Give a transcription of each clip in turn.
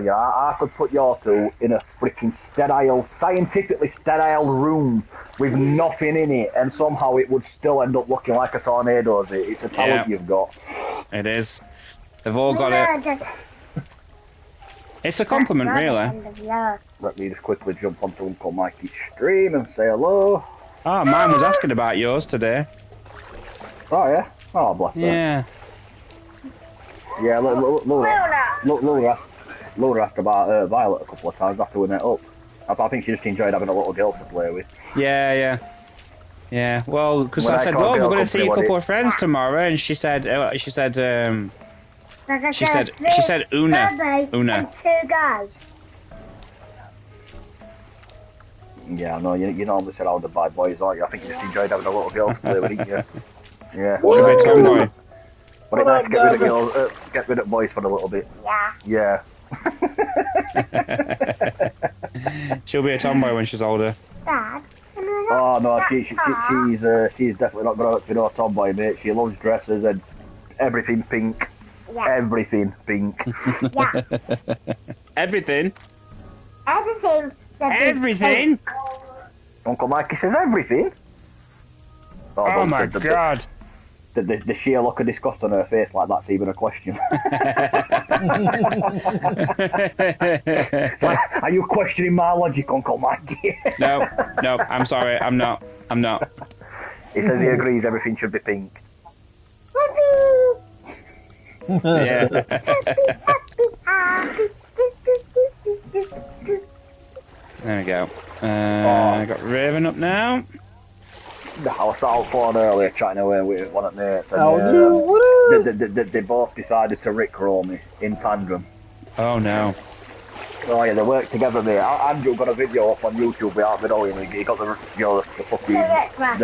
Yeah, I could put your two in a freaking sterile, scientifically sterile room with nothing in it, and somehow it would still end up looking like a tornado. It's a talent you've got. It is. They've all got it. It's a compliment, really. Let me just quickly jump onto Uncle Mikey's stream and say hello. Oh, mine was asking about yours today. Oh, yeah? Oh, bless her. Yeah. Yeah, Laura asked about Violet a couple of times after we met up. I think she just enjoyed having a little girl to play with. Yeah. Well, because I said, well, we're going to see a couple of friends tomorrow, and she said, Una. And two guys. Yeah, no, you normally said all the bad boys, aren't you? I think you just enjoyed having a little girl to play with, didn't you? Yeah. Should be a tomboy. But it's nice to get rid of girls, get rid of boys for a little bit. Yeah. Yeah. She'll be a tomboy when she's older. Dad. Oh no, she's definitely not going to be no tomboy, mate. She loves dresses and everything pink. Yeah. Everything pink. Yeah. Everything? Everything. Everything? Uncle Mikey says everything. Oh my God. The sheer look of disgust on her face, like that's even a question. Like, are you questioning my logic, Uncle Mikey? No, I'm sorry, I'm not. He says he agrees everything should be pink. Yeah. There we go. I got Raven up now. I was out phone earlier chatting away with one of the mates, and they both decided to rickroll me in tandem. Oh no. Oh yeah, they worked together, mate. Andrew got a video up on YouTube without me knowing. He got the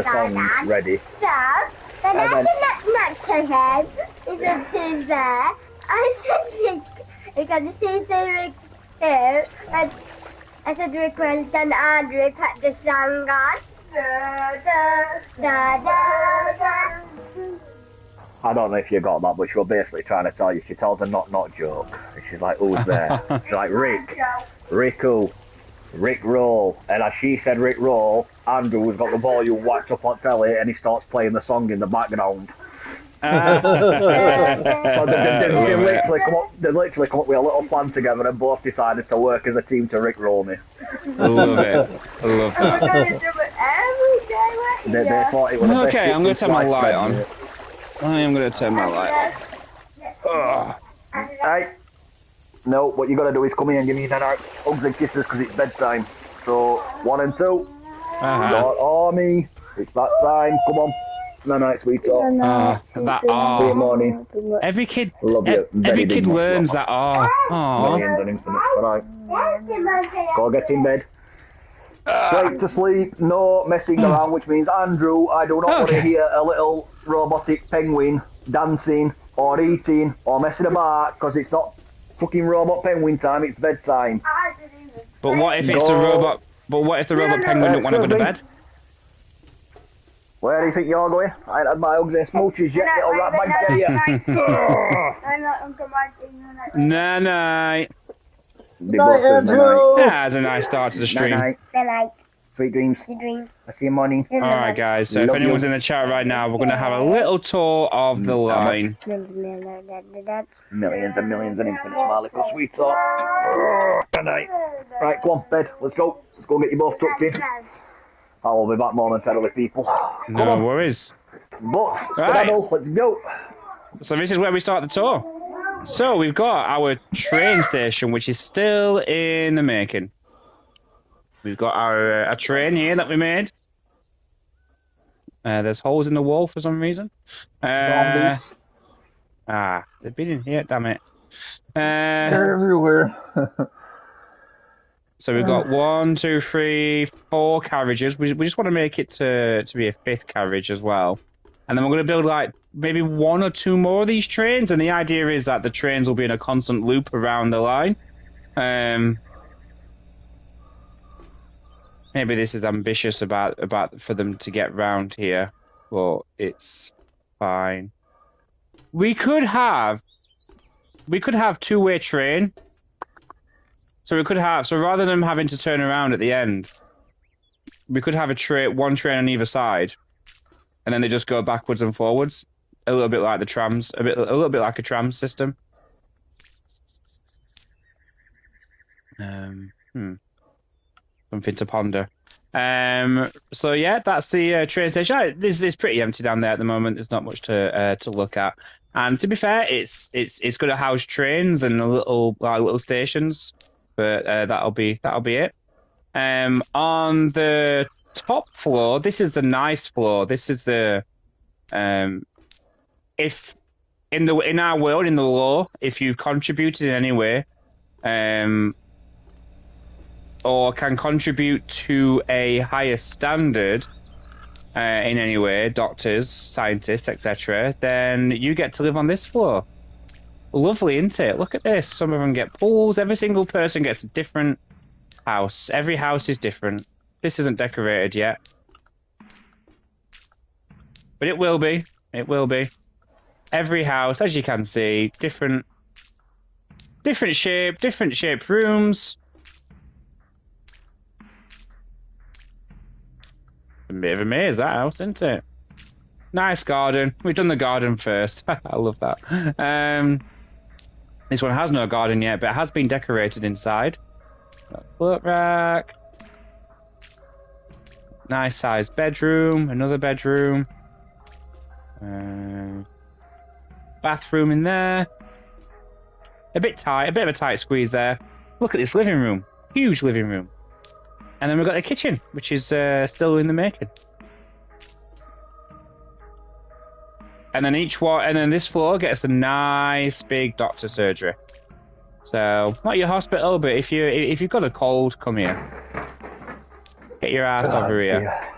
song ready. So, when I said next to him, he said who's there? I said Rick, because he said Rick too, and I said Rick went and Andrew put the song on. Da, da, da, da, da. I don't know if you got that, but she was basically trying to tell you. She tells a knock joke, and she's like, "Who's there?" She's like, "Rick who? Rick Roll." And as she said Rick Roll, Andrew's got the volume whacked up on telly, and he starts playing the song in the background. So they literally come up with a little plan together, and both decided to work as a team to Rick Roll me. I love it. I love that. They thought it was okay, I'm going to turn my light on. I am going to turn my light on. Right. No, what you got to do is come in and give me that hugs and kisses because it's bedtime. So, 1 and 2. Your army. It's that time. Come on. No, night, sweetheart. Good morning. Every kid Every learns that R. Millions and infinite. Alright. Go get in bed. Straight to sleep, no messing around, which means, Andrew, I do not want to hear a little robotic penguin dancing or eating or messing about, because it's not fucking robot penguin time, it's bedtime. But what if it's a robot? But what if the robot penguin don't want to go to bed? Where do you think you're going? I ain't had my hugs and smooches yet, little rat bag Night night. Night, Andrew. Yeah, that's a nice start to the stream. Night. Sweet dreams. I see you morning. Alright guys, so if anyone's in the chat right now, we're going to have a little tour of the line. Millions and millions and infinite, my little sweetheart. Good night. Right, come on, bed. Let's go. Let's go get you both tucked in. I will be back momentarily, people. No worries. But, Straddle, let's go. So this is where we start the tour. So we've got our train station, which is still in the making. We've got our a train here that we made. There's holes in the wall for some reason. They've been in here, damn it. They're everywhere. So we've got 1, 2, 3, 4 carriages. We just want to make it to be a 5th carriage as well. And then we're going to build like maybe 1 or 2 more of these trains. And the idea is that the trains will be in a constant loop around the line. Maybe this is ambitious about for them to get round here, but it's fine. We could have 2-way train So we could have, so rather than having to turn around at the end, we could have one train on either side, and then they just go backwards and forwards, a little bit like the trams, a little bit like a tram system. Something to ponder. So yeah, that's the train station. This is pretty empty down there at the moment. There's not much to look at. And to be fair, it's going to house trains and little stations, but that'll be it. On the top floor, this is the nice floor. This is the if in our world, in the law, if you've contributed in any way, or can contribute to a higher standard in any way, doctors, scientists, etc., then you get to live on this floor. Lovely, isn't it? Look at this. Some of them get pools. Every single person gets a different house. Every house is different. This isn't decorated yet. But it will be. It will be. Every house, as you can see, different shape, different shaped rooms. A bit of a maze, that house, isn't it? Nice garden. We've done the garden first. I love that. This one has no garden yet, but it has been decorated inside. Foot rack. Nice sized bedroom. Another bedroom. Bathroom in there. A bit tight. A bit of a tight squeeze there. Look at this living room. Huge living room. And then we've got the kitchen, which is still in the making. And then this floor gets a nice big doctor surgery. So not your hospital, but if you've got a cold, come here. Get your ass over here. Yeah.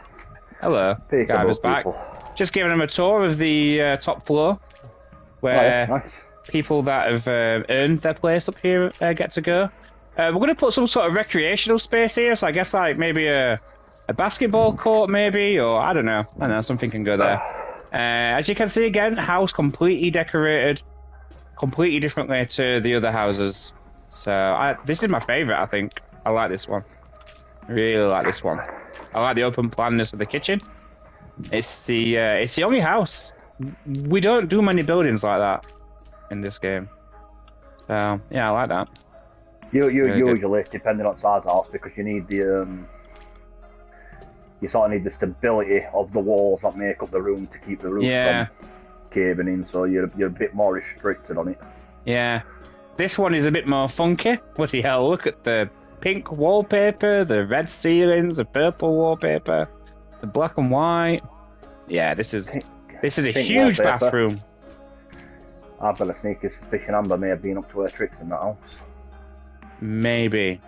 Hello, Guyver's back. Just giving him a tour of the top floor, where nice. People that have earned their place up here get to go. We're going to put some sort of recreational space here, so I guess like maybe a basketball court, maybe, or I don't know, something can go there. As you can see again, house completely decorated, completely differently to the other houses. So this is my favourite, I think. I like this one. Really like this one. I like the open planness of the kitchen. It's the only house. We don't do many buildings like that in this game. So yeah, I like that. You usually, depending on size of the house, because you need the you sort of need the stability of the walls that make up the room to keep the roof from caving in. So you're a bit more restricted on it. Yeah, this one is a bit more funky. Bloody hell! Look at the pink wallpaper, the red ceilings, the purple wallpaper, the black and white. Yeah, this is a huge wallpaper. Bathroom. I've got a sneaky suspicion Amber may have been up to her tricks in that house. Maybe.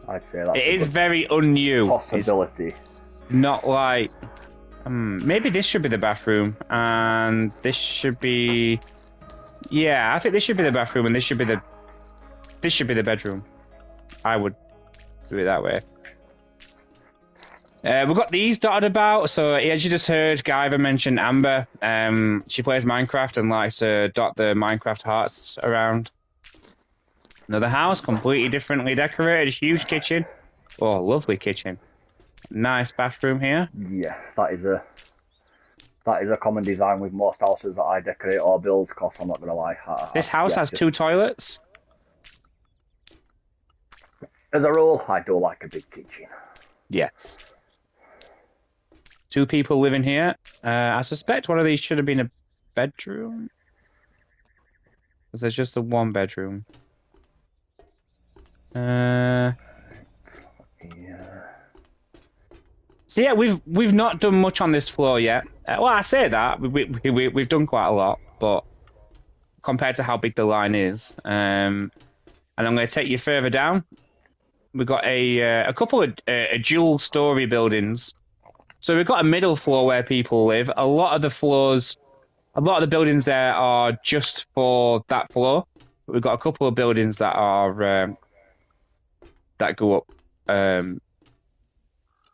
I'd say that. It is very un-new. Possibility. It's not like. Maybe this should be the bathroom, and this should be. Yeah, I think this should be the bathroom, and this should be the bedroom. I would do it that way. We've got these dotted about. So as you just heard, Guyver mentioned Amber. She plays Minecraft and likes to dot the Minecraft hearts around. Another house, completely differently decorated, huge kitchen. Oh, lovely kitchen. Nice bathroom here. Yeah, that is a common design with most houses that I decorate or build, because I'm not going to lie. This house has 2 toilets. As a rule, I do like a big kitchen. Yes. 2 people living here. I suspect one of these should have been a bedroom. Because there's just the 1 bedroom. Yeah. So yeah, we've not done much on this floor yet. Well, I say that we've done quite a lot, but compared to how big the line is, and I'm going to take you further down. We've got a couple of dual story buildings. So we've got a middle floor where people live. A lot of the buildings there are just for that floor. But we've got a couple of buildings that are that go up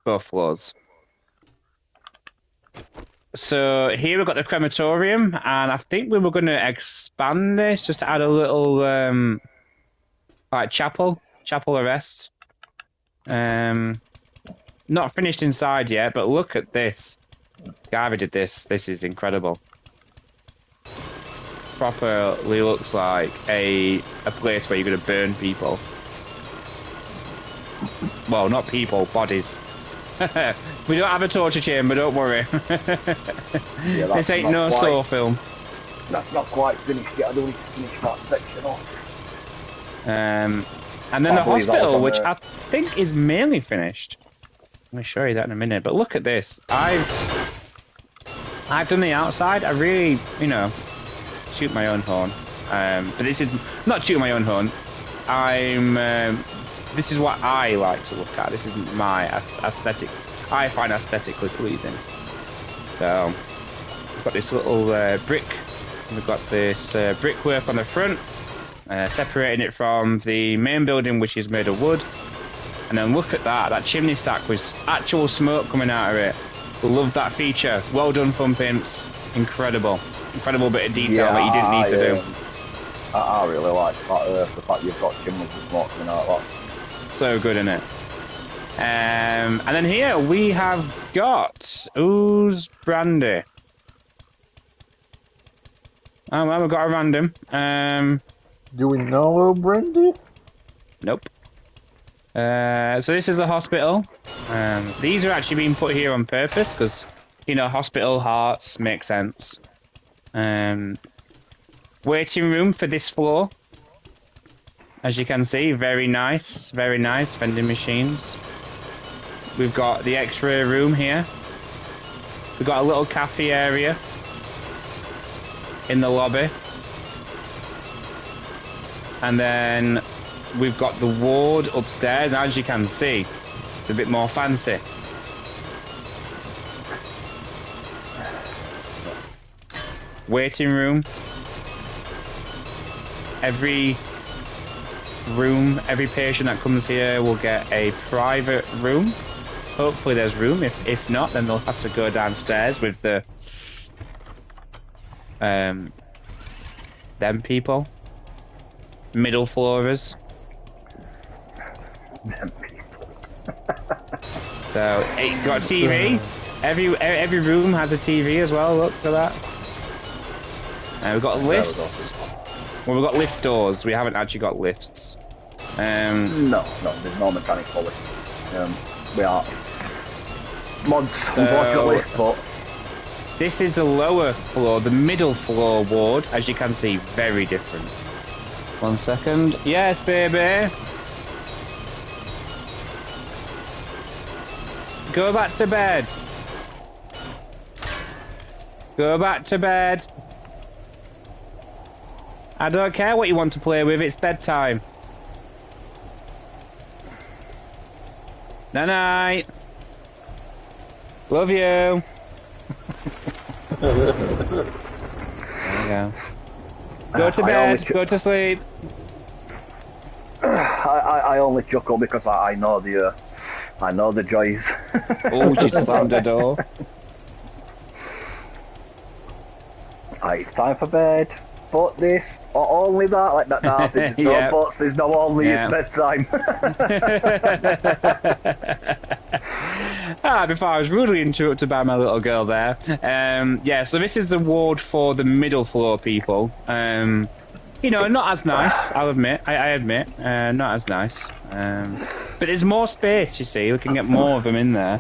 both floors. So here we've got the crematorium, and I think we were going to expand this just to add a little Right, chapel arrest. Not finished inside yet, but look at this. Garvey did this. This is incredible. Properly looks like a place where you're gonna burn people. Well, not people, bodies. We don't have a torture chamber, don't worry. Yeah, this ain't no Saw film. That's not quite finished yet. I don't need to finish that section off. And then the hospital, which I think is mainly finished. I'm gonna show you that in a minute. But look at this. I've done the outside. I really, you know, toot my own horn. But this is not toot my own horn. This is what I like to look at. This is my aesthetic. I find aesthetically pleasing. So we've got this little brick. We've got this brickwork on the front, separating it from the main building, which is made of wood. And then look at that. That chimney stack with actual smoke coming out of it. Love that feature. Well done, Fun Pimps. Incredible. Incredible bit of detail that you didn't need to do. I really like that, the fact you've got chimneys with smoke coming out of that. So good, isn't it? And then here we have got Ooze Brandy. Oh, well, we've got a random. Do we know Brandy? Nope. So this is a hospital. These are actually being put here on purpose because, you know, hospital hearts make sense. Waiting room for this floor. As you can see, very nice vending machines. We've got the X-ray room here. We've got a little cafe area in the lobby. And then we've got the ward upstairs. As you can see, it's a bit more fancy. Waiting room. Every patient that comes here will get a private room. Hopefully there's room. If not, then they'll have to go downstairs with the them people. Middle floorers. Them people. So it's got a TV. Every room has a TV as well. Look for that. We've got lifts. Well, we've got lift doors. We haven't actually got lifts. No, there's no mechanical lift. We are mods, unfortunately, but this is the lower floor, the middle floor ward. As you can see, very different. 1 second. Yes, baby. Go back to bed. Go back to bed. I don't care what you want to play with, it's bedtime. Night-night. Love you. There you go. Go to bed, go to sleep. I only chuckle because I know the joys. Oh, she slammed the door. It's time for bed. But this, or only that, like that. Nah, there's no Yep. buts, there's no only, it's bedtime. Before I was rudely interrupted by my little girl there. Yeah, so this is the ward for the middle floor people. You know, not as nice, I'll admit. I admit, not as nice. But there's more space, you see. We can get more of them in there.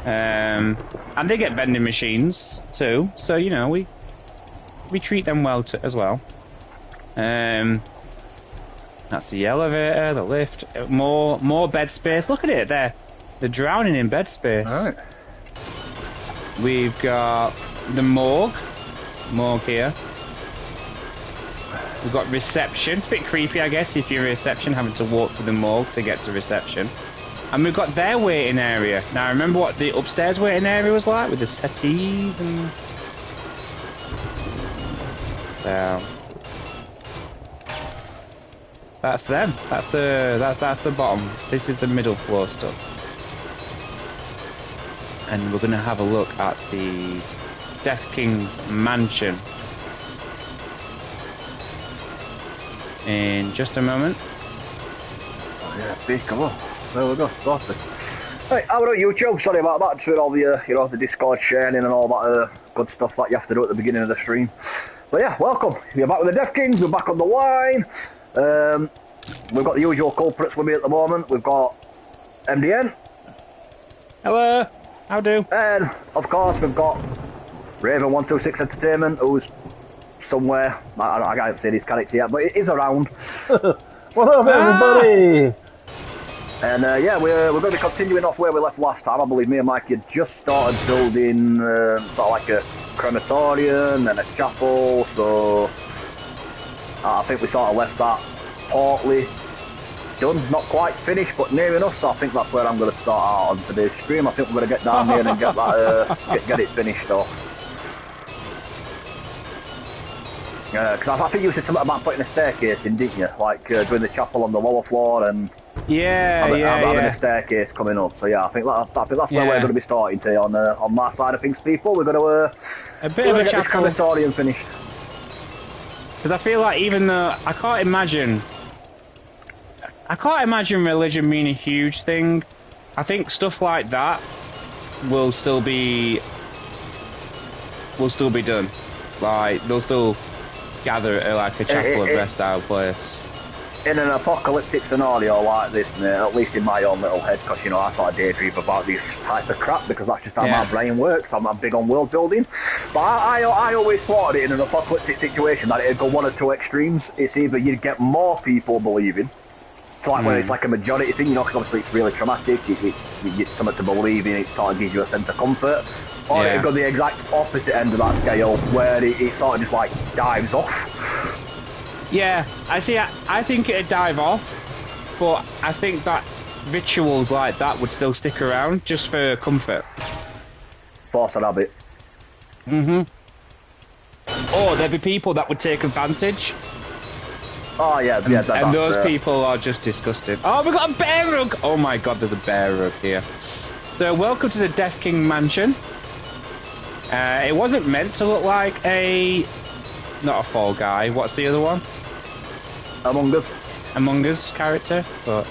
And they get vending machines too. So, you know, we treat them well as well. That's the elevator, the lift, more bed space. Look at it there. They're drowning in bed space. Right. We've got the morgue here. We've got reception. It's a bit creepy, I guess, if you're a reception, having to walk through the morgue to get to reception. And we've got their waiting area. Now, remember what the upstairs waiting area was like with the settees and. So that's them. That's the bottom. This is the middle floor stuff. And we're gonna have a look at the Death King's mansion in just a moment. Yeah, speakable. There we go, sorted. Right, how about YouTube? Sorry about that, just with all the, the Discord sharing and all that good stuff that you have to do at the beginning of the stream. But yeah, welcome. You're back with the Deaf Kings, we're back on the line. We've got the usual culprits with me at the moment. We've got MDN. Hello, how do? And, of course, we've got Raven126 Entertainment, who's somewhere. I can't see his character yet, but it is around. What up, everybody? And yeah, we're going to be continuing off where we left last time. I believe me and Mike had just started building sort of like a crematorium and a chapel, so I think we sort of left that partly done, not quite finished, but near enough, so I think that's where I'm going to start out on today's stream. I think we're going to get down here and get that, get it finished off. Because I think you said something about putting a staircase in, didn't you? Like doing the chapel on the lower floor and having a staircase coming up. So yeah, I think that's where we're going to be starting today on my side of things, people. We're going to a bit of a chapel. This crematorium finished. Because I feel like even though I can't imagine religion being a huge thing, I think stuff like that will still be done. Like they'll still gather at like a chapel of rest style place. In an apocalyptic scenario like this, mate, at least in my own little head, because I sort of daydream about this type of crap because that's just how my brain works. I'm big on world building, but I always thought it in an apocalyptic situation that it'd go one or two extremes. It's either you'd get more people believing, so like when it's like a majority thing, because obviously it's really traumatic. You get something to believe in. It sort of gives you a sense of comfort. Or it'd go the exact opposite end of that scale, where it sort of just like dives off. Yeah, I think it'd dive off, but I think that rituals like that would still stick around just for comfort. Force an habit. Or there'd be people that would take advantage. Oh yeah, and those people are just disgusting. Oh, we got a bear rug! Oh my god, there's a bear rug here. So welcome to the Deaf King Mansion. It wasn't meant to look like not a Fall Guy. What's the other one? Among Us character, but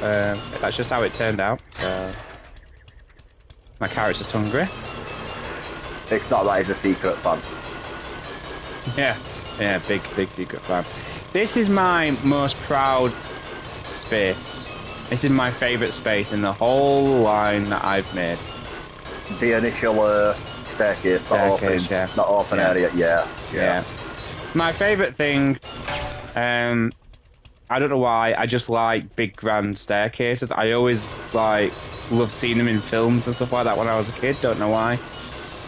that's just how it turned out. So my character's hungry. It's not that he's a secret fan. Yeah, big secret fan. This is my most proud space. This is my favourite space in the whole line that I've made. The initial staircase, that open area, yeah. My favourite thing, I don't know why, I just like big grand staircases. I always love seeing them in films and stuff like that when I was a kid, don't know why.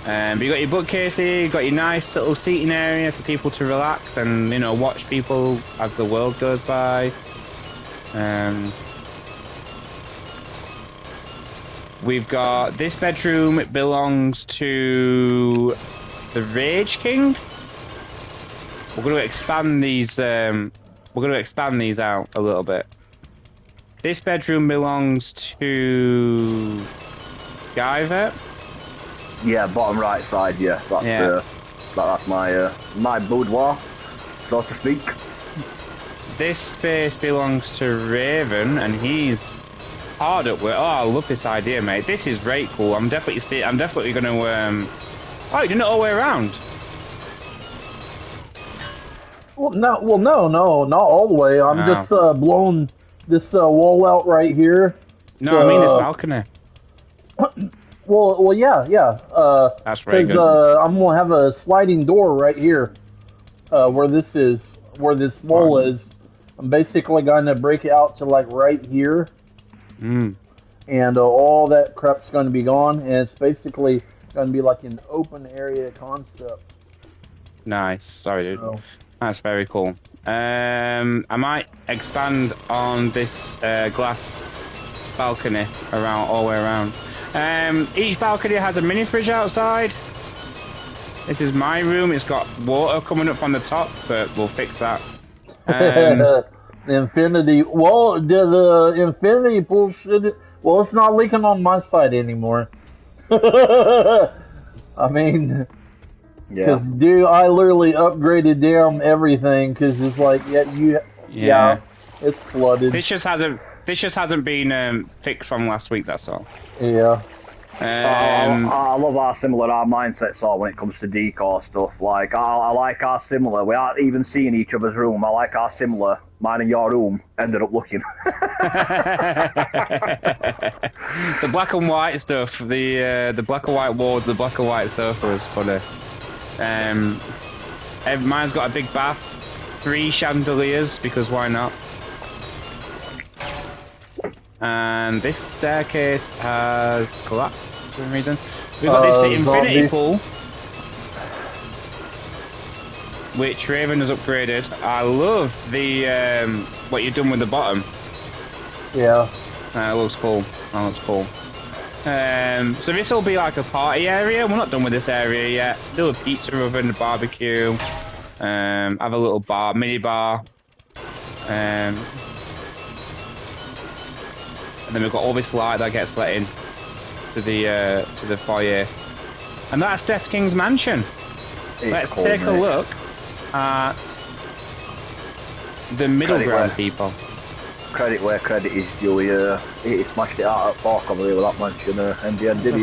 But you got your bookcase here, you got your nice little seating area for people to relax and, watch people as the world goes by. We've got this bedroom. It belongs to the Rage King. We're going to expand these. We're going to expand these out a little bit. This bedroom belongs to Guyver. Yeah, bottom right side. Yeah, that's my boudoir, so to speak. This space belongs to Raven, and he's hard at work. Oh, I love this idea, mate. This is very cool. I'm definitely going to. Oh, you did it all the way around. Well, no, not all the way. I'm just blowing this wall out right here. No, I mean this balcony. Well, yeah. That's right. Because I'm gonna have a sliding door right here, where this wall is. I'm basically gonna break it out to like right here, and all that crap's gonna be gone, and it's basically gonna be like an open area concept. Nice. Sorry, dude. So, that's very cool. I might expand on this glass balcony all the way around. Each balcony has a mini fridge outside. This is my room. It's got water coming up from the top, but we'll fix that. The infinity. Well, the infinity bullshit. Well, it's not leaking on my side anymore. I mean. Because, dude, I literally upgraded down everything, because it's like, it's flooded. This just has a This just hasn't been fixed from last week. That's all. Yeah. I love how similar our mindsets are when it comes to decor stuff. Like, I like how similar, we aren't even seeing each other's room, I like how similar mine and your room ended up looking. The black and white stuff, the black and white walls, the black and white sofa is funny. Mine's got a big bath, 3 chandeliers, because why not? And this staircase has collapsed for some reason. We've got this infinity pool, which Raven has upgraded. I love the what you've done with the bottom. Yeah. It looks cool. That looks cool. So this will be like a party area. We're not done with this area yet. Do a pizza oven, a barbecue. Have a little bar, mini bar. And then we've got all this light that gets let in to the foyer. And that's Death King's mansion. Let's take a look at the middle ground people. Credit where credit is due. He smashed it out at Park over here with that mansion. MDN did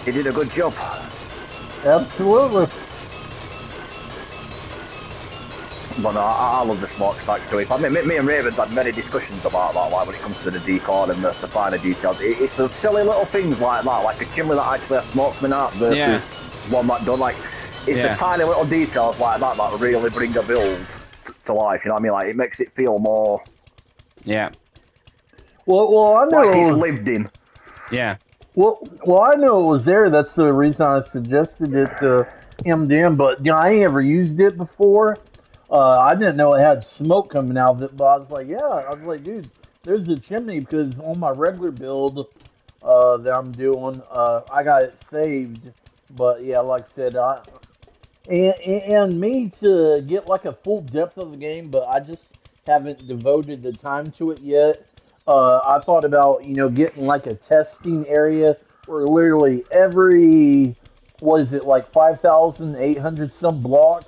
he did a good job. Absolutely. But no, I love the smoke stack too. Me and Raven's had many discussions about that, like when it comes to the decor and the finer details. It's the silly little things like that, like a chimney that actually has smoke coming out versus one that don't. Like, it's the tiny little details like that that really bring a build to life. You know what I mean? Like, it makes it feel more. Yeah. Well, I know like it's lived in. Yeah. Well, I know it was there. That's the reason I suggested it to MDM. But I ain't ever used it before. I didn't know it had smoke coming out of it, but I was like, dude, there's a chimney, because on my regular build that I'm doing, I got it saved. But yeah, like I said, and me to get like a full depth of the game, but I just haven't devoted the time to it yet. I thought about, getting like a testing area where literally every, 5,800 some blocks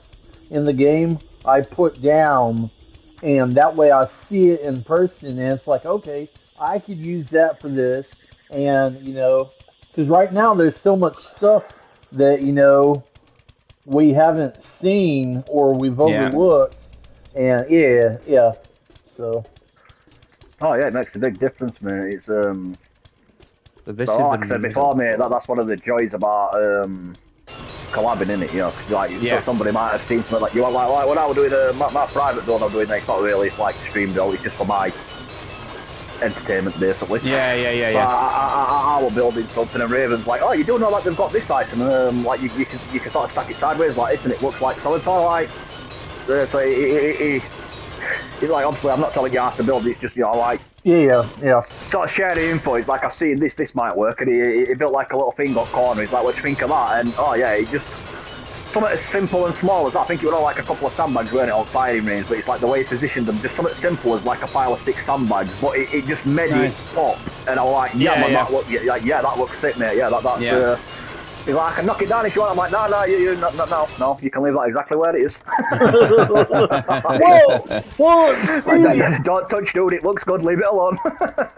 in the game I put down, and that way I see it in person, and it's like, okay, I could use that for this, and, because right now there's so much stuff that, we haven't seen or we've overlooked, and so. Oh yeah, it makes a big difference, mate. It's, this so like I said before, mate, that's one of the joys about, collabing in it, cause somebody might have seen something like you like when I was doing my private build, I'm doing it's not really like streamed out, it's just for my entertainment basically. Yeah. I was building something and Raven's like, oh, you do know that they've got this item, like you can sort of stack it sideways like this and it looks like so it's all like so he's like, obviously I'm not telling you how to build, it's just like yeah. Sort of share the info. He's like, I've seen this might work, and he built like a little thing on corner. He's like, what do you think of that? And oh yeah, he just something as simple and small as that. I think it was all like a couple of sandbags, weren't it, on firing range, but it's like the way he positioned them, just something simple as like a pile of 6 sandbags, but it just made it pop. And I was like, that looks sick, mate. Yeah, that's. He's like, I can knock it down if you want. I'm like, no, no, you can leave that exactly where it is. Well, don't touch, dude, it looks good, leave it alone.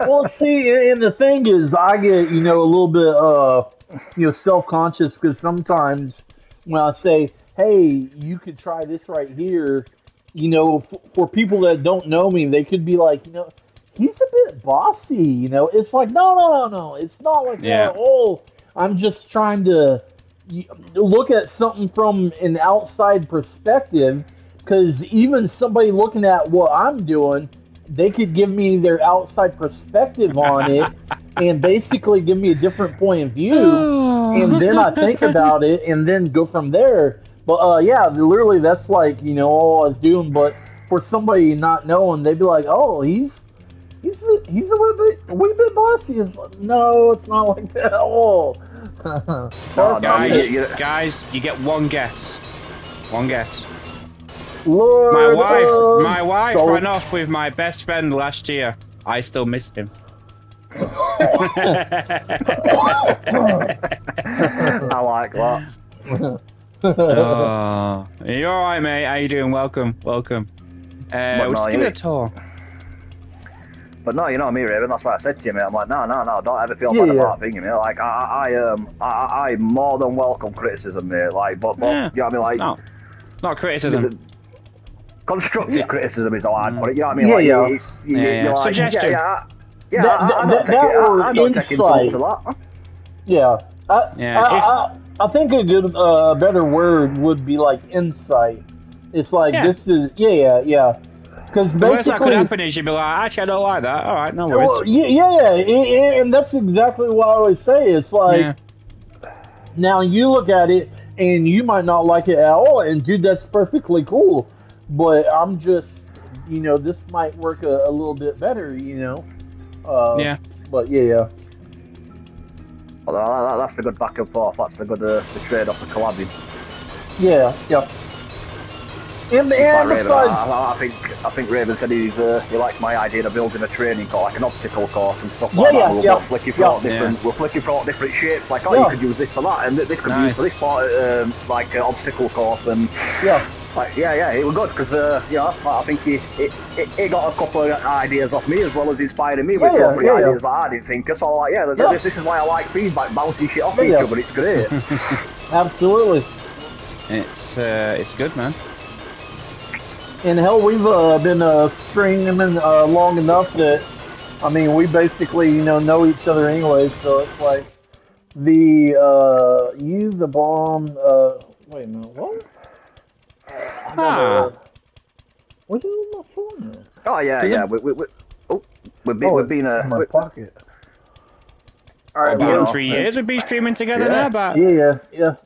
Well, see, and the thing is, I get, a little bit, self-conscious, because sometimes when I say, hey, you could try this right here, for people that don't know me, they could be like, he's a bit bossy, it's like, no, it's not like that at all. I'm just trying to look at something from an outside perspective, because even somebody looking at what I'm doing, they could give me their outside perspective on it and basically give me a different point of view, and then I think about it and then go from there. But literally that's like, all I was doing. But for somebody not knowing, they'd be like, oh, he's a wee bit bossy. No, it's not like that at all. Guys, you get one guess. One guess. Lord, my wife ran off with my best friend last year. I still miss him. I like that. You alright, mate? How you doing? Welcome. We'll just give it a tour. But no, you know me, Raven. That's what I said to you, mate. I'm like, no, don't ever feel bad about thinking, mate. Like, I more than welcome criticism, mate. Like, but you know what I mean? Like, not criticism. Constructive criticism is how I'd put it. You know what I mean? Like, Suggestion. I don't take insult to that. Yeah. I think a good, better word would be like insight. It's like this is because the worst that could happen is you'd be like, actually, I don't like that. All right, no worries. Well, and that's exactly what I always say. It's like now you look at it and you might not like it at all, and dude, that's perfectly cool. But I'm just, this might work a little bit better, But Well, that's the good back and forth. That's the good the trade off the collabing. Yeah. And I think Raven said he likes my idea of building a training course, like an obstacle course and stuff like that. We'll flick for all different shapes. Like, you could use this for that, and this could be used for this part, like obstacle course, and like, it was good because I think he got a couple of ideas off me as well as inspiring me with ideas that I didn't think of. So like, this is why I like feedback, bouncing shit off each other. It's great. Absolutely. It's good, man. And hell, we've been stringing them long enough that, I mean, we basically, know each other anyway, so it's like, use the bomb, wait a minute, what? What's in my phone now? Oh, yeah, we've been, in my pocket. Alright, about 3 years we've been streaming together now, but... Yeah,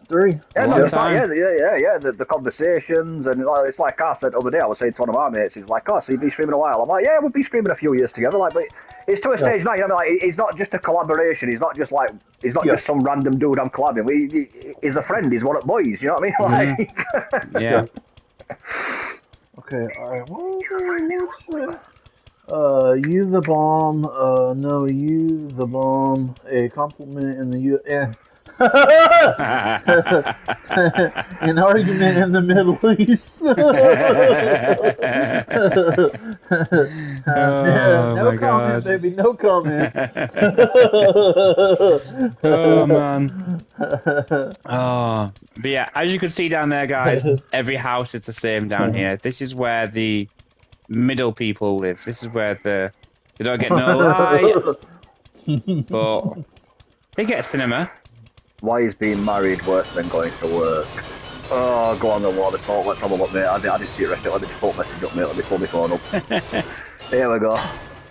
3. The conversations, and it's like I said the other day, I was saying to one of my mates, he's like, oh, so you've been streaming a while? I'm like, yeah, we've been streaming a few years together, like, but it's to a stage now, you know, like, it's not just a collaboration, he's not just some random dude I'm collabing with, he's a friend, he's one of the boys, you know what I mean? Like... Okay, alright, use the bomb, no, use the bomb, a compliment in the an argument in the Middle East. No comment, baby, no comment. Oh, man. But yeah, as you can see down there, guys, every house is the same down here. This is where the middle people live. This is where they don't get no light, but they get cinema. Why is being married worse than going to work? Oh, go on the water talk. Let's have a look, mate. I didn't see it right. Let me just pull the message up, mate. Let me pull my phone up. Here we go.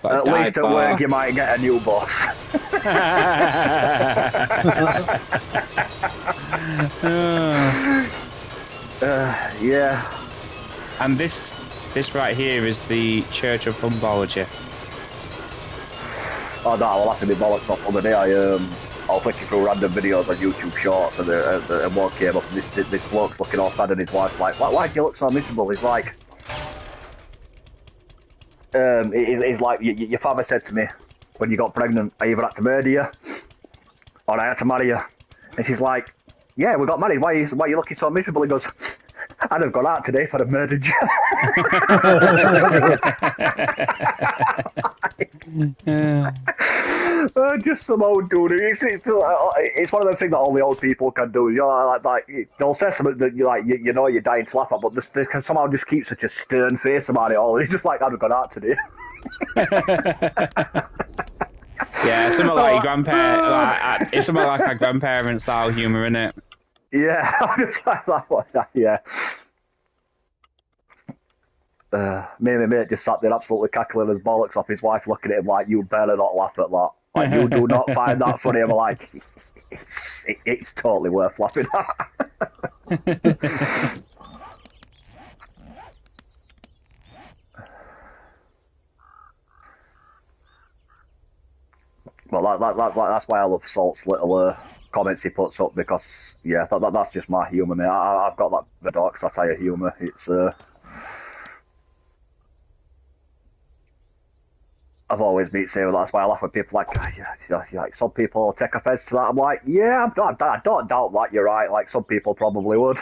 At least at work you might get a new boss. Yeah. And this right here is the Church of Fumbology. Oh, no, I'll have to be bollocks off. Other day I was flicking through random videos on YouTube Shorts, and one came up, and this bloke's looking all sad, and his wife's like, why do you look so miserable? He's like, he's like, your father said to me when you got pregnant, I either had to murder you or I had to marry you. And she's like, yeah, we got married. Why are you looking so miserable? He goes, I'd have gone out today if I'd have murdered you. Just some old dude. It's one of those things that only old people can do. You know, like they'll say something that you know you're dying to laugh at, but they can somehow just keep such a stern face about it all. He's just like, I'd have gone out today. Yeah, something like your grandparents. It's something like our grandparents' style humour, isn't it? Yeah, I'm just like that. Yeah. Me and my mate just sat there absolutely cackling his bollocks off, his wife looking at him like, you better not laugh at that. Like, you do not find that funny. I'm like, it's totally worth laughing at. Well, that's why I love Salt's little comments he puts up, because, yeah, that's just my humour, mate. I've got that the dark satire humour. It's, I've always been saying that's why I laugh at people like, like some people take offence to that. I'm like, yeah, I don't doubt that, you're right. Like, some people probably would.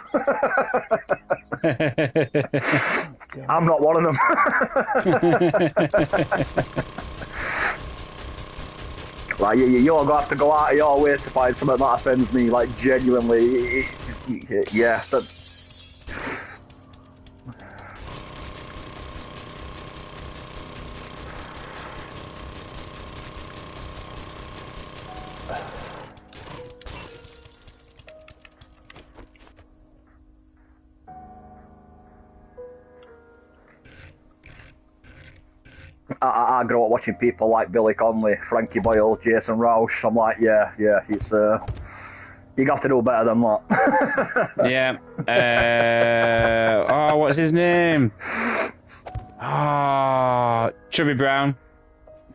I'm not one of them. Like, you're gonna have to go out of your way to find something that offends me, like, genuinely. Yeah, that's... I grew up watching people like Billy Connolly, Frankie Boyle, Jason Roush. I'm like, yeah, it's you have to do better than that. Yeah. Oh, what's his name? Oh, Chubby Brown.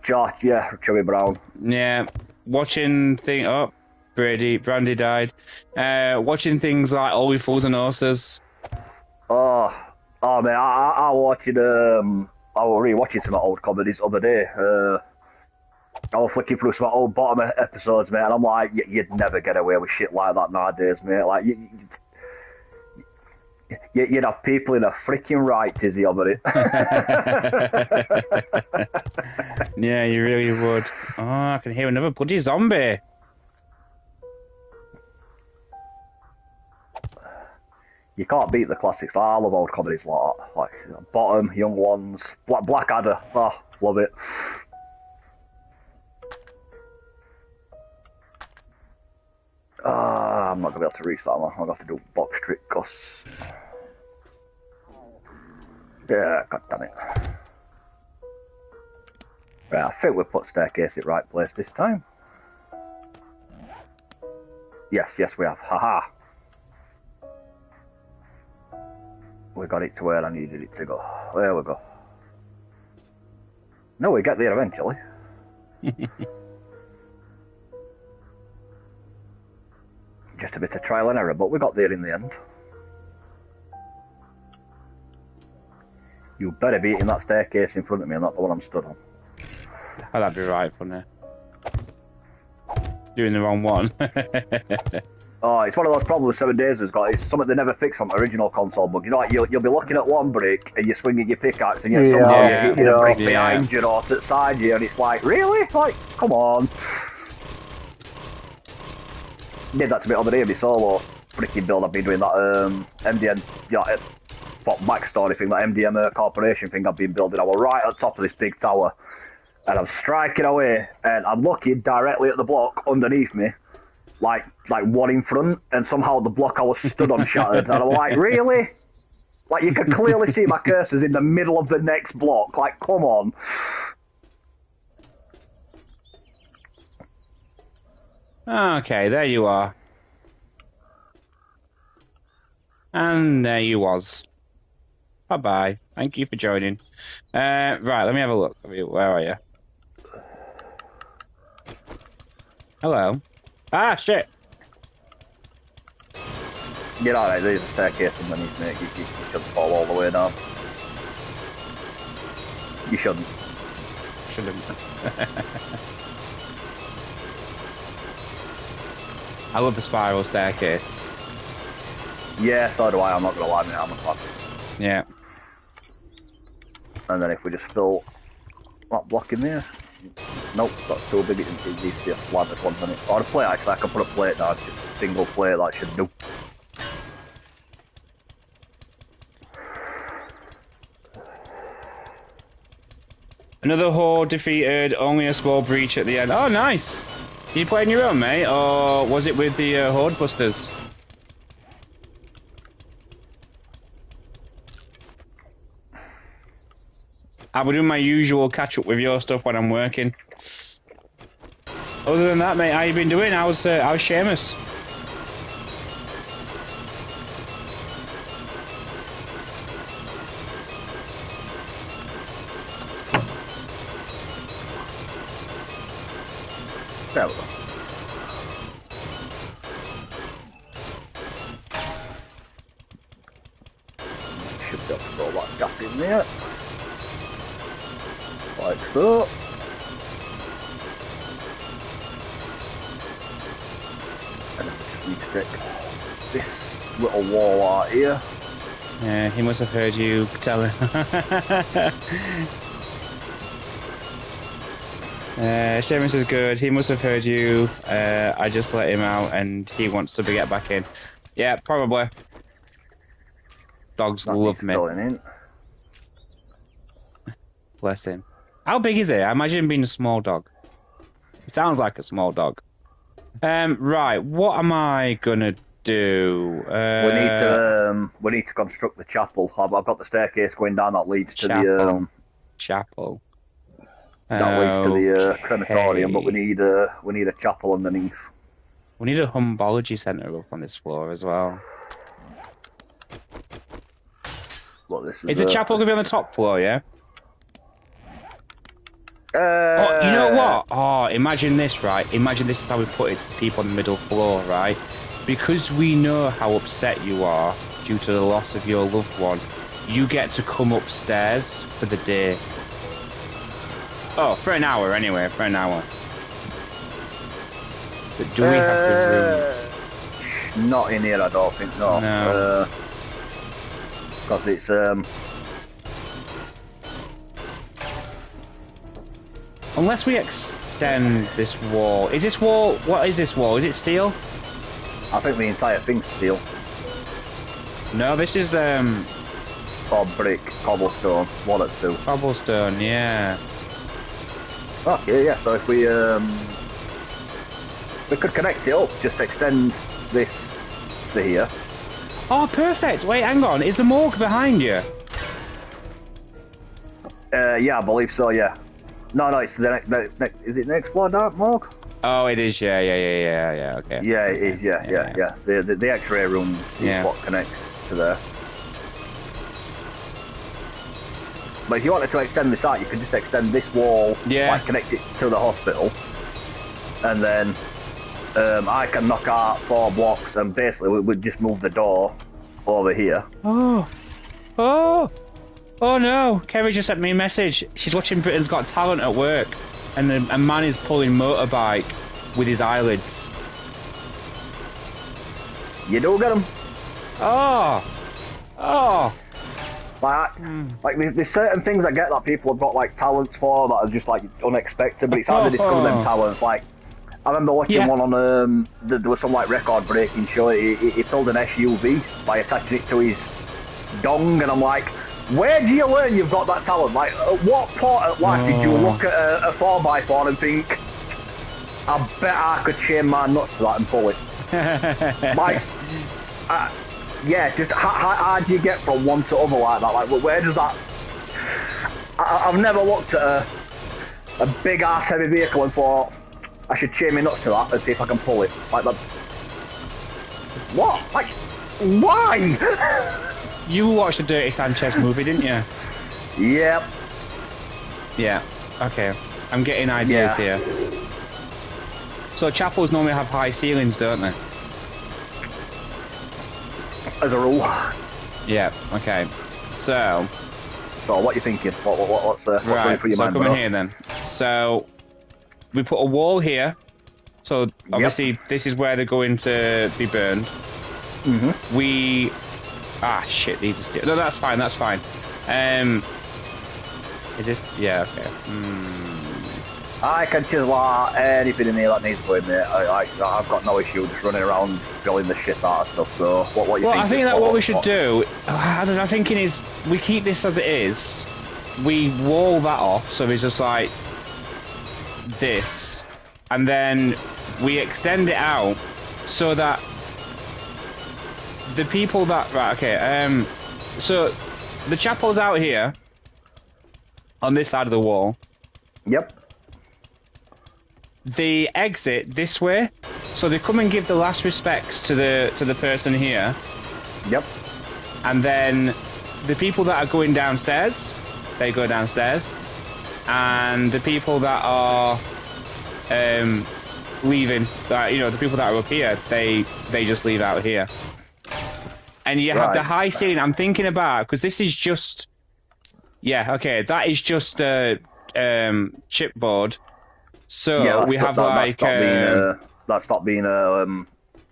Josh, yeah, Chubby Brown. Yeah. Watching thing. Oh, Brandy died. Watching things like All We Fools and Horses. Oh man, I watched I was rewatching some old comedies the other day. I was flicking through some old bottom episodes, mate, and I'm like, you'd never get away with shit like that nowadays, mate. Like, you'd have people in a freaking right tizzy over it. Yeah, you really would. Oh, I can hear another bloody zombie. You can't beat the classics. I love old comedies like that. Like Bottom, Young Ones, Blackadder. Oh, love it. I'm not gonna be able to reach that one. I'm gonna have to do a box trick, cause yeah, god damn it. Right, I think we put staircase in the right place this time. Yes, we have. Haha. We got it to where I needed it to go. There we go. No, we get there eventually. Just a bit of trial and error, but we got there in the end. You better be hitting that staircase in front of me and not the one I'm stood on. Oh, that'd be right funny. Doing the wrong one. Oh, it's one of those problems 7 Days has got. It's something they never fixed from the original console bug. You know, like you'll be looking at one brick and you're swinging your pickaxe and yet somehow you're hitting a brick behind you or to the side you, and it's like, really? Like, come on. Did that to me on the day of my solo freaking build. I've been doing that MDM, backstory thing, that MDM corporation thing I've been building. I was right at the top of this big tower and I'm striking away and I'm looking directly at the block underneath me. Like one in front, and somehow the block I was stood on shattered. And I'm like, really? Like, you can clearly see my cursors in the middle of the next block. Like, come on. Okay, there you are. And there you was. Bye-bye. Thank you for joining. Right, let me have a look. Where are you? Hello. Ah, shit! You're alright, there's a staircase underneath, mate. You shouldn't fall all the way down. You shouldn't. Shouldn't. I love the spiral staircase. Yeah, so do I. I'm not gonna lie, mate. I'm a fan. Yeah. And then if we just fill that block in there. Nope, that's too big. It needs to be a slanted one, doesn't it? Or a plate, actually. I can put a plate down. Just a single plate, that should do. Another horde defeated, only a small breach at the end. Oh, nice! You playing your own, mate? Or was it with the horde busters? I would do my usual catch up with your stuff when I'm working. Other than that, mate, how you been doing? How's Seamus? There we go. Should be able to throw that gap in there. Like so. And then we just need to take this little wall out here. Yeah, he must have heard you tell him. Seamus is good. He must have heard you. I just let him out, and he wants to get back in. Yeah, probably. Dogs love me. In. Bless him. How big is it? I imagine him being a small dog. He sounds like a small dog. Right. What am I gonna do? We need to construct the chapel. I've got the staircase going down that leads to the chapel. That leads to the crematorium, but we need a chapel underneath. We need a humbology centre up on this floor as well. Well, this is the chapel gonna be on the top floor? Yeah. Oh, you know what? Oh, imagine this, right? Imagine this is how we put it to the people on the middle floor, right? Because we know how upset you are due to the loss of your loved one, you get to come upstairs for the day. Oh, for an hour anyway, for an hour. But do we have the room? Not in here, I don't think, no. No. Because it's, unless we extend this wall. Is this wall... What is this wall? Is it steel? I think the entire thing's steel. No, this is, or brick, cobblestone, one or two. Cobblestone, yeah. Okay, yeah, so if we could connect it up, just extend this to here. Oh, perfect. Wait, hang on. Is the morgue behind you? Yeah, I believe so, yeah. No, it's the next, is it next floor, Dark Morgue? Oh, it is, yeah, okay. Yeah, it is, yeah. The X-ray room is what connects to there. But if you wanted to extend this out, you could just extend this wall, like connect it to the hospital, and then I can knock out 4 blocks, and basically we'd just move the door over here. Oh no! Kerry just sent me a message. She's watching Britain's Got Talent at work, and a man is pulling motorbike with his eyelids. You do get them. Oh. Like there's certain things I get that people have got like talents for that are just like unexpected, but it's hard to discover them talents. Like I remember watching one on there was some like record breaking show. He filled an SUV by attaching it to his dong, and I'm like, where do you learn you've got that talent? Like at what point at life did you look at a 4x4 and think, I bet I could chain my nuts to that and pull it? Like. Yeah, just how do you get from one to other like that? Like, where does that... I've never looked at a big-ass heavy vehicle and thought, I should chain my nuts to that and see if I can pull it. Like, that... What? Like, why? You watched the Dirty Sanchez movie, didn't you? Yep. Yeah, okay. I'm getting ideas here. So chapels normally have high ceilings, don't they? As a rule. Yeah, okay. So what are you thinking? What's going for your mind? Come in here then. So we put a wall here. So obviously this is where they're going to be burned. We shit, these are steel. No, that's fine, is this okay. I can chisel out anything in here that needs doing, mate. I've got no issue just running around drilling the shit out of stuff, so what you think? Well, I think that what we should do, I'm thinking is, we keep this as it is, we wall that off, so it's just like this, and then we extend it out so that the people that, so the chapel's out here, on this side of the wall. Yep. They exit this way, so they come and give the last respects to the person here. Yep. And then the people that are going downstairs, they go downstairs, and the people that are leaving, the people that are up here, they just leave out here. And you have the high ceiling. I'm thinking about, because this is just, that is just a chipboard. So we have that's not been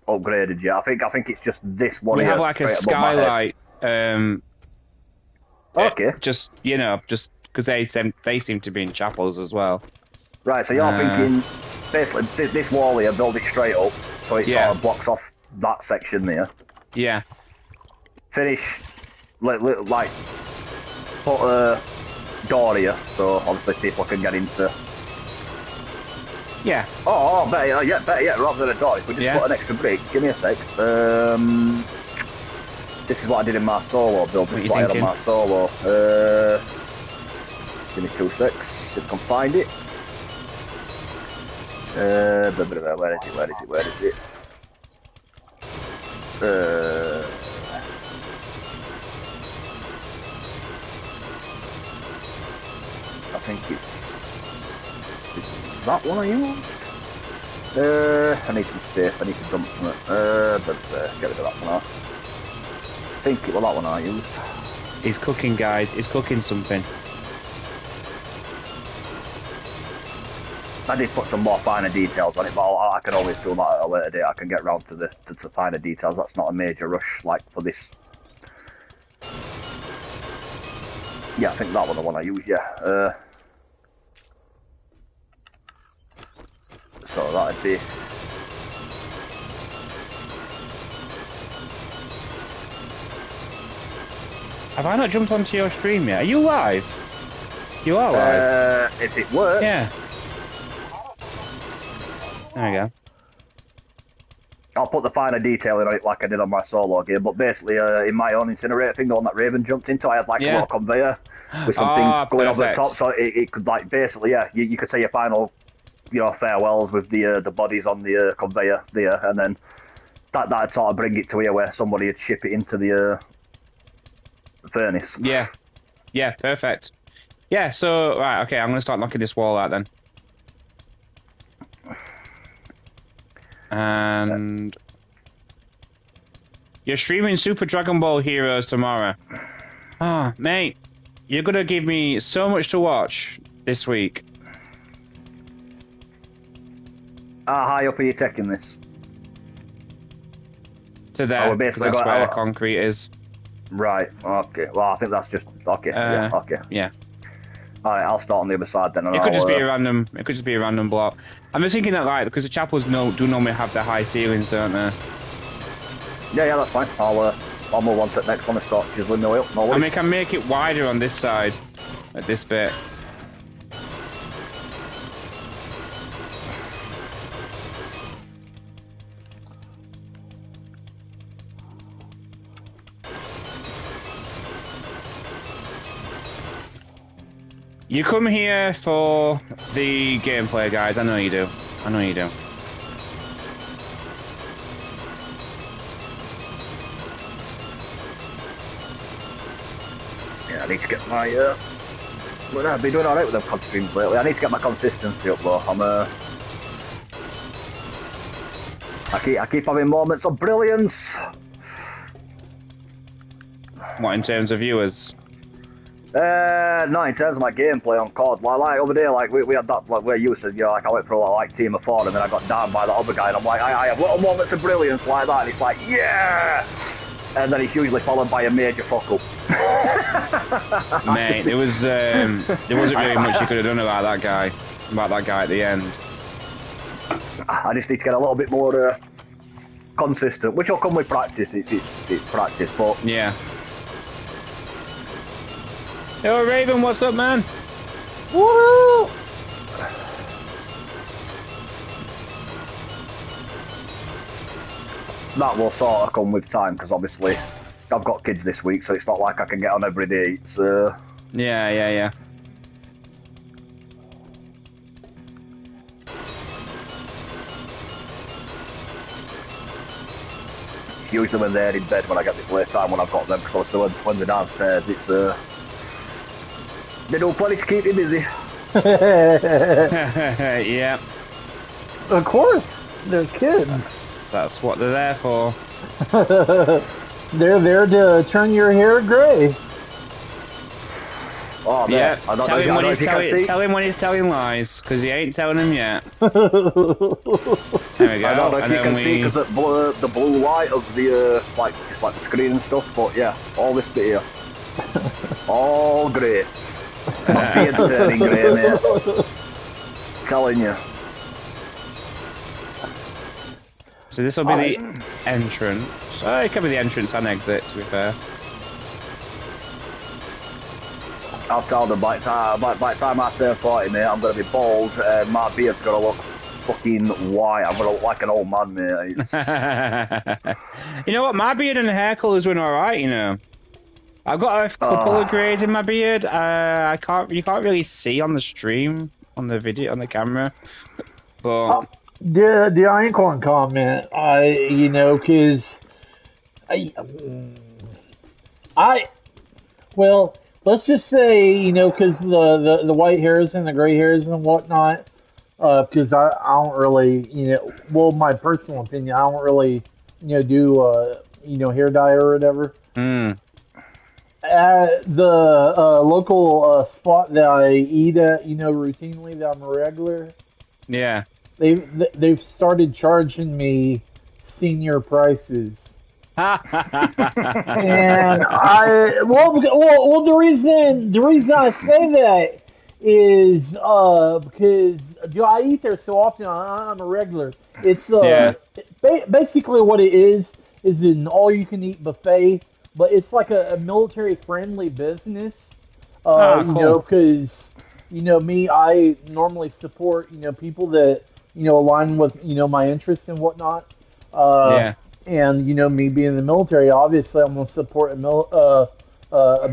upgraded yet. I think it's just this one. We have like a skylight. Okay. Just just because they seem to be in chapels as well. Right, so you're thinking, basically, this wall here, build it straight up, so it sort of blocks off that section there. Yeah. Finish, like, put a door here, so obviously people can get into... Yeah. Oh, better yet, rather than a door, if we just put an extra brick, give me a sec. This is what I did in my solo build, this is what I had on my solo. Give me 2 secs, if I can find it. Where is it? I think it's that one I used. I need some space, I need to dump from it. Get rid of that one off. I think it was that one I used. He's cooking, guys, he's cooking something. I did put some more finer details on it, but I can always do that at a later date. I can get round to the finer details. That's not a major rush, like, for this. Yeah, I think that was the one I used, yeah. So that'd be... Have I not jumped onto your stream yet? Are you live? You are live? If it works. Yeah. There we go. I'll put the finer detail in it like I did on my solo game, but basically in my own incinerator thing, the one that Raven jumped into, I had like a little conveyor with something going over the top, so it could like basically, yeah, you could say your final, farewells with the bodies on the conveyor there, and then that'd sort of bring it to here where somebody would ship it into the furnace. Yeah. Yeah, perfect. Yeah, so, right, okay, I'm going to start knocking this wall out then. And you're streaming Super Dragon Ball Heroes tomorrow. Ah, mate, you're gonna give me so much to watch this week. How high up are you taking this? To there, because that's where concrete is. Right, okay. Well, I think that's just... Okay, yeah, okay. Yeah. Alright, I'll start on the other side then. It could just be a random. It could just be a random block. I'm just thinking that, like, because the chapels do normally have their high ceilings, don't they? Yeah, that's fine. I'll move on to the next one and start chiseling the way up. No worries. I mean, I can make it wider on this side, at this bit. You come here for the gameplay, guys. I know you do. I know you do. Yeah, I need to get my... Well, I've been doing alright with them COD streams lately. I need to get my consistency up, though. I keep having moments of brilliance. What, in terms of viewers? No, in terms of my gameplay on COD, like over there, like we had that, like where you said, like I went for a like team of 4 and then I got down by that other guy, and I'm like, I have little moments of brilliance like that, and it's like, yeah, and then it's usually followed by a major fuck up. Mate, there wasn't really much you could have done about that guy at the end. I just need to get a little bit more consistent, which will come with practice. It's practice, but yeah. Yo, Raven, what's up, man? Woo! That will sort of come with time, because obviously I've got kids this week, so it's not like I can get on every day. It's Yeah. Usually when they're in bed when I get this late time when I've got them, because obviously when they're downstairs, it's they do plenty to keep me busy. Yeah. Of course, they're kids. That's what they're there for. They're there to turn your hair gray. Oh, man. Yeah, I don't tell know, him I when don't he's know if you can see. tell him when he's telling lies, because he ain't telling them yet. There we go. I don't know if and you then can see because the blue light of the like just like the screen and stuff. But yeah, all this bit here, all grey. My beard's turning grey, mate. Telling you. So this will be the entrance. Oh, it can be the entrance and exit, to be fair. I've told them by the time I turn 40, mate, I'm gonna be bald and my beard's gonna look fucking white. I'm gonna look like an old man, mate. You know what? My beard and hair colour's doing alright, you know. I've got a couple of greys in my beard. You can't really see on the stream, on the video, on the camera. But I ain't gonna comment. Cause well, let's just say, cause the white hairs and the gray hairs and whatnot. Because I don't really, my personal opinion, I don't really, do hair dye or whatever. At the local spot that I eat at, routinely, that I'm a regular. Yeah. They've started charging me senior prices. And the reason I say that is because I eat there so often. I'm a regular. It's basically what it is an all-you-can-eat buffet, but it's like a military-friendly business. Cool. Because me, I normally support people that align with my interests and whatnot. And me being in the military, obviously I'm gonna support a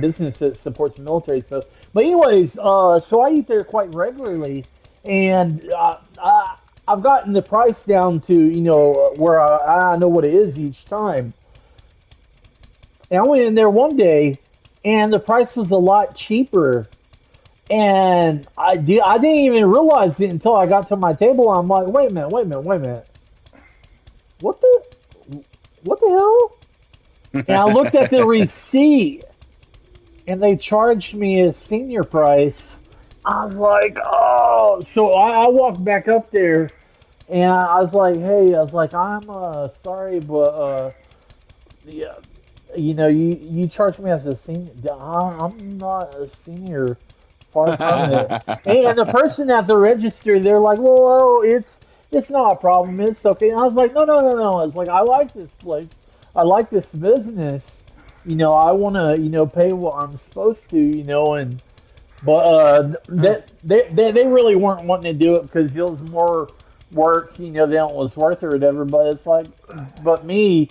business that supports the military. So, but anyways, so I eat there quite regularly, and I've gotten the price down to where I know what it is each time. And I went in there one day, and the price was a lot cheaper. And I didn't even realize it until I got to my table. I'm like, wait a minute. What the hell? And I looked at the receipt, and they charged me a senior price. I was like, oh. So I walked back up there, and I was like, hey, I'm sorry, but yeah, you charged me as a senior. I'm not a senior. Far from it. And the person at the register, they're like, well, it's not a problem. It's okay. And I was like, no. I was like, I like this place. I like this business. I want to, pay what I'm supposed to, but they really weren't wanting to do it because it was more work, than it was worth or whatever. But it's like, but me,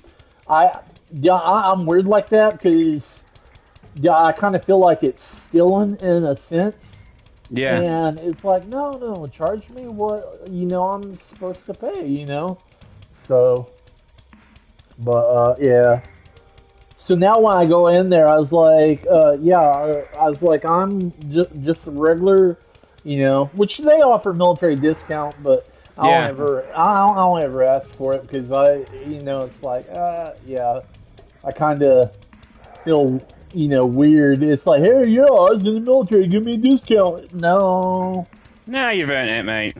I'm weird like that because I kind of feel like it's stealing in a sense. Yeah. And it's like, no, charge me what, I'm supposed to pay, So, but, yeah. So now when I go in there, I was like, I'm just a regular, which they offer military discount, but I don't ever ask for it because it's like, yeah, I kind of feel, weird. It's like, hey, yeah, I was in the military, give me a discount. No, you've earned it, mate.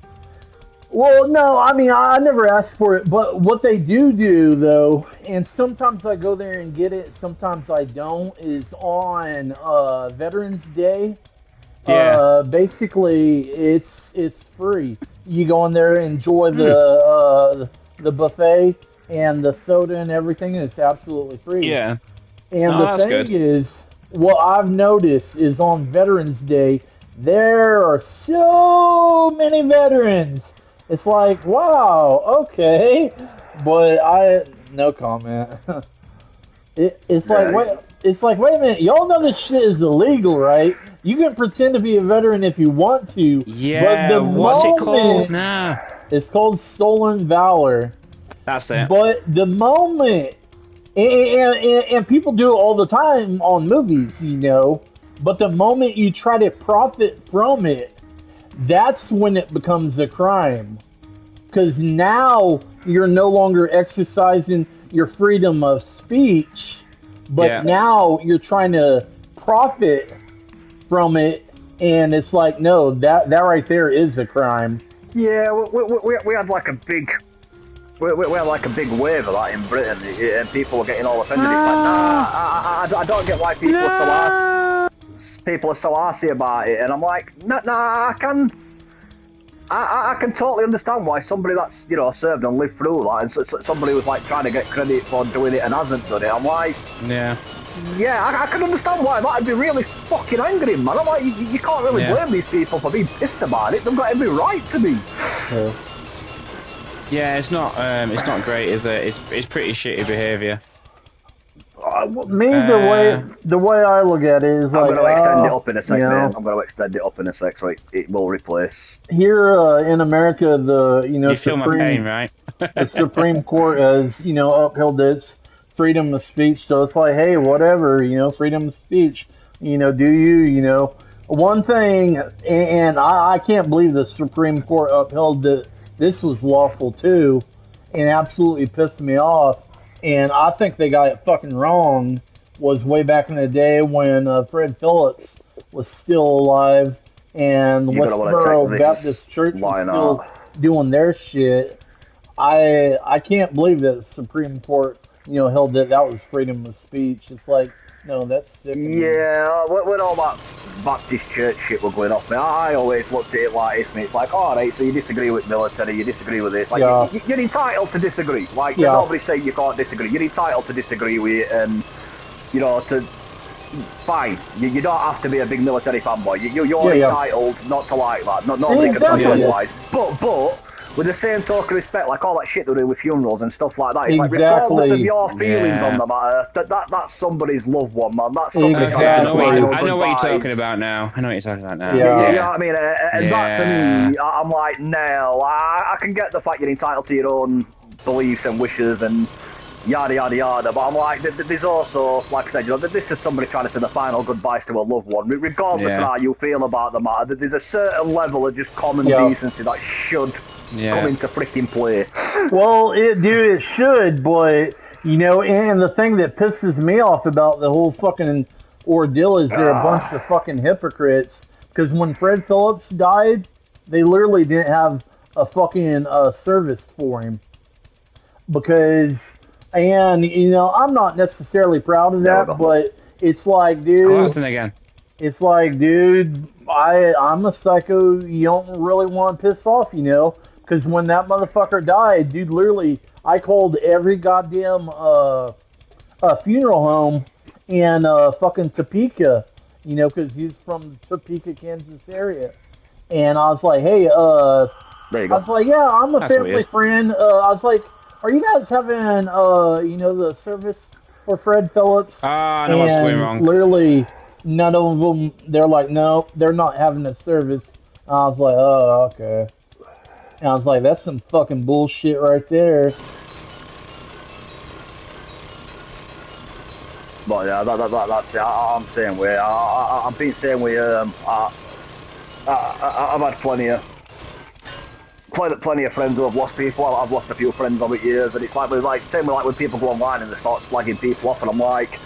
Well, no, I mean, I never asked for it, but what they do, though, and sometimes I go there and get it, sometimes I don't, is on Veterans Day. Basically, it's free. You go in there, enjoy the buffet and the soda and everything, and it's absolutely free. Yeah. And the thing is, what I've noticed is on Veterans Day, there are so many veterans. It's like, wow, okay, but no comment. It's like, wait a minute, y'all know this shit is illegal, right? You can pretend to be a veteran if you want to. Yeah, but what's it called? Nah. It's called Stolen Valor. That's it. But the moment, and people do it all the time on movies, but the moment you try to profit from it, that's when it becomes a crime. Because now you're no longer exercising your freedom of speech, but now you're trying to profit from it, and it's like, no, that right there is a crime. Yeah, we had like a big. We had like a big wave of that in Britain, and people were getting all offended. It's like, nah, I don't get why people are so arsey about it, and I'm like, nah, I can totally understand why somebody that's served and lived through that, and somebody was like trying to get credit for doing it and hasn't done it. I'm like, yeah, I can understand why that'd be really fucking angry, man. I'm like, you can't really blame these people for being pissed about it. They've got every right to be. Yeah, it's not great, is it? It's pretty shitty behaviour. Me, the way I look at it is like, I'm going to extend it up in a sec, man. I'm going to extend it up in a sec, so it will replace. Here in America, you feel my pain, right? The Supreme Court has upheld its freedom of speech, so it's like, hey, whatever, freedom of speech, do you, one thing, and I can't believe the Supreme Court upheld that this was lawful too, and absolutely pissed me off. And I think they got it fucking wrong. Was way back in the day when Fred Phillips was still alive, and Westboro Baptist Church was still doing their shit. I can't believe that the Supreme Court, held that was freedom of speech. It's like, no, that's sick. Yeah, when all that Baptist church shit were going off, man, I always looked at it like this, mate. It's like, alright, so you disagree with military, you disagree with this. Like, you're entitled to disagree. Like, nobody saying you can't disagree. You're entitled to disagree with it, and, fine. You don't have to be a big military fanboy. You're entitled not to like that. Nobody can tell you otherwise. But with the same token of respect, like all that shit they do with funerals and stuff like that, it's like, regardless of your feelings on the matter, that's somebody's loved one, man. That's somebody's I know what you're talking about now. You know what I mean? And that to me, I'm like, no, I can get the fact you're entitled to your own beliefs and wishes and yada yada yada, but I'm like, there's also, like I said, this is somebody trying to say the final goodbyes to a loved one, regardless of how you feel about the matter. There's a certain level of just common decency that should come into freaking play. Well, it should, but and the thing that pisses me off about the whole fucking ordeal is they're a bunch of fucking hypocrites. Because when Fred Phillips died, they literally didn't have a fucking service for him. Because, and I'm not necessarily proud of that, but it's like, dude. Closing again. It's like, dude, I'm a psycho. You don't really want to piss off, Because when that motherfucker died, dude, literally, I called every goddamn funeral home in fucking Topeka, because he's from the Topeka, Kansas area. And I was like, hey, there you go. I was like, yeah, I'm a family friend. I was like, are you guys having, the service for Fred Phillips? I know what's going wrong. Literally, none of them, they're like, no, they're not having a service. And I was like, oh, okay. And I was like, that's some fucking bullshit right there. But yeah, that's it. I'm saying way. I'm being saying way. I've had plenty of friends who have lost people. I've lost a few friends over years, and it's like same with when people go online and they start slagging people off, and I'm like,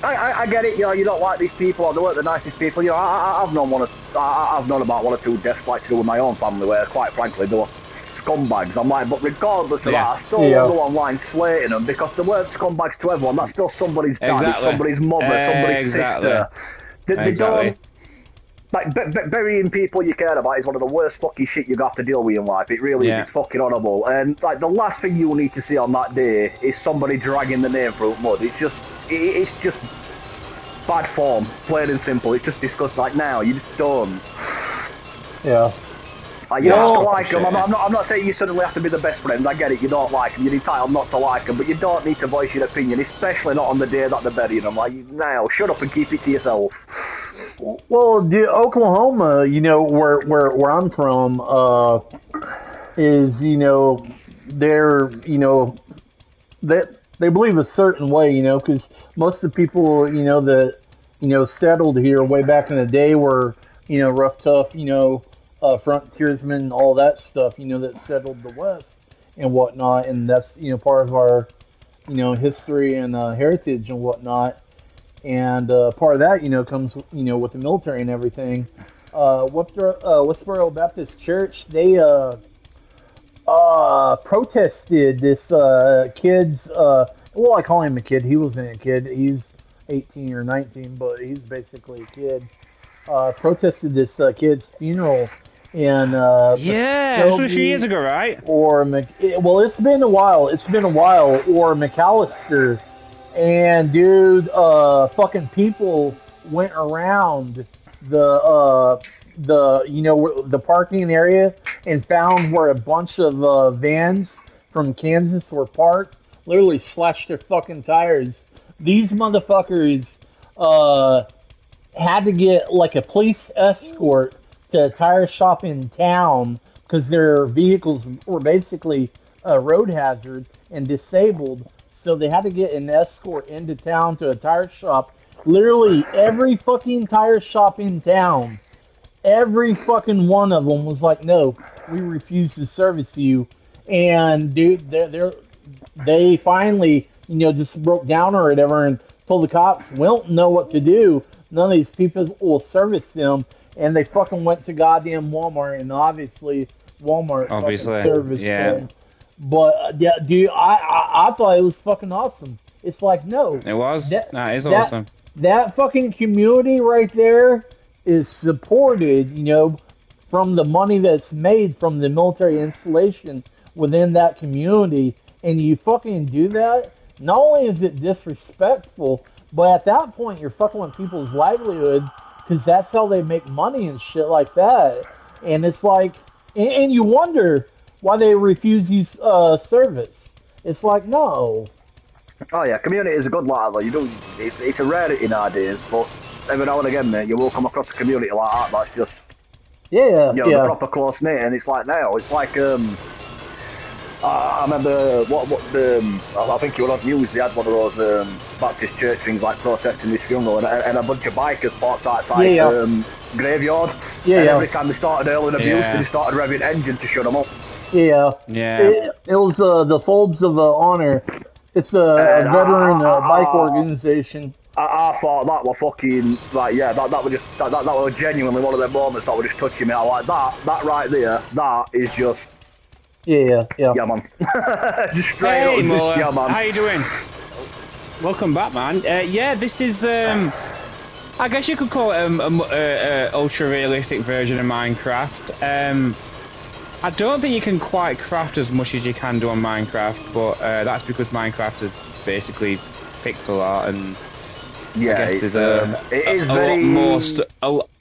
I get it. You don't like these people, or they weren't the nicest people. I've known about one or two deaths like to do with my own family, where quite frankly they were scumbags. I'm like, but regardless of that, I still won't go online slating them because they weren't scumbags to everyone. That's still somebody's dad, somebody's mother, somebody's sister. They don't. Like, burying people you care about is one of the worst fucking shit you have to deal with in life. It really is. It's fucking horrible. And, like, the last thing you need to see on that day is somebody dragging the name through mud. It's just bad form, plain and simple. It's just disgusting. Like, now, you just don't. Yeah. Like, you don't have to like them. I'm not saying you suddenly have to be the best friends. I get it. You don't like them. You're entitled not to like them. But you don't need to voice your opinion, especially not on the day that they're burying them. Like, now, shut up and keep it to yourself. Well, dude, Oklahoma, where I'm from, is, they're, they believe a certain way, because most of the people, that, settled here way back in the day were, rough, tough, frontiersmen, all that stuff, that settled the West and whatnot. And that's, part of our, history and heritage and whatnot. and part of that, comes, with the military and everything. Westboro Baptist Church, they protested this kid's. Well, I call him a kid. He wasn't a kid. He's 18 or 19, but he's basically a kid. Protested this kid's funeral in yeah, it was a few years ago, right? Well, it's been a while. Or McAllister, and dude, fucking people went around the parking area and found where a bunch of vans from Kansas were parked. Literally slashed their fucking tires. These motherfuckers had to get like a police escort to a tire shop in town because their vehicles were basically a road hazard and disabled. So they had to get an escort into town to a tire shop. Literally every fucking tire shop in town, every fucking one of them was like, no, we refuse to service you. And dude, they finally, just broke down or whatever and told the cops, we don't know what to do. None of these people will service them. And they fucking went to goddamn Walmart, and obviously Walmart serviced them. But yeah, dude, I thought it was fucking awesome. It's like, no. It was? That is awesome. That fucking community right there is supported, from the money that's made from the military installation within that community. And you fucking do that, not only is it disrespectful, but at that point you're fucking with people's livelihood because that's how they make money and shit like that. And it's like, and you wonder why they refuse you service. It's like, no. Oh yeah, community is a good lot, though. It's a rarity nowadays, but every now and again, mate, you will come across a community like that that's just the proper close knit, and it's like now, it's like I remember I think you were on news. They had one of those Baptist church things like protesting this funeral, and a bunch of bikers parked outside graveyard. Every time they started hurling abuse, they started revving engine to shut them up. It was the Folds of Honor. It's a veteran bike organization. I thought that was fucking that was genuinely one of the moments that were just touching me. I like that right there. That is just. Yeah, man. Just straight up. Muller. Yeah, man. How you doing? Welcome back, man. This is, I guess you could call it a ultra-realistic version of Minecraft. I don't think you can quite craft as much as you can do on Minecraft, but that's because Minecraft is basically pixel art, and I guess there's a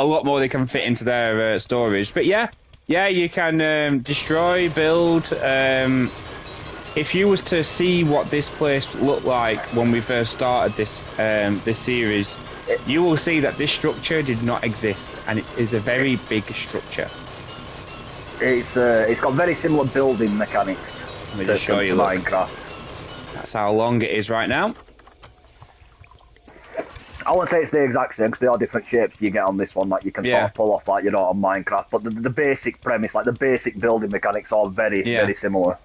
lot more they can fit into their storage. But yeah, you can destroy, build. If you was to see what this place looked like when we first started this series, you will see that this structure did not exist, and it is a very big structure. It's got very similar building mechanics to Minecraft. That's how long it is right now. I won't say it's the exact same because there are different shapes you get on this one that you can sort of pull off like you know on Minecraft. But the basic premise, like the basic building mechanics, are very similar.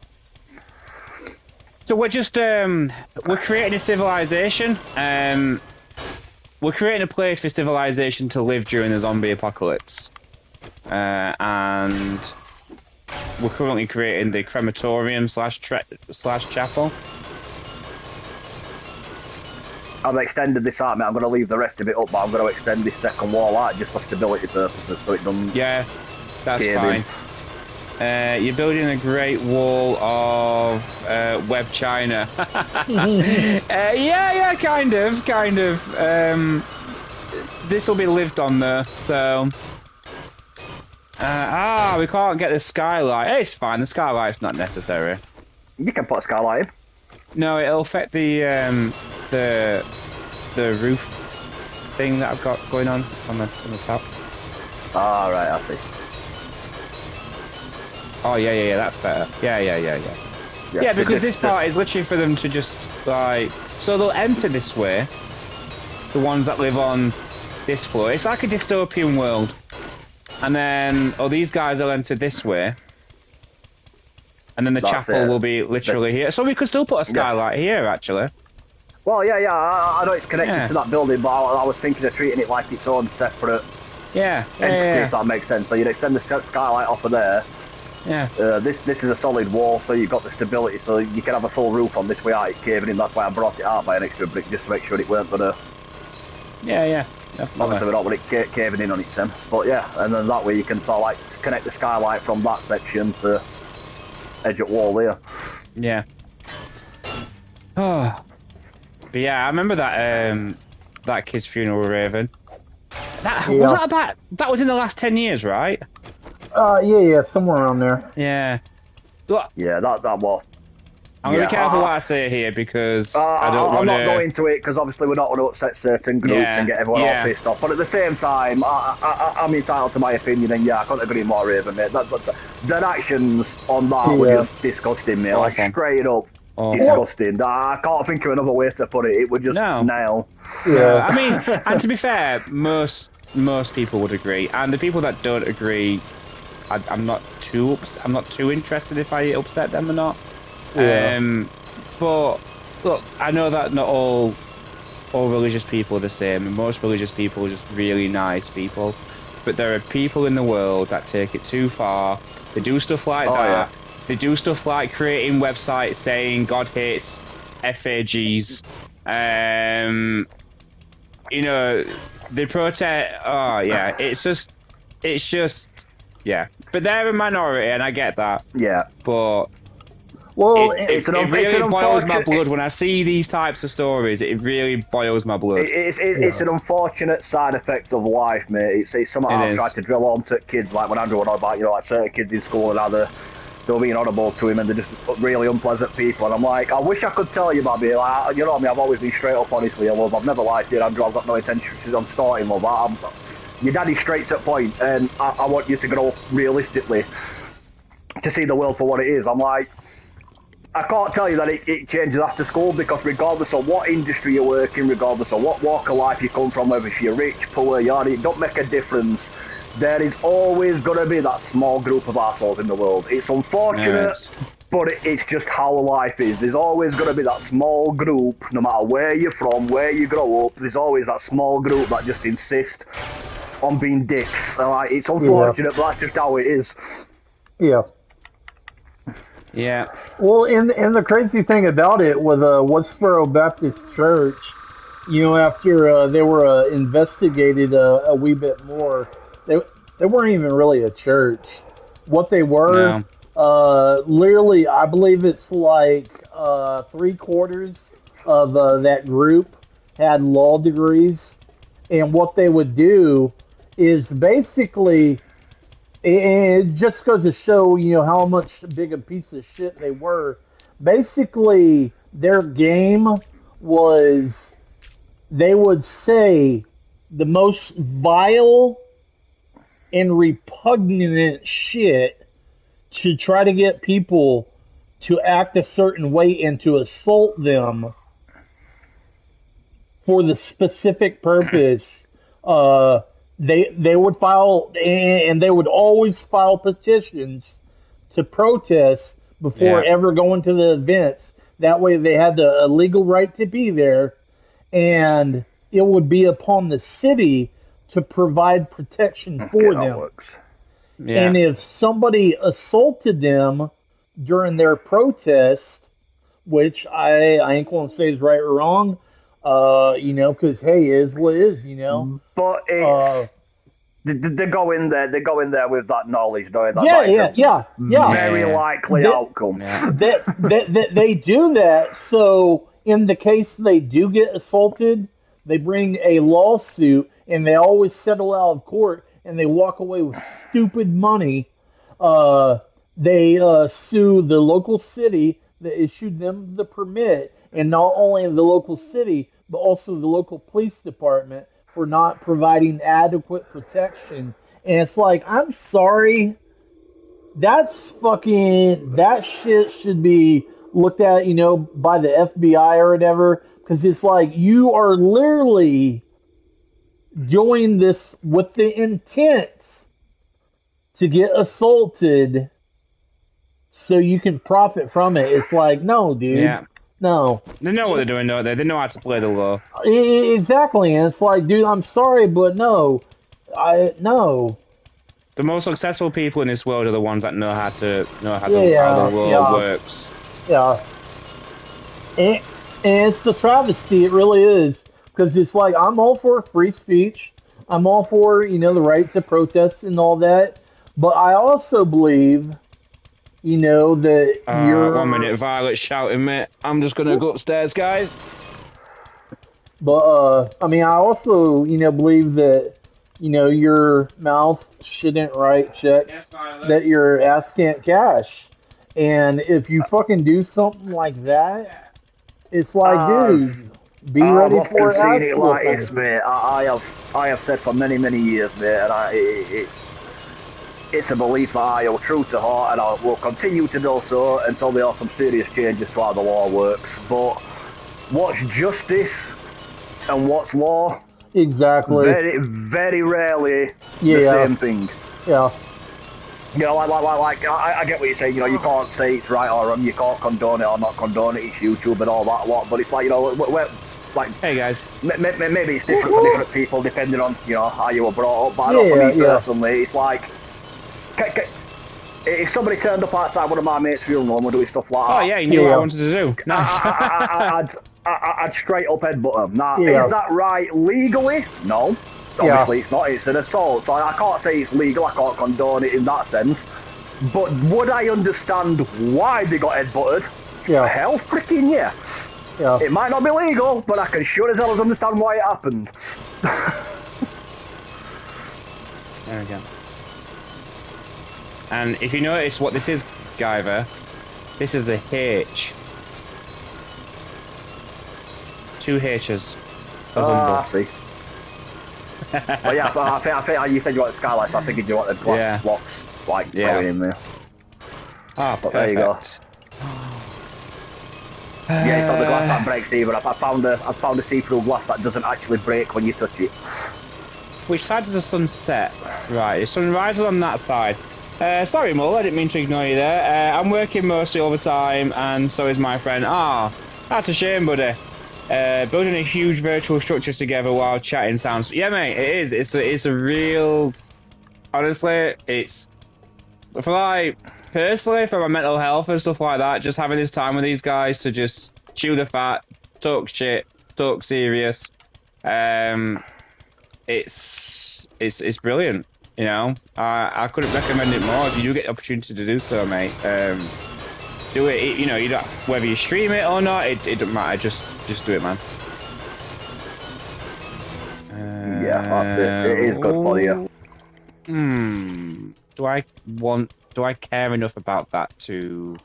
So we're just we're creating a civilization. We're creating a place for civilization to live during the zombie apocalypse, and we're currently creating the crematorium slash chapel. I've extended this out, mate. I'm going to leave the rest of it up, but I'm going to extend this second wall out just for stability purposes, so it doesn't. Yeah, that's fine. You're building a great wall of web China. Yeah, kind of. This will be lived on there, so. We can't get the skylight. Hey, it's fine. The skylight's not necessary. You can put a skylight in. No, it'll affect the roof thing that I've got going on the top. Ah, right, I see. Oh yeah, that's better. Yeah, because this part is literally for them to just like, so they'll enter this way. The ones that live on this floor. It's like a dystopian world. And then, these guys will enter this way. And then the chapel will be literally here. So we could still put a skylight here, actually. Well, yeah, I know it's connected to that building, but I was thinking of treating it like its own separate entity, if that makes sense. So you'd extend the skylight off of there. Yeah. This is a solid wall, so you've got the stability, so you can have a full roof on this without it caving in. That's why I brought it out by an extra brick, just to make sure it weren't gonna... Yeah, definitely. Obviously we don't want it caving in on its end. But yeah, and then that way you can sort of like connect the skylight from that section to edge of wall there. Yeah. Oh. But yeah, I remember that kid's funeral, Raven. Was that about... That was in the last 10 years, right? Yeah, somewhere around there. Yeah. Look, yeah, that was... I'm going to be careful what I say here, because I don't want to... I'm not going into it, because obviously we're not going to upset certain groups and get everyone all pissed off. But at the same time, I'm entitled to my opinion, and I couldn't agree more, Raven, mate. Their actions on that were just disgusting, mate. Like, straight up disgusting. I can't think of another way to put it. It was just nail. Yeah. I mean, and to be fair, most people would agree, and the people that don't agree, I'm not too interested if I upset them or not. Yeah. But look, I know that not all religious people are the same, and most religious people are just really nice people. But there are people in the world that take it too far. They do stuff like that. Yeah. They do stuff like creating websites saying God hates FAGs. You know, they protest. Oh yeah, it's just, yeah. But they're a minority, and I get that. Yeah. But well, it really boils my blood when I see these types of stories. It really boils my blood. It's an unfortunate side effect of life, mate. It's something I've tried to drill home to kids, like when Andrew went on about, like certain kids in school and how they're being honourable to him and they're just really unpleasant people. And I'm like, I wish I could tell you, Bobby. Like, you know what I mean? I've always been straight up, honestly, love. I've never lied to you, Andrew. I've got no intention of starting, love. Your daddy's straight to the point, and I want you to grow realistically to see the world for what it is. I'm like, I can't tell you that it changes after school, because regardless of what industry you work in, regardless of what walk of life you come from, whether if you're rich, poor, it don't make a difference. There is always going to be that small group of assholes in the world. It's unfortunate, but it's just how life is. There's always going to be that small group, no matter where you're from, where you grow up, there's always that small group that just insist on being dicks. Like, it's unfortunate, but that's just how it is. Yeah. Yeah. Well, and the crazy thing about it with Westboro Baptist Church, you know, after they were investigated a wee bit more, they weren't even really a church. What they were, literally, I believe it's like 3/4 of that group had law degrees, and what they would do is basically, it just goes to show, you know, how much big a piece of shit they were. Basically, their game was, they would say the most vile and repugnant shit to try to get people to act a certain way and to assault them for the specific purpose. They would file, and they would always file petitions to protest before ever going to the events. That way they had the legal right to be there, and it would be upon the city to provide protection for them. Yeah. And if somebody assaulted them during their protest, which I ain't going to say is right or wrong, you know, because, hey, it is what it is, you know. But it's... They go in there with that knowledge, knowing that very likely outcome. Yeah. They do that, so in the case they do get assaulted, they bring a lawsuit, and they always settle out of court, and they walk away with stupid money. They sue the local city that issued them the permit, and not only the local city, but also the local police department for not providing adequate protection. And it's like, I'm sorry, that shit should be looked at, you know, by the FBI or whatever, because it's like, you are literally doing this with the intent to get assaulted so you can profit from it. It's like, no, dude. Yeah. No. They know what they're doing, don't they? They know how to play the law. Exactly, and it's like, dude, I'm sorry, but no. No. The most successful people in this world are the ones that know how how the law works. Yeah. And it's a travesty, it really is. Because it's like, I'm all for free speech. I'm all for, the right to protest and all that. But I also believe, that you're... 1 minute, Violet's shouting, mate. I'm just gonna go upstairs, guys. But, I also, believe that, your mouth shouldn't write checks that your ass can't cash. And if you fucking do something like that, it's like, dude, be ready for I've often seen it like whooping. this, mate. I have said for many, many years, mate, and it's a belief that I hold true to heart, and I will continue to do so until there are some serious changes to how the law works. But what's justice and what's law? Exactly. Very, very rarely the same thing. Yeah. I get what you're saying. You can't say it's right or wrong. You can't condone it or not condone it. It's YouTube and all that lot. But it's like, like, hey guys, maybe it's different for different people depending on how you were brought up. But I know for me personally, it's like, if somebody turned up outside one of my mates' funeral and were doing stuff like that, oh yeah, you knew what I wanted to do. Nice. I'd straight up headbutt them. Now, is that right legally? No. Obviously it's not, it's an assault, so I can't say it's legal, I can't condone it in that sense. But would I understand why they got headbutted? Yeah. Hell freaking yeah. Yeah. It might not be legal, but I can sure as hell as understand why it happened. There we go. And if you notice what this is, Guyver, this is the H. 2 H's. I see. But yeah, I think you said you wanted skylights, so I think you wanted glass blocks, like, going in there. Ah, but there you go. Yeah, it's not the glass that breaks either. I found a see-through glass that doesn't actually break when you touch it. Which side does the sun set? Right, the sun rises on that side. Sorry, Mull, I didn't mean to ignore you there. I'm working mostly overtime, and so is my friend. Ah, that's a shame, buddy. Building a huge virtual structure together while chatting sounds... Yeah, mate, it is. It's a real... Honestly, it's... For like... Personally, for my mental health and stuff like that, just having this time with these guys to just chew the fat, talk shit, talk serious. It's brilliant, you know? I couldn't recommend it more. If you do get the opportunity to do so, mate, do it. You know, you don't, whether you stream it or not, it doesn't matter. Just do it, man. Yeah, that's it. It is good for you. Do I care enough about that to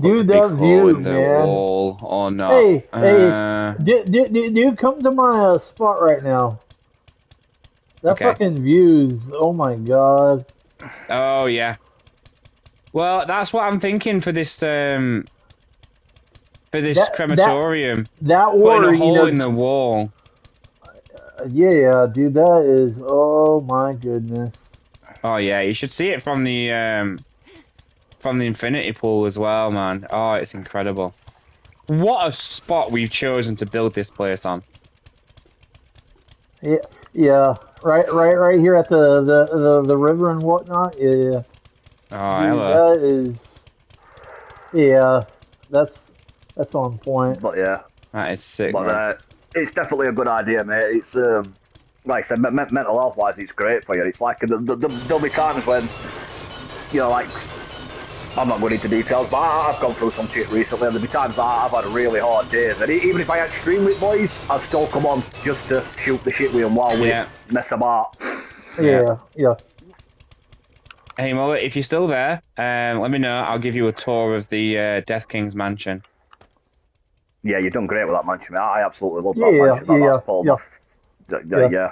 do that view, in the man? wall or not? Hey, dude, come to my spot right now. That fucking views. Oh my god. Oh yeah. Well, that's what I'm thinking for this crematorium. That putting a hole in the wall. Yeah, dude, that is. Oh my goodness. Oh yeah, you should see it from the infinity pool as well, man. Oh, it's incredible. What a spot we've chosen to build this place on. Yeah, right here at the river and whatnot. Yeah. Oh, dude, hello. that is. Yeah, that's on point. But yeah, that is sick. But it's definitely a good idea, mate. It's like I said, mental health wise, it's great for you. It's like there'll be times when, you know, like, I'm not going into details, but I've gone through some shit recently, and there'll be times that I've had really hard days, and even if I had stream with boys, I'd still come on just to shoot the shit with them while we mess about. Yeah. Hey Mullet, if you're still there, let me know. I'll give you a tour of the Death King's mansion. Yeah, you've done great with that mansion, mate. I absolutely love that mansion. That's pulled off. Yeah.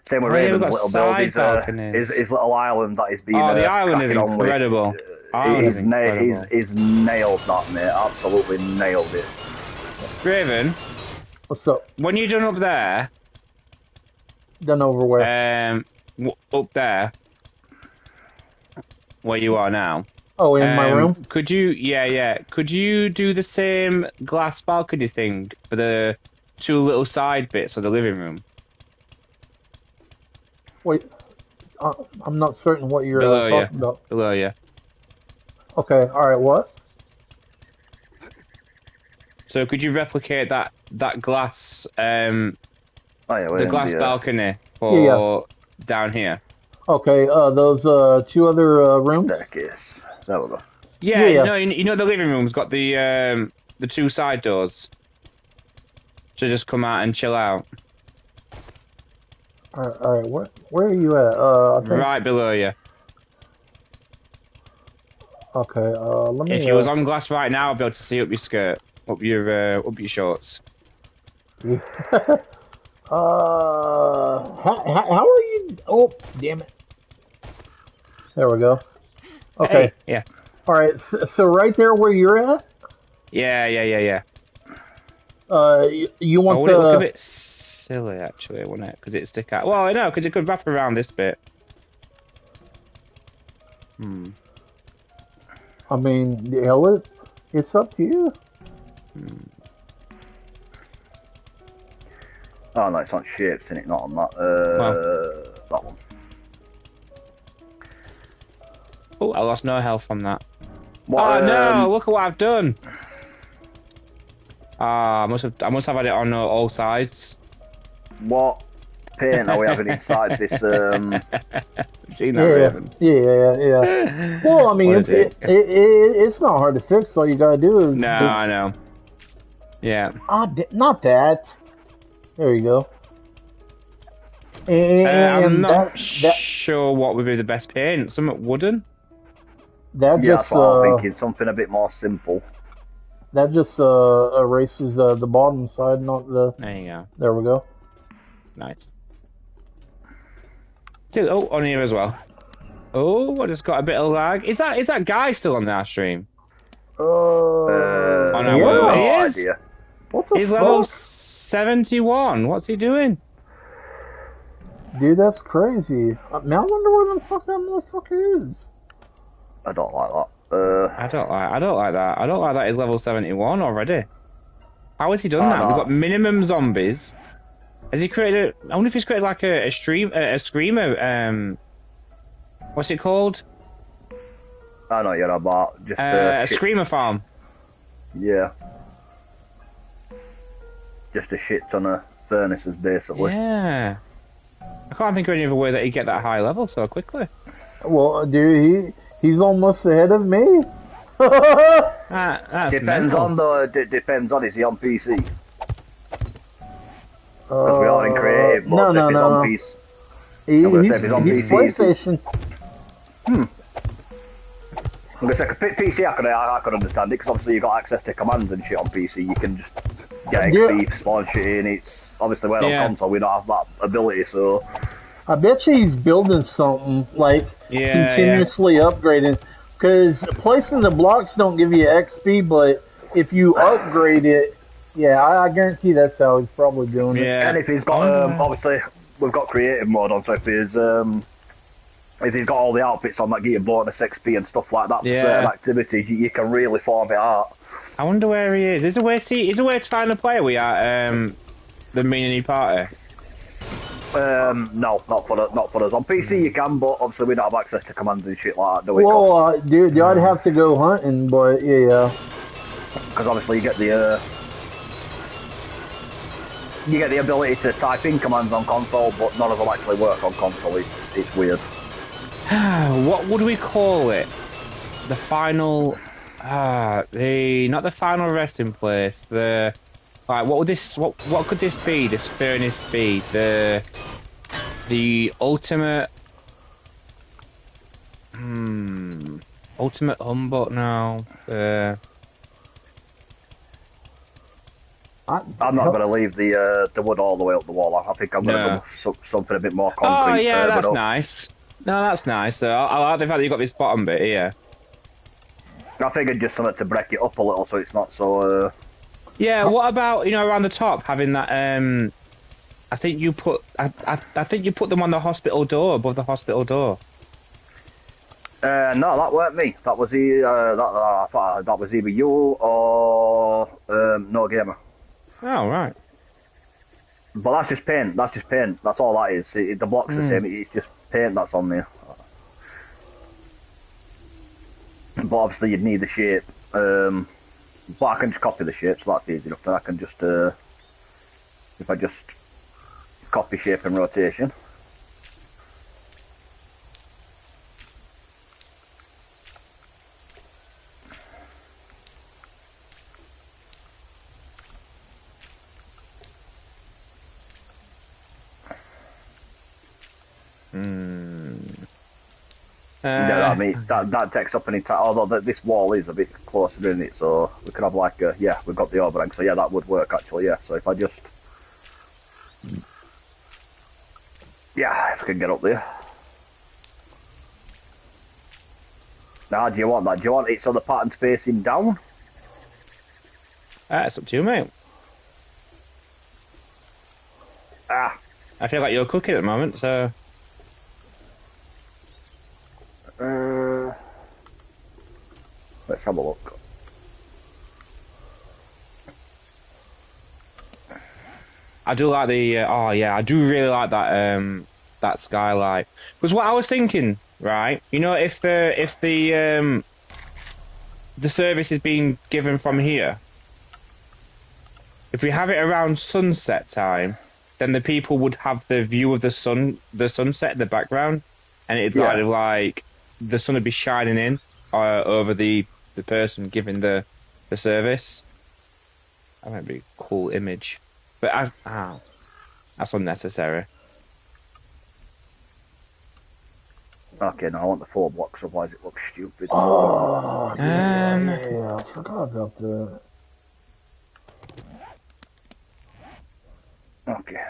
Same with Raven's little build. His little island that he's been. Oh, the island is incredible. He's nailed that, mate. Absolutely nailed it. Raven, what's up? When you're done up there, done over where? Up there, where you are now. Oh, in my room? Could you, yeah. Could you do the same glass balcony thing for the 2 little side bits of the living room? Wait, I'm not certain what you're talking about. Below you. Okay, alright, what? So could you replicate that glass, the glass balcony for down here? Okay, those 2 other rooms? Staircase. There we go. Yeah. No, you know the living room's got the 2 side doors. So just come out and chill out. Alright, where are you at? I think... Right below you. Okay, let me... If you was on glass right now, I'd be able to see up your skirt, up your shorts. How are you... Oh, damn it. There we go. Okay. Hey, yeah. Alright, so right there where you're at? Yeah. You want would it look a bit silly, actually, wouldn't it? Because it'd stick out. Well, I know, because it could wrap around this bit. I mean, hell, it's up to you. Oh no, it's on shapes, isn't it? Not on that. That one. Oh, I lost no health from that. What, oh no! Look at what I've done. I must have had it on all sides. What paint are we having inside this? Seen that, Raven? Yeah. Well, I mean, it's not hard to fix. All you gotta do is. No, I know. Yeah. Not that. There you go. And I'm not sure what would be the best paint. Something wooden? That's what I'm thinking. Something a bit more simple. That just erases the bottom side, not the... There you go. There we go. Nice. Oh, on here as well. Oh, I just got a bit of lag. Is that guy still on our stream? Oh no, yeah. He is? Idea. What the He's fuck? level 71. What's he doing? Dude, that's crazy. Now I wonder where the fuck that motherfucker is. I don't like that. I don't like that. I don't like that he's level 71 already. How has he done that? No. We've got minimum zombies. Has he created I wonder if he's created like a screamer, what's it called? I know you're about just a screamer farm. Yeah. Just a shit ton of furnaces, basically. Yeah. I can't think of any other way that he'd get that high level so quickly. Well, dude, he's almost ahead of me. That's depends mental. on though. Depends on, is he on PC? Because we are in creative. But No. on He's PlayStation. I'm gonna say PC. I could understand it because obviously you got access to commands and shit on PC. You can just get XP, spawn shit in. It's obviously we're on console. We don't have that ability, so. I bet you he's building something like continuously upgrading. Because placing the blocks don't give you XP, but if you upgrade it, I guarantee that's how he's probably doing it. And if he's got, obviously, we've got creative mode on, so if he's got all the outfits on that get you bonus XP and stuff like that for certain activities, you can really farm it out. I wonder where he is. Is there a way to find a player we are, the mini party? No, not for us. On PC you can, but obviously we don't have access to commands and shit like that, do we? Well, dude, I'd have to go hunting, but yeah. Because obviously you get the ability to type in commands on console, but none of them actually work on console. It's weird. What would we call it? The final, not the final resting place. What could this be? This furnace be? The ultimate, ultimate humbug now. I'm not going to leave the wood all the way up the wall. I think I'm going to go something a bit more concrete. Oh yeah, that's nice. No, that's nice. I like the fact that you got this bottom bit here. I figured just something to break it up a little so it's not so. Yeah. What about around the top having that? I think you put. I think you put them on the hospital door, above the hospital door. No, that weren't me. That was that was either you or No Gamer. Oh, right. But that's just paint. That's just paint. That's all that is. The block's the same. It's just paint that's on there. But obviously you'd need the shape. But I can just copy the shape, so that's easy enough. Then I can just, if I just copy shape and rotation. Yeah, I mean that takes up any time. Although this wall is a bit closer, isn't it? So we could have like yeah, we've got the overhang. So yeah, that would work actually. Yeah. So if I just if I can get up there. Now, do you want that? Do you want it so the pattern's facing down? It's up to you, mate. I feel like you're cooking at the moment, so. Let's have a look. I do like the. Oh yeah, I do really like that. That skylight. Because what I was thinking, right? You know, if the service is being given from here, if we have it around sunset time, then the people would have the view of the sunset in the background, and it'd like the sun would be shining in over the person giving the service. That might be a cool image, but that's unnecessary. Okay, no, I want the full blocks, otherwise it looks stupid. Oh, yeah, I forgot about that. Okay.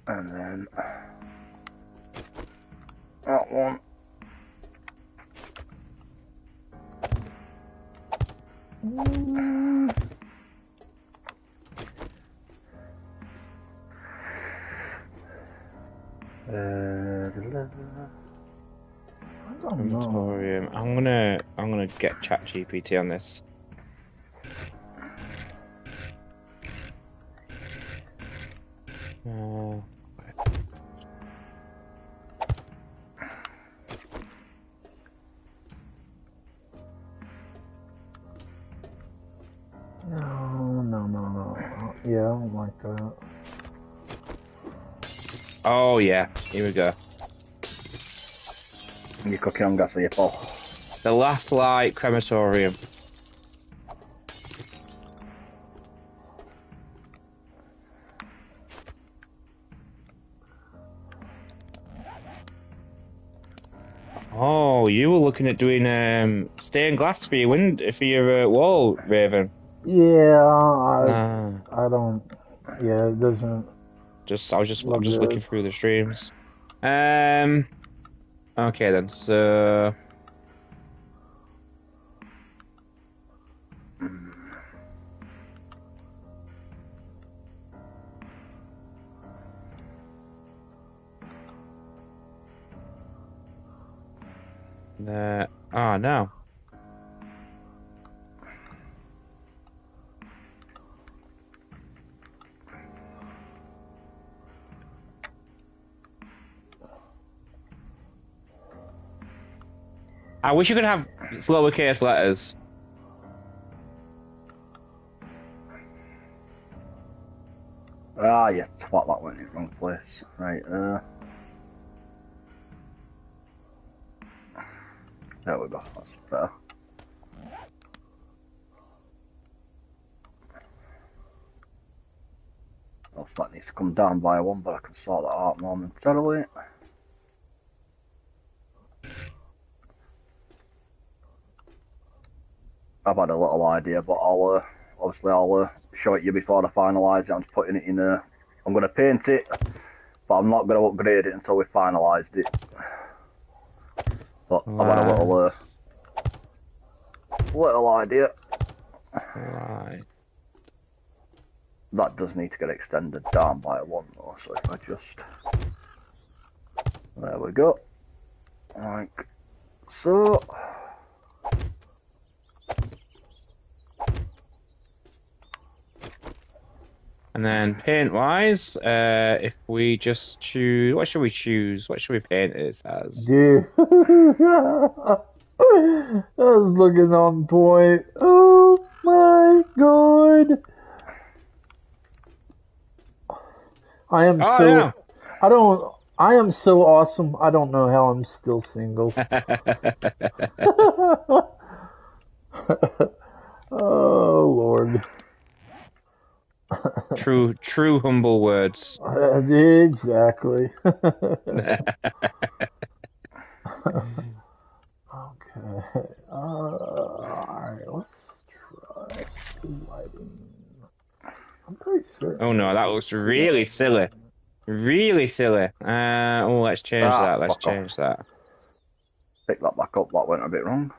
And then that one. Crematorium. I'm gonna get ChatGPT on this. No. Yeah, I don't like that. Oh yeah, here we go. You're cooking on gas, are you, Paul? The Last Light Crematorium. Oh, you were looking at doing stained glass for your wall, Raven. Yeah, I don't. Yeah, it doesn't. I was just looking through the streams. Okay then. So. No. I wish you could have lowercase letters. Yeah, twat, that went in the wrong place. Right, there we go, that's better. Also, that needs to come down by one, but I can sort that out momentarily. I've had a little idea, but I'll show it you before I finalise it. I'm just putting it in I'm going to paint it, but I'm not going to upgrade it until we've finalised it. But I've had a little idea. Right. That does need to get extended down by one though, so if I just... There we go. Like so. And then paint-wise, if we just choose... What should we choose? What should we paint this as? Dude. That was looking on point. Oh my god. I am Yeah. I am so awesome. I don't know how I'm still single. Oh Lord. True humble words. Exactly. Okay. Alright, let's try lighting. I'm pretty sure. Oh no, that looks really silly. Really silly. Let's change that. Let's change that. Pick that back up, that went a bit wrong.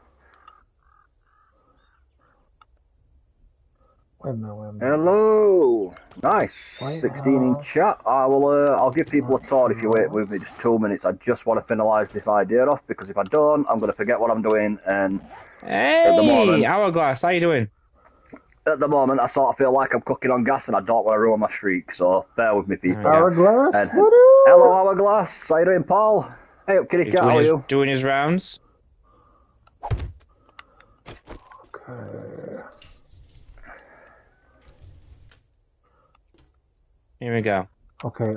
Wait a minute. Hello! Nice! White 16 in House. chat. I'll give people a tour if you wait with me just 2 minutes. I just want to finalise this idea off, because if I don't, I'm going to forget what I'm doing, and Hey! Hourglass, how you doing? at the moment, I sort of feel like I'm cooking on gas, and I don't want to ruin my streak, so bear with me, people. Hourglass? And, What up? hello, Hourglass. How you doing, Paul? Hey up, kitty cat, how are you? Doing his rounds. Okay. Here we go. Okay.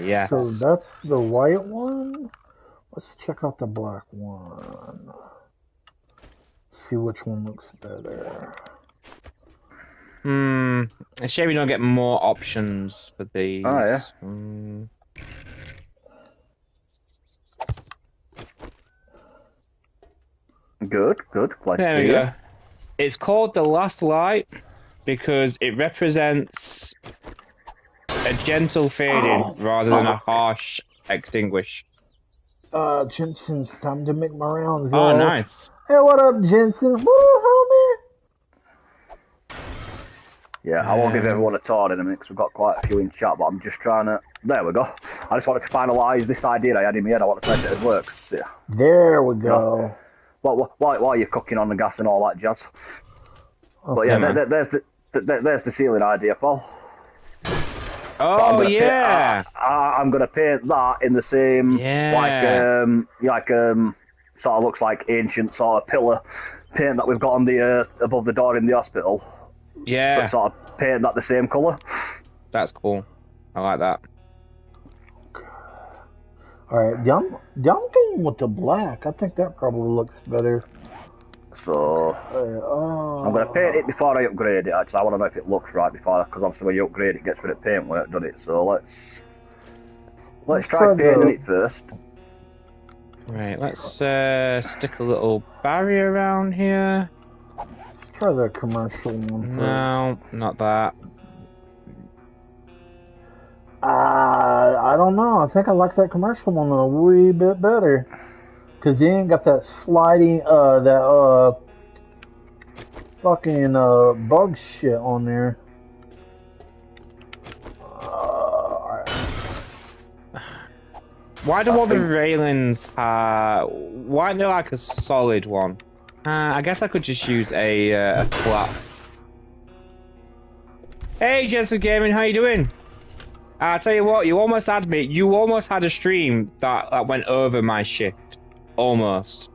Yes. So that's the white one. Let's check out the black one. See which one looks better. It's a shame we don't get more options for these. Oh, yeah. Good. Glad There to we hear. go. It's called the Last Light because it represents a gentle fading rather than a harsh extinguish. Jensen, it's time to make my rounds. Oh, y'all. nice. Hey, what up, Jensen? Woo, homie. Yeah, I won't give everyone a tour in a minute because we've got quite a few in chat, but I'm just trying to... There we go. I just wanted to finalise this idea I had in my head. I want to make it as works. Yeah. There we go. While you're cooking on the gas and all that jazz. But yeah, there's the ceiling idea, Paul. Oh, yeah. I'm gonna paint that in the same sort of looks like ancient sort of pillar paint that we've got on the above the door in the hospital. Yeah. So sort of paint that the same colour. That's cool. I like that. Alright, I'm going with the black. I think that probably looks better. So I'm gonna paint it before I upgrade it. Actually, I want to know if it looks right before, because obviously when you upgrade it, gets rid of paint work, doesn't it? So let's try painting it first. Right, let's stick a little barrier around here. Let's try the commercial one first. No, not that. I don't know. I think I like that commercial one a wee bit better. Cause you ain't got that sliding, fucking, bug shit on there. Alright. Why do all the railings why aren't they like a solid one? I guess I could just use a flat. Hey, Jensen Gaming, how you doing? I tell you what, you almost had a stream that went over my shift. Almost.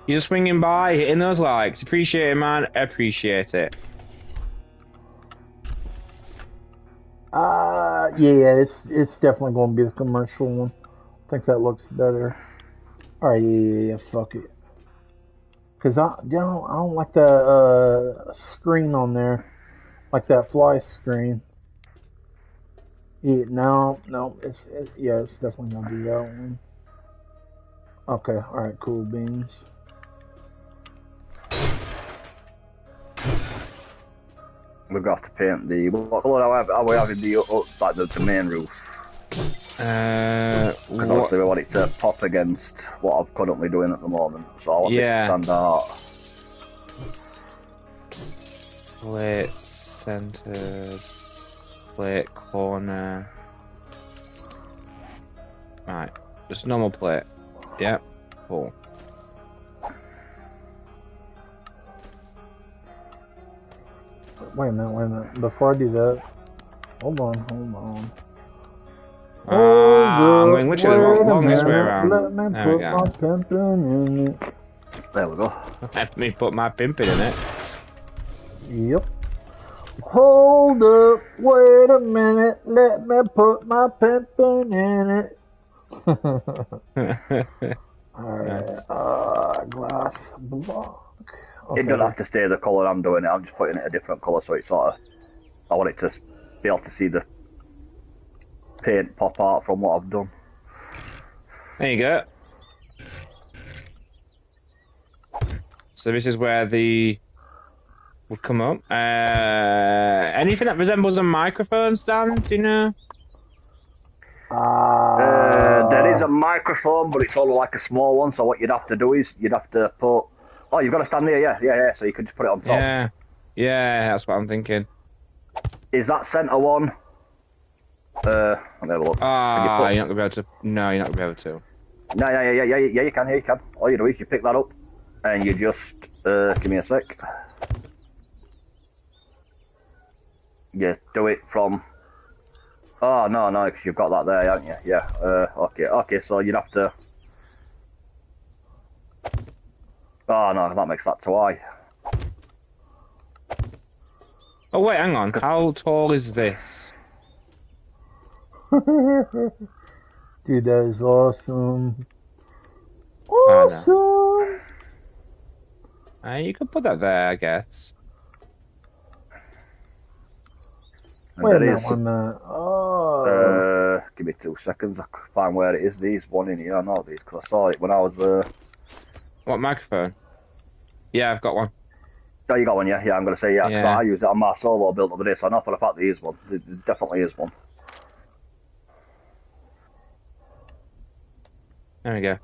You're just swinging by, hitting those likes. Appreciate it, man. Appreciate it. Yeah, it's definitely going to be the commercial one. I think that looks better. Alright, yeah, fuck it. Cause I don't like the screen on there, like that fly screen. Yeah, no, it's definitely gonna be that one. Okay, alright, cool beans. We've got to paint the what colour are we having the main roof? Because obviously we want it to pop against what I'm currently doing at the moment. So I want it to stand out. Plate centered. Plate corner. Right. Just normal plate. Yep. Cool. Wait a minute. Before I do that, hold on. I'm going literally the longest way around. Let me There we put go. my pimpin' in it. There we go. Let me put my pimpin' in it. Yep. Hold up, wait a minute, let me put my pimpin' in it. Alright, Nice. glass block. Okay. It doesn't have to stay the colour I'm doing it, I'm just putting it a different colour so it's sort of... I want it to be able to see the paint pop out from what I've done. There you go. So this is where the would come up. Anything that resembles a microphone stand, do you know? There is a microphone, but it's only like a small one, so what you'd have to do is, you'd have to put... Oh, you've got to stand there, yeah, so you could just put it on top. Yeah, that's what I'm thinking. Is that centre one? Let me have a look. You're not going to be able to... No, you're not going to be able to. No, yeah, you can. All you do is you pick that up, and you just... give me a sec. You do it from... Oh, no, because you've got that there, haven't you? Yeah, okay, so you'd have to... Oh, no, that makes that too high. Oh, wait, hang on. How tall is this? Dude, that is awesome. Oh, Awesome! You could put that there, I guess. Wait a minute. Oh. Give me 2 seconds, I can find where it is. These one in here, I know these, because I saw it when I was... What microphone? Yeah, I've got one. Oh, you got one, yeah? Yeah, I'm going to say, yeah. I use it on my solo build over there, so I know for a fact there is one. There definitely is one. There we go.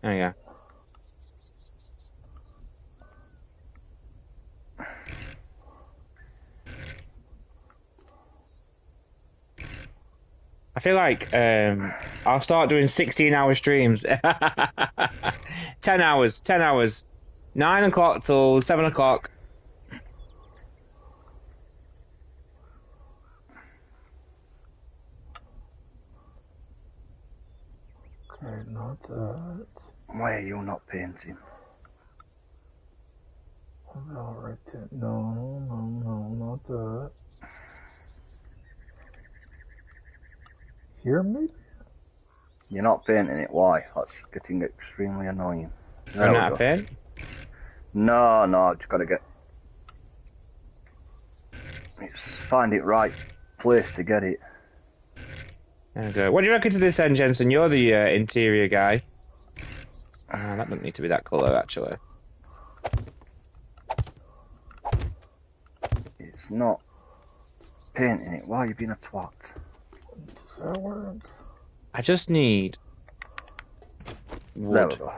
There you go. I feel like I'll start doing 16-hour streams. 10 hours. 9 o'clock till 7 o'clock. Okay, not that. Why are you not painting? No, right there. No, not that. Here, maybe? You're not painting it, why? That's getting extremely annoying. Run out of paint? No, I've just got to get... Find it right place to get it. There we go. What do you reckon to this then, Jensen? You're the interior guy. That doesn't need to be that colour, actually. It's not painting it. Why are you being a twat? Does that work? I just need wood. There we go.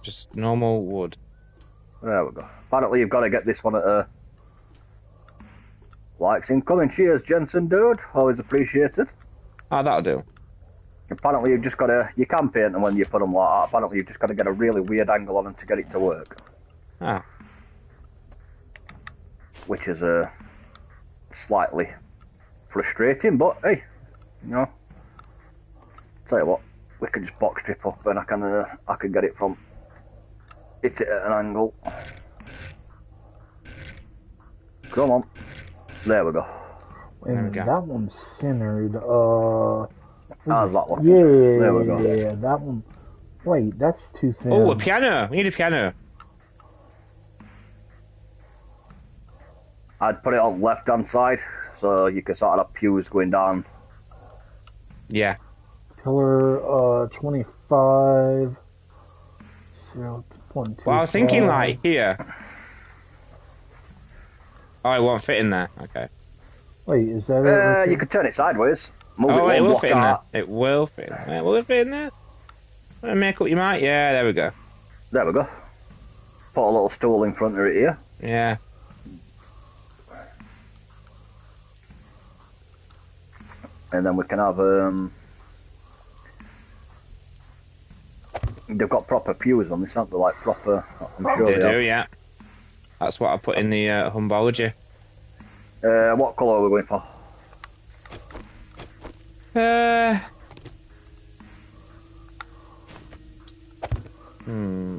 Just normal wood. There we go. Apparently you've got to get this one at a... Likes incoming. Cheers, Jensen, dude. Always appreciated. Oh, that'll do. Apparently you've just got to... You can paint them when you put them like that. Apparently you've just got to get a really weird angle on them to get it to work. Ah. Which is slightly frustrating, but hey, you know. Tell you what, we can just box strip up and I can get it from... Hit it at an angle. Come on. There we go. Wait a minute, that one's centered. How's that one? Yeah, there we go. Yeah, that one. Wait, that's too thin. Oh, a piano. We need a piano. I'd put it on left hand side so you can sort of have pews going down. Yeah. Pillar 25. 0.25. Well, I was thinking like here. Oh, it won't fit in there. Okay. Wait, is that it? Right You could turn it sideways. Move Oh, it it one will block fit in there. out. It will fit in there. Will it fit in there? Make up your mind. Yeah, there we go. There we go. Put a little stool in front of it here. Yeah. And then we can have they've got proper pews on this, aren't they? Like proper. I'm sure They they do, yeah. That's what I put in the Humbology. What colour are we going for?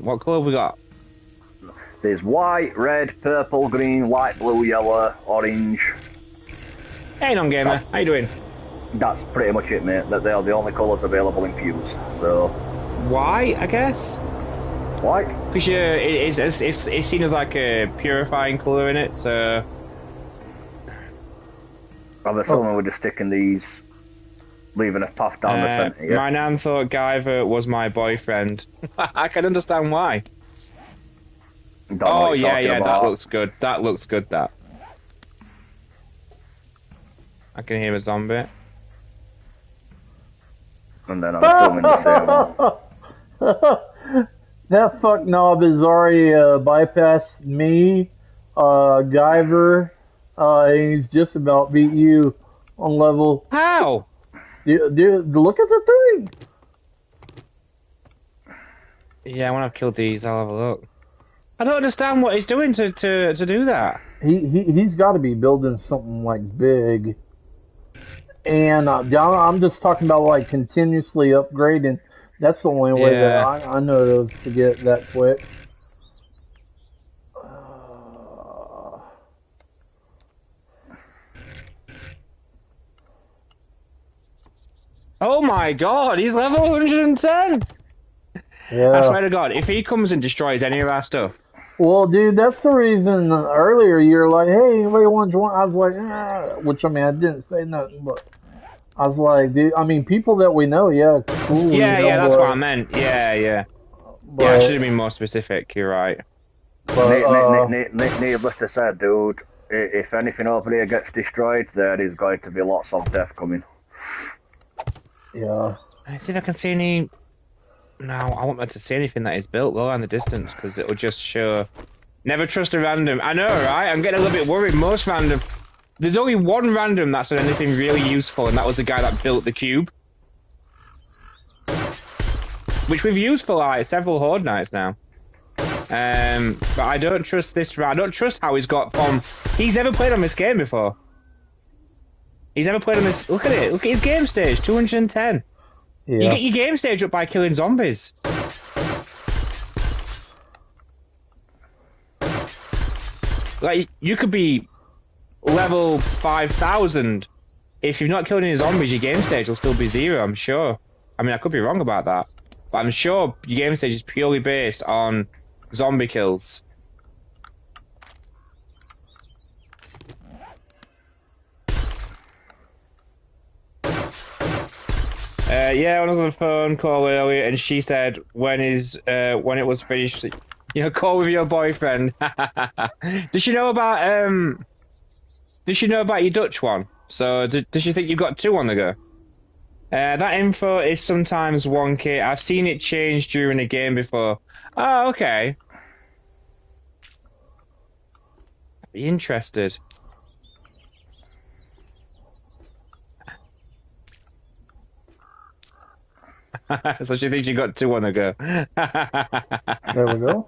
What colour have we got? There's white, red, purple, green, white, blue, yellow, orange. Hey, non-gamer. How you doing? That's pretty much it, mate. That they are the only colours available in pews. So White, I guess? white. Because it's seen as like a purifying colour in it, so... I'm assuming we're just sticking these, leaving a path down the centre. Yeah. My nan thought Guyver was my boyfriend. I can understand why. Don't know Oh, what you're yeah, talking yeah, about. that looks good. That looks good, that. I can hear a zombie. And then I'm assuming the same one. That fuck knob has already bypassed me, Guyver, and he's just about beat you on level. How? Dude, look at the thing! Yeah, when I've killed these, I'll have a look. I don't understand what he's doing to do that. He's got to be building something like big. And I'm just talking about like continuously upgrading. That's the only way that I know of to get that quick. Oh my god, he's level 110! Yeah. I swear to god, if he comes and destroys any of our stuff... Well, dude, that's the reason earlier you're like, hey, anybody want to join? I was like, which, I mean, I didn't say nothing, but I was like, dude, I mean, people that we know, yeah, cool. Yeah, you know, yeah, that's what I meant. Yeah. But, Yeah, I should have been more specific, you're right. But, Needless to say, dude, if anything over here gets destroyed, there is going to be lots of death coming. yeah. Let's see if I can see any... No, I won't be able to see anything that is built low in the distance, because it'll just show... Never trust a random. I know, right? I'm getting a little bit worried. Most random... There's only one random that's done anything really useful, and that was the guy that built the cube. Which we've used for, like, several Horde nights now. But I don't trust this... I don't trust how he's got from... He's never played on this game before. He's never played on this... Look at it. Look at his game stage. 210. Yeah. You get your game stage up by killing zombies. Like, you could be level 5,000. If you've not killed any zombies, your game stage will still be 0, I'm sure. I mean, I could be wrong about that. But I'm sure your game stage is purely based on zombie kills. Yeah, I was on a phone call earlier, and she said when it was finished, call with your boyfriend. Does she know about your Dutch one? So does she think you've got 2 on the go? That info is sometimes wonky. I've seen it change during a game before. Oh, okay. I'd be interested. So she thinks you got 2 on the go. There we go.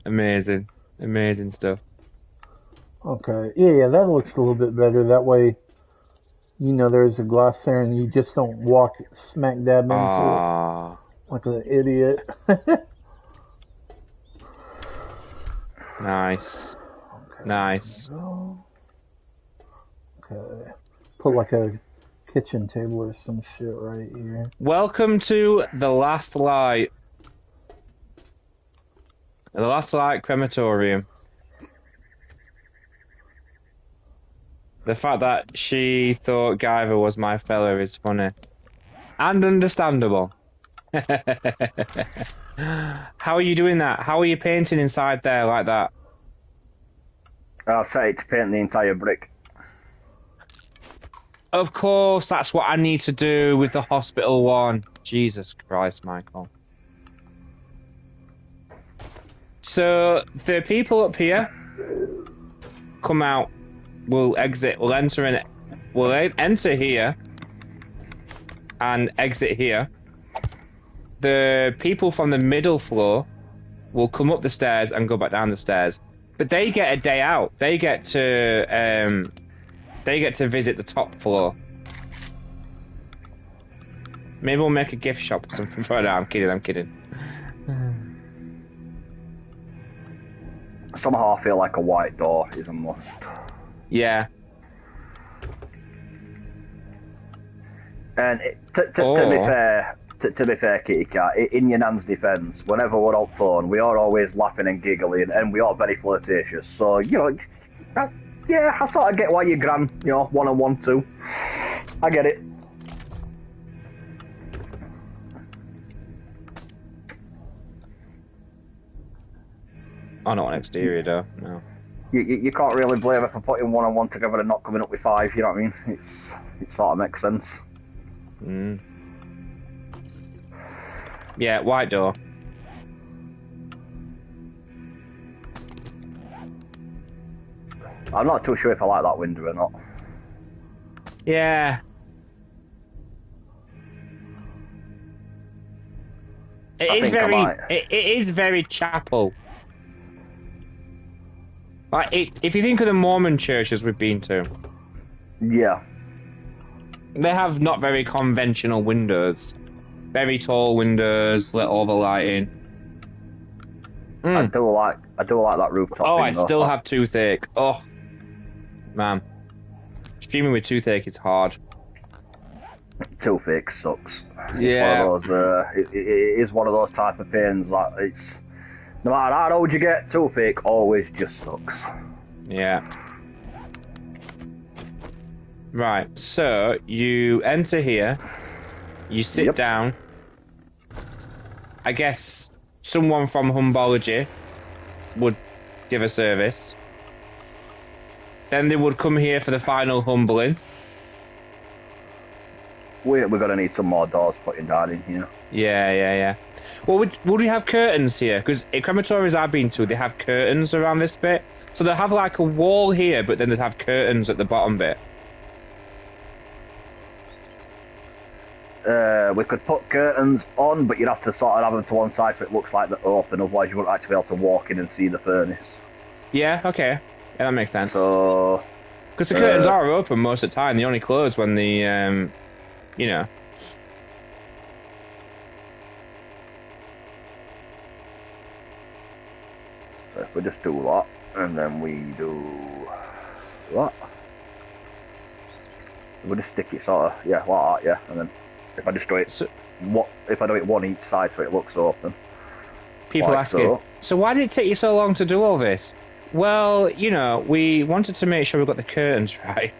Amazing. Amazing stuff. Okay. Yeah, that looks a little bit better. That way, there's a glass there and you just don't walk smack dab into it like an idiot. Nice. Okay, Nice. Okay. Put like a kitchen table or some shit right here. Welcome to The Last Light. The Last Light Crematorium. The fact that she thought Guyver was my fella is funny. And understandable. How are you doing that? How are you painting inside there like that? I'll set it to paint the entire brick. Of course, that's what I need to do with the hospital one. Jesus Christ, Michael. So, the people up here come out, will exit, will enter here and exit here. The people from the middle floor will come up the stairs and go back down the stairs. But they get a day out. They get to visit the top floor. Maybe we'll make a gift shop or something for that. I'm kidding. Somehow I feel like a white door is a must. Yeah. And to be fair, Kitty Cat, in your nan's defence, whenever we're out phone, we are always laughing and giggling, and we are very flirtatious. So, you know, yeah, I sort of get why your gran, you know, 1-on-1 too. I get it. Oh, not an exterior though, no. You can't really blame her for putting 1-on-1 together and not coming up with 5, you know what I mean? It sort of makes sense. Mm. Yeah, white door. I'm not too sure if I like that window or not. Yeah. It is very chapel. Like, if you think of the Mormon churches we've been to. Yeah. They have not very conventional windows. Very tall windows, lit all the lighting. I do like that rooftop. Oh, I still have toothache. Oh, man, streaming with toothache is hard. Toothache sucks. Yeah. It's one of those, it is one of those type of pains that it's no matter how old you get, toothache always just sucks. Yeah. Right. So you enter here. You sit down. I guess someone from Humbology would give a service. Then they would come here for the final humbling. We're gonna need some more doors putting down in here. Yeah. Well, would we have curtains here? Because in crematories I've been to, they have curtains around this bit. So they'll have like a wall here, but then they'd have curtains at the bottom bit. We could put curtains on, but you'd have to sort of have them to one side so it looks like they're open, otherwise you wouldn't actually be able to walk in and see the furnace. Yeah, okay. Yeah, that makes sense. So... Because the curtains are open most of the time, they only close when the, you know... So if we just do that, and then we do... that. We'll just stick it sort of, yeah, like that, yeah, and then if I just do it, if I do it one each side so it looks open. People like asking, so why did it take you so long to do all this? Well, you know, we wanted to make sure we got the curtains right.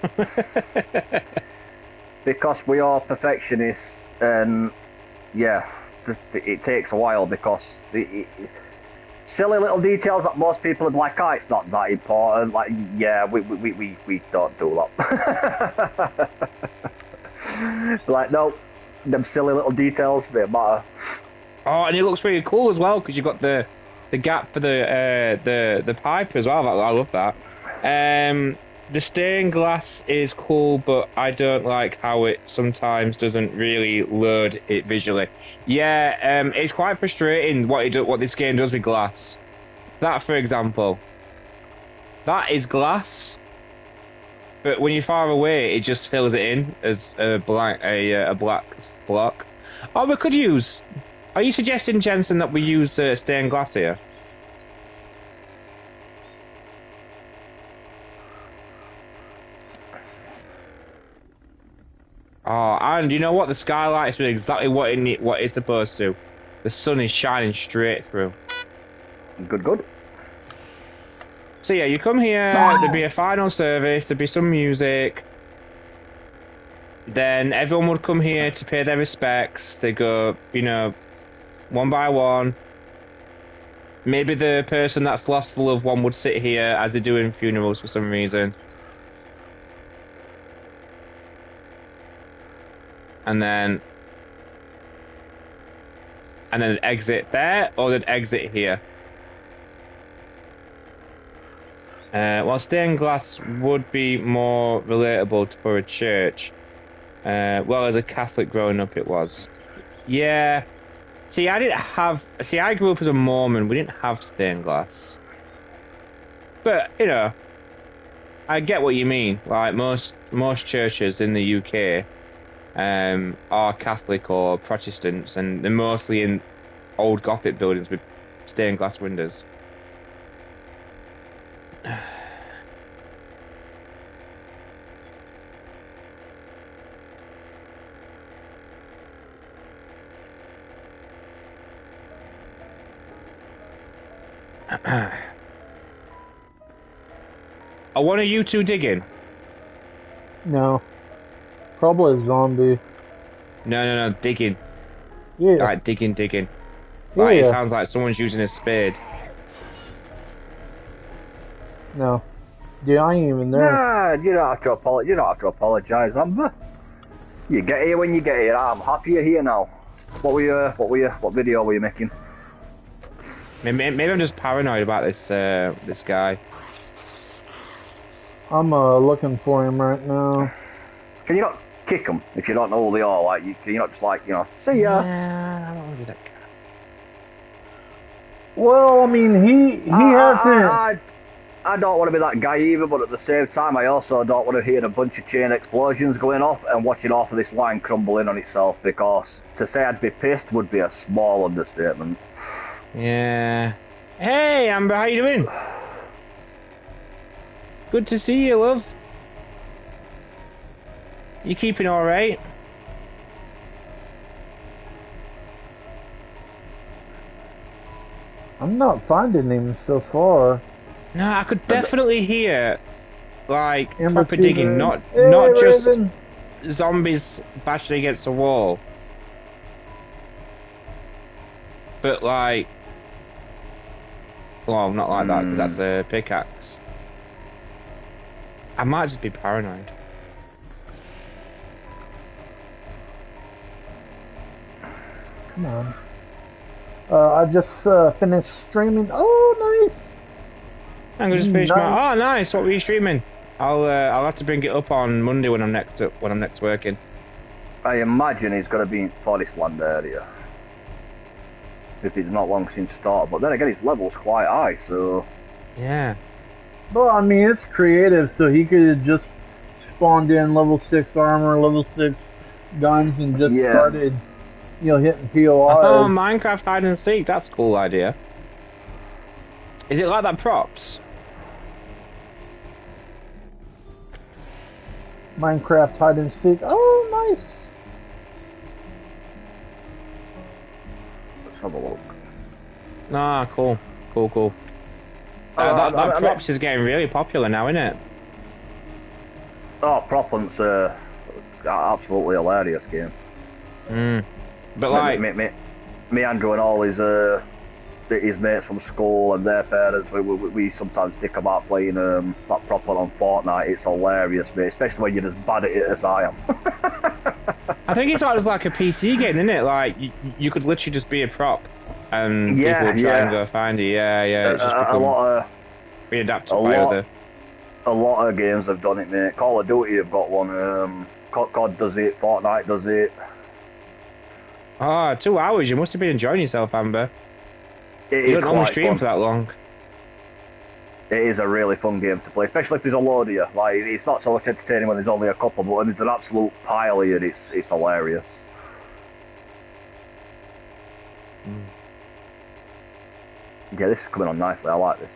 Because we are perfectionists, and yeah, it takes a while because silly little details that most people are like, oh, it's not that important. Like, yeah, we don't do that. Like, no, them silly little details, they matter. Oh, and it looks really cool as well because you've got the gap for the pipe as well. I love that. The stained glass is cool, but I don't like how it sometimes doesn't really load it visually. Yeah, it's quite frustrating what this game does with glass. That, for example, that is glass, but when you're far away, it just fills it in as a black block. Oh, we could use. Are you suggesting, Jensen, that we use stained glass here? Oh, and you know what? The skylight is doing exactly what it's supposed to. The sun is shining straight through. Good. So yeah, you come here, there'd be a final service, there'd be some music. Then everyone would come here to pay their respects. They go, you know, one by one. Maybe the person that's lost the loved one would sit here as they do in funerals for some reason. And then exit there, or they'd exit here. While stained glass would be more relatable to for a church. Well, as a Catholic growing up, it was. Yeah. See, I grew up as a Mormon. We didn't have stained glass. But, you know, I get what you mean. Like, most churches in the UK are Catholic or Protestants, and they're mostly in old Gothic buildings with stained glass windows. I want you two digging. No. Probably a zombie. No, digging. Yeah. Like, digging. Yeah. Like, it sounds like someone's using a spade. No. Dude, I ain't even there. Nah, you don't have to apologize. You don't have to apologize, Amber. You get here when you get here. I'm happy you're here now. What video were you making? Maybe I'm just paranoid about this guy. I'm looking for him right now. Can you not kick them if you don't know who they are? Like, can you not just, like, you know, see ya? Nah, I don't want to be that guy. Well, I mean, he hasn't. I don't want to be that guy either, but at the same time, I also don't want to hear a bunch of chain explosions going off and watching half of this line crumble in on itself, because to say I'd be pissed would be a small understatement. Yeah. Hey, Amber, how you doing? Good to see you, love. You keeping all right? I'm not finding him so far. No, I could definitely hear, like, Amber proper digging, not just zombies bashing against a wall. But, like... Well, not like that, because that's a pickaxe. I might just be paranoid. Come on. I just finished streaming. Oh, nice. I'm gonna just finish my. Oh, nice. What were you streaming? I'll have to bring it up on Monday when I'm next working. I imagine he's going to be in Forest Land area. If he's not long since started, but then again, his level's quite high, so. Yeah. Well, I mean, it's creative, so he could have just spawned in level 6 armor, level 6 guns, and just started, you know, hitting POIs. Oh, Minecraft hide and seek. That's a cool idea. Is it like that props? Minecraft hide and seek. Oh, nice. Let's have a look. Ah, cool. That props is getting really popular now, isn't it? Oh, Propant's absolutely hilarious game. But like... Me, Andrew, and all his mates from school and their parents, we sometimes stick about playing that Propant on Fortnite. It's hilarious, mate, especially when you're as bad at it as I am. I think it's like a PC game, isn't it? Like, you could literally just be a prop. And people would try and go find you. Yeah. It's just be adapted by other. A lot of games have done it, mate. Call of Duty have got one. COD does it. Fortnite does it. Oh, 2 hours. You must have been enjoying yourself, Amber. You don't normally stream for that long. It is a really fun game to play, especially if there's a load of you. Like, it's not so much entertaining when there's only a couple, but when there's an absolute pile of you, it's hilarious. Yeah, this is coming on nicely. I like this.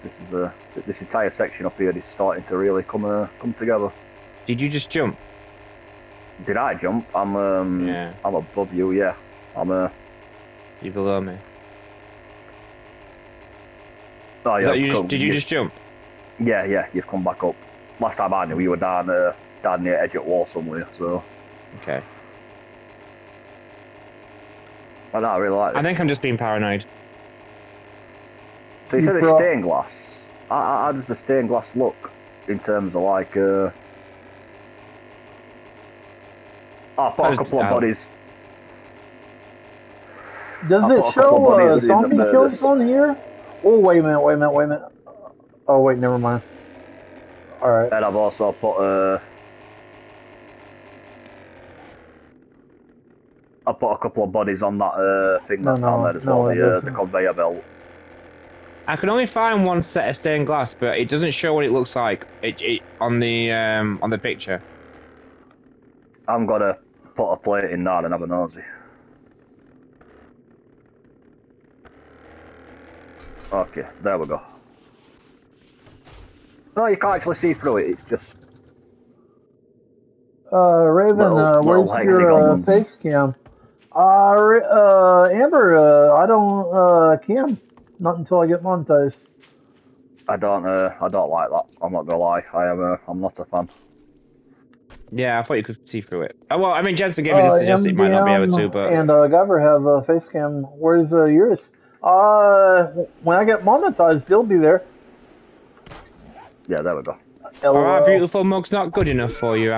This entire section up here is starting to really come together. Did you just jump? Did I jump? I'm above you. Yeah, You below me. Oh, yeah, Did you just jump? Yeah, you've come back up. Last time I knew you were down near the edge of the wall somewhere, so... Okay. I don't really like this. I think I'm just being paranoid. So you said it's stained glass. How does the stained glass look in terms of like? I'll put a couple of bodies. Does it show zombie kills on here? Oh wait a minute. Oh wait, never mind. All right. And I've also put I put a couple of bodies on that thing that's down there as well, the conveyor belt. I can only find one set of stained glass, but it doesn't show what it looks like on the picture. I'm gonna put a plate in now and have a nosy. Okay, there we go. No, you can't actually see through it. It's just. Raven, where's your face cam? Amber, I don't cam. Not until I get monetized. I don't like that. I'm not gonna lie. I'm not a fan. Yeah, I thought you could see through it. Oh, well, I mean, Jensen gave me the suggestion you might not be able to, but... And Gover have a face cam. Where's yours? When I get monetized, they'll be there. Yeah, there we go. Alright, beautiful mug's not good enough for you,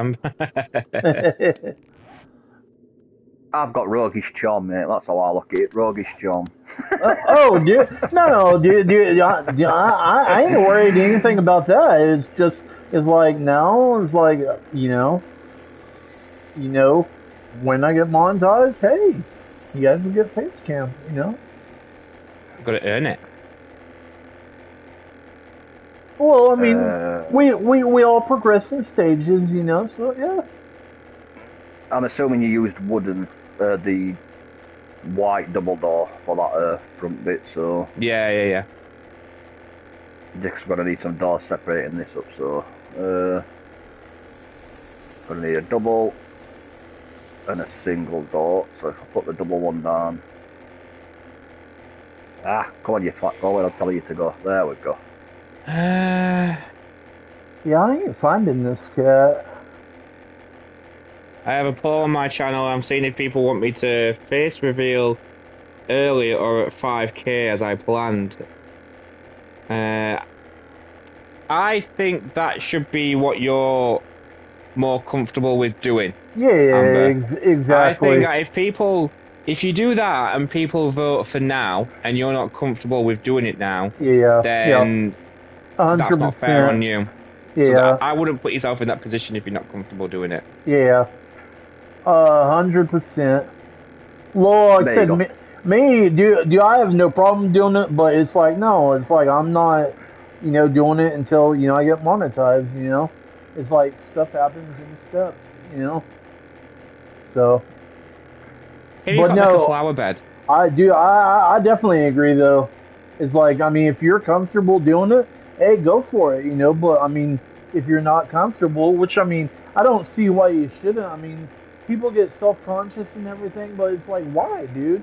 I've got roguish charm, mate. That's how I look at it. Roguish charm. Dude. No, dude. I ain't worried anything about that. It's like now. It's like you know. When I get monetized, hey, you guys will get face cam. You know. Got to earn it. Well, I mean, we all progress in stages, you know. So yeah. I'm assuming you used wooden, the white double door for that front bit, so... Yeah. Dick's gonna need some doors separating this up, so... gonna need a double and a single door, so if I put the double one down... Come on you twat, go where I'm telling you to go. There we go. Yeah, I ain't finding this cat. I have a poll on my channel. I'm seeing if people want me to face reveal early or at 5k as I planned. I think that should be what you're more comfortable with doing. Yeah, exactly. I think that if you do that and people vote for now and you're not comfortable with doing it now, then that's not fair on you. Yeah. So I wouldn't put yourself in that position if you're not comfortable doing it. Yeah. 100%. Well, like I said, me, do I have no problem doing it? But it's like, no, it's like I'm not, doing it until, I get monetized, It's like stuff happens in steps, So. Maybe you can't make a flower bed. I definitely agree, though. It's like, I mean, if you're comfortable doing it, hey, go for it, But, I mean, if you're not comfortable, which, I mean, I don't see why you shouldn't. I mean, people get self-conscious and everything, but it's like, why, dude?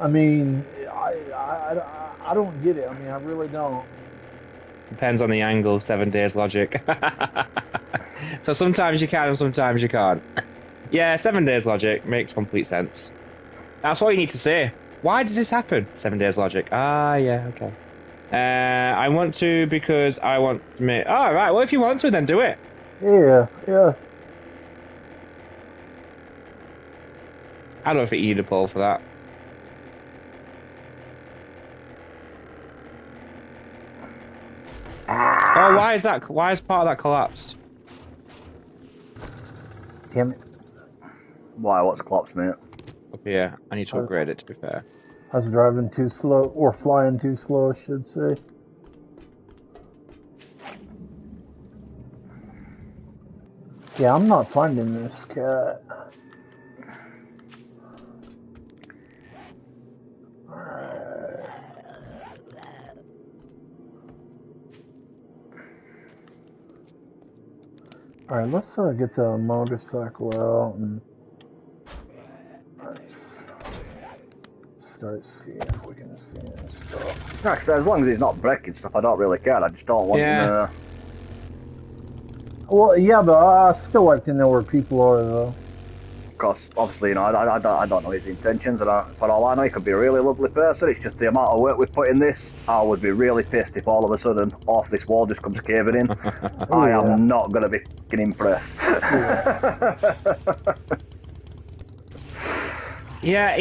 I mean, I don't get it. I mean, I really don't. Depends on the angle, 7 days logic. So sometimes you can and sometimes you can't. Yeah, 7 days logic makes complete sense. That's all you need to say. Why does this happen? 7 days logic. Yeah, okay. I want to because I want to make... Oh, right, well, if you want to, then do it. Yeah. I don't think you need a poll for that. Oh, why is part of that collapsed? Damn it. Why, what's collapsed, mate? Up here. I need to upgrade it, to be fair. I was driving too slow, or flying too slow, I should say. Yeah, I'm not finding this cat. Alright, let's get the motorcycle out and start seeing if we can see this stuff. Actually, as long as it's not breaking stuff, I don't really care. I just don't want Well, yeah, but I still like to know where people are, though. Because obviously, I don't know his intentions, and for all I know, he could be a really lovely person. It's just the amount of work we put in this. I would be really pissed if all of a sudden half this wall just comes caving in. I am not gonna be fucking impressed. Yeah,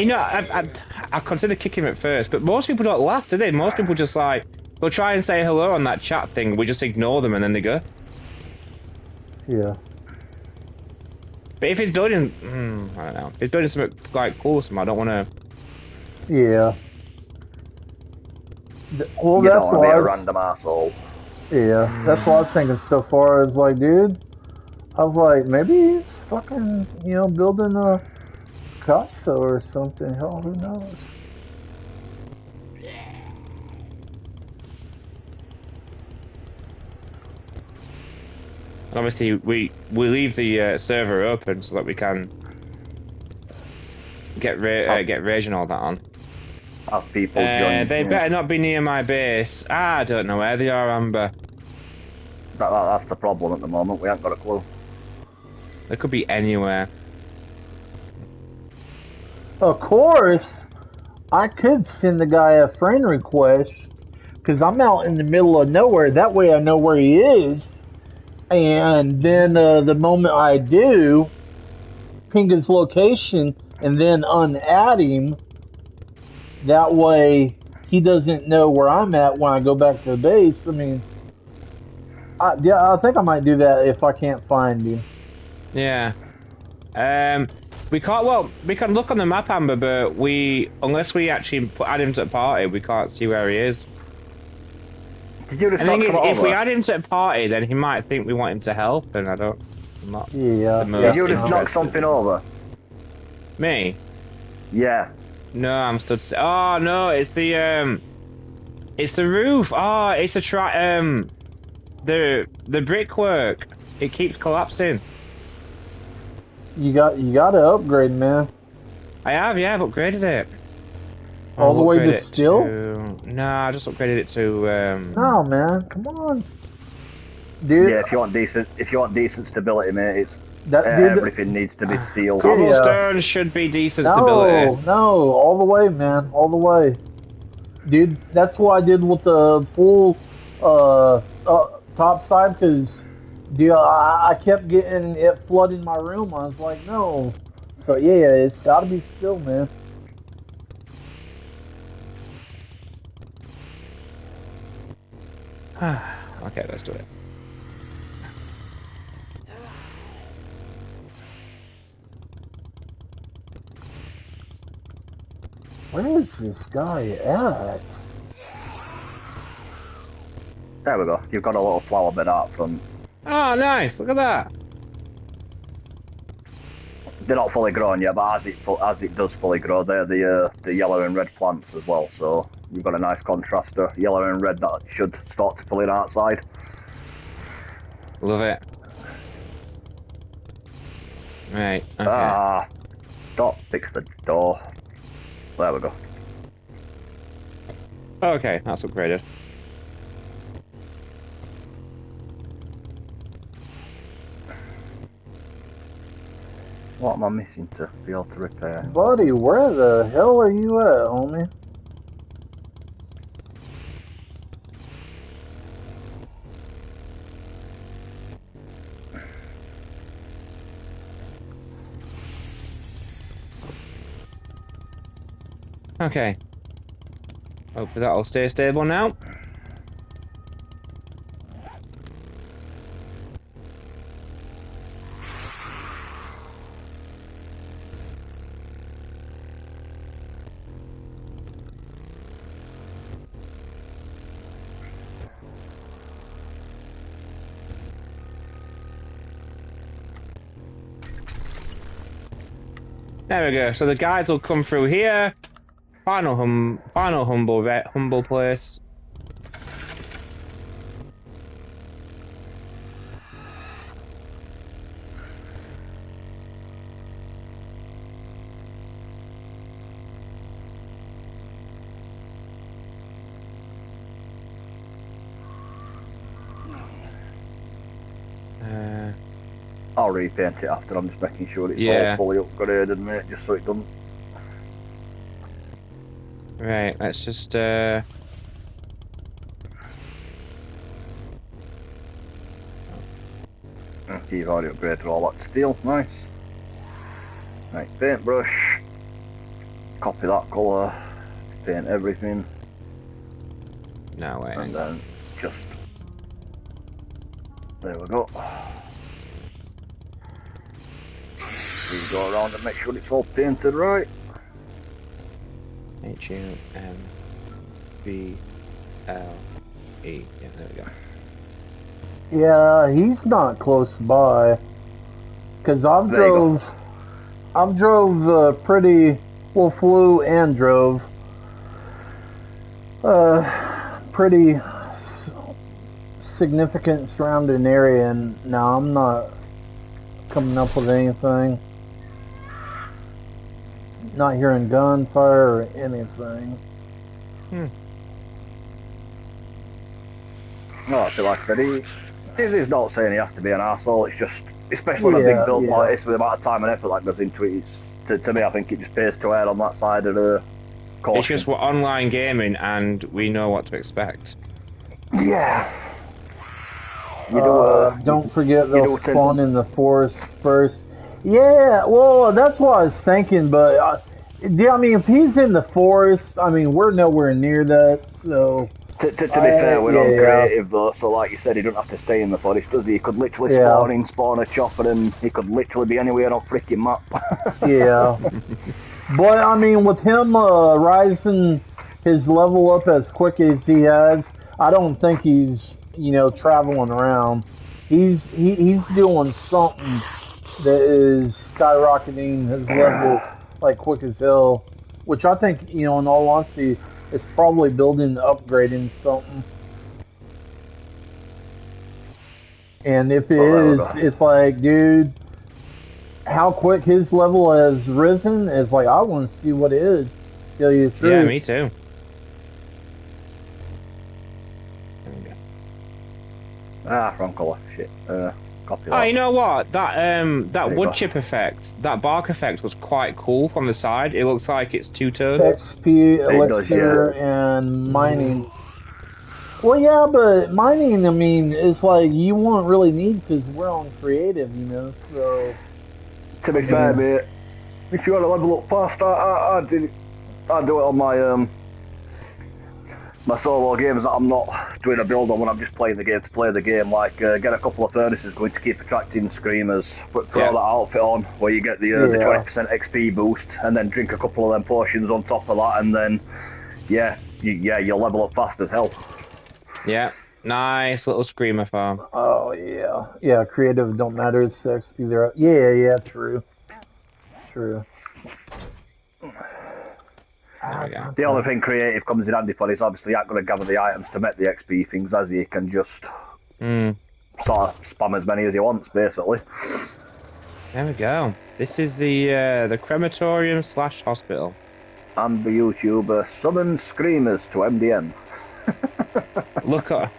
I consider kicking him at first, but most people don't last, do they? Most people just like they'll try and say hello on that chat thing. We just ignore them and then they go. Yeah. But if he's building, I don't know. If he's building something like cool, I don't want to. Yeah. Well, You that's don't want to why be a random asshole. Yeah, that's what I was thinking so far. Is like, dude, I was like, maybe he's fucking, building a casa or something. Hell, who knows? And obviously, we leave the server open so that we can get rage and all that on. Have people join. They better not be near my base. I don't know where they are, Amber. That's the problem at the moment. We haven't got a clue. They could be anywhere. Of course, I could send the guy a friend request because I'm out in the middle of nowhere. That way, I know where he is. And then the moment I do, ping his location and then unadd him. That way, he doesn't know where I'm at when I go back to the base. I mean, I think I might do that if I can't find him. Yeah. We can't. Well, we can look on the map, Amber, but unless we actually add him to the party, we can't see where he is. Did you just the thing is, if we add him to the party, then he might think we want him to help, and I'm not. Yeah. Did you just knock something over? Me? Yeah. No, I'm stood still. Oh no, it's the roof. Oh, it's the brickwork. It keeps collapsing. You got to upgrade, man. I have, yeah, I've upgraded it. All the way to steel? No, I just upgraded it to. No, man, come on, dude. Yeah, if you want decent stability, mate, everything needs to be steel. Cobblestone should be decent stability. No, all the way, man, all the way, dude. That's what I did with the full top side because. Dude, I kept getting it flooding my room. I was like, no. So yeah, it's gotta be still, man. Okay, let's do it. Where is this guy at? There we go. You've got a little flower bed out front. Oh, nice! Look at that. They're not fully grown yet, but as it does fully grow, they're the yellow and red plants as well. So you've got a nice contraster, yellow and red, that should start to pull in outside. Love it. Right. Okay. Don't fix the door. There we go. Okay, that's upgraded. What am I missing to be able to repair? Buddy, where the hell are you at, homie? Okay. Hopefully that'll stay stable now. There we go. So the guides will come through here. Final humble place. I'll repaint it after. I'm just making sure it's all fully upgraded, mate, just so it doesn't. Right, let's just Okay, you've already upgraded all that steel, nice. Right, paintbrush. Copy that colour. Paint everything. No, wait. And then just... There we go. You go around and make sure it's all painted right. H-U-M-B-L-E. Yeah, there we go. Yeah, he's not close by. Cause I've drove pretty, well, flew and drove pretty significant surrounding area, and now I'm not coming up with anything. Not hearing gunfire or anything. No, I feel like I said, he's not saying he has to be an arsehole, it's just, especially on a big build like this, with the amount of time and effort that goes into it, to me I think it just pays to err on that side of the caution. It's just we're online gaming and we know what to expect. Yeah. Don't forget they'll spawn in the forest first. Yeah, well, that's what I was thinking, but yeah, I mean, if he's in the forest, I mean, we're nowhere near that, so... To be fair, we're on creative though, so like you said, he doesn't have to stay in the forest, does he? He could literally spawn a chopper, and he could literally be anywhere on freaking map. Yeah. But, I mean, with him rising his level up as quick as he has, I don't think he's, you know, traveling around. He's doing something that is skyrocketing his level like quick as hell, which I think, you know, in all honesty, is probably building, upgrading something. And if it is, it's like, dude, how quick his level has risen is like, I want to see what it is. Tell you the truth. Yeah, me too. Wrong colour. Shit. Copy that. Oh, you know what? That wood chip effect, that bark effect was quite cool from the side. It looks like it's two-tone. XP, elixir, and mining. Well, yeah, but mining, I mean, it's like you won't really need because we're on creative, you know, so... To be fair, mate, if you want to level up fast, I do it on my my solo games that I'm not doing a build on when I'm just playing the game to play the game, like get a couple of furnaces going to keep attracting screamers, put all that outfit on where you get the 20% XP boost, and then drink a couple of them potions on top of that, and then you'll level up fast as hell. Yeah, nice little screamer farm. Oh yeah, creative don't matter, it's the XP there. Yeah, true. The only thing creative comes in handy for is obviously you aren't going to gather the items to make the XP things, as you can just sort of spam as many as you want, basically. There we go. This is the crematorium / hospital. And the YouTuber summons screamers to MDN. Look up.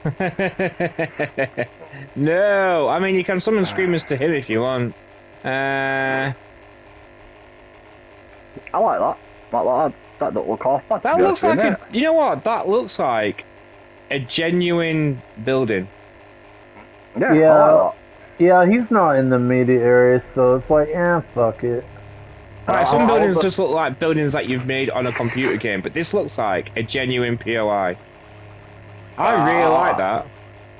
No, I mean you can summon screamers to him if you want. I like that. That don't look off. That looks like you know what? That looks like a genuine building. Yeah. Yeah, he's not in the immediate area, so it's like, fuck it. Right, some buildings just look like buildings that you've made on a computer game, but this looks like a genuine POI. I really like that.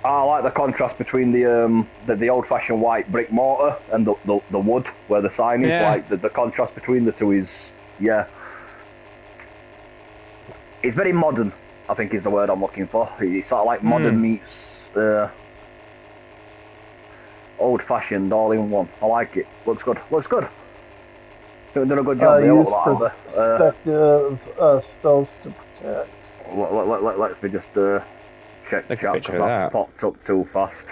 I like the contrast between the old-fashioned white brick mortar and the wood where the sign is. Like the contrast between the two is it's very modern, I think is the word I'm looking for. It's sort of like modern meets old-fashioned all in one. I like it. Looks good. You've done a good job there. Use perspective spells to protect. Let's me just check the chat because that popped up too fast.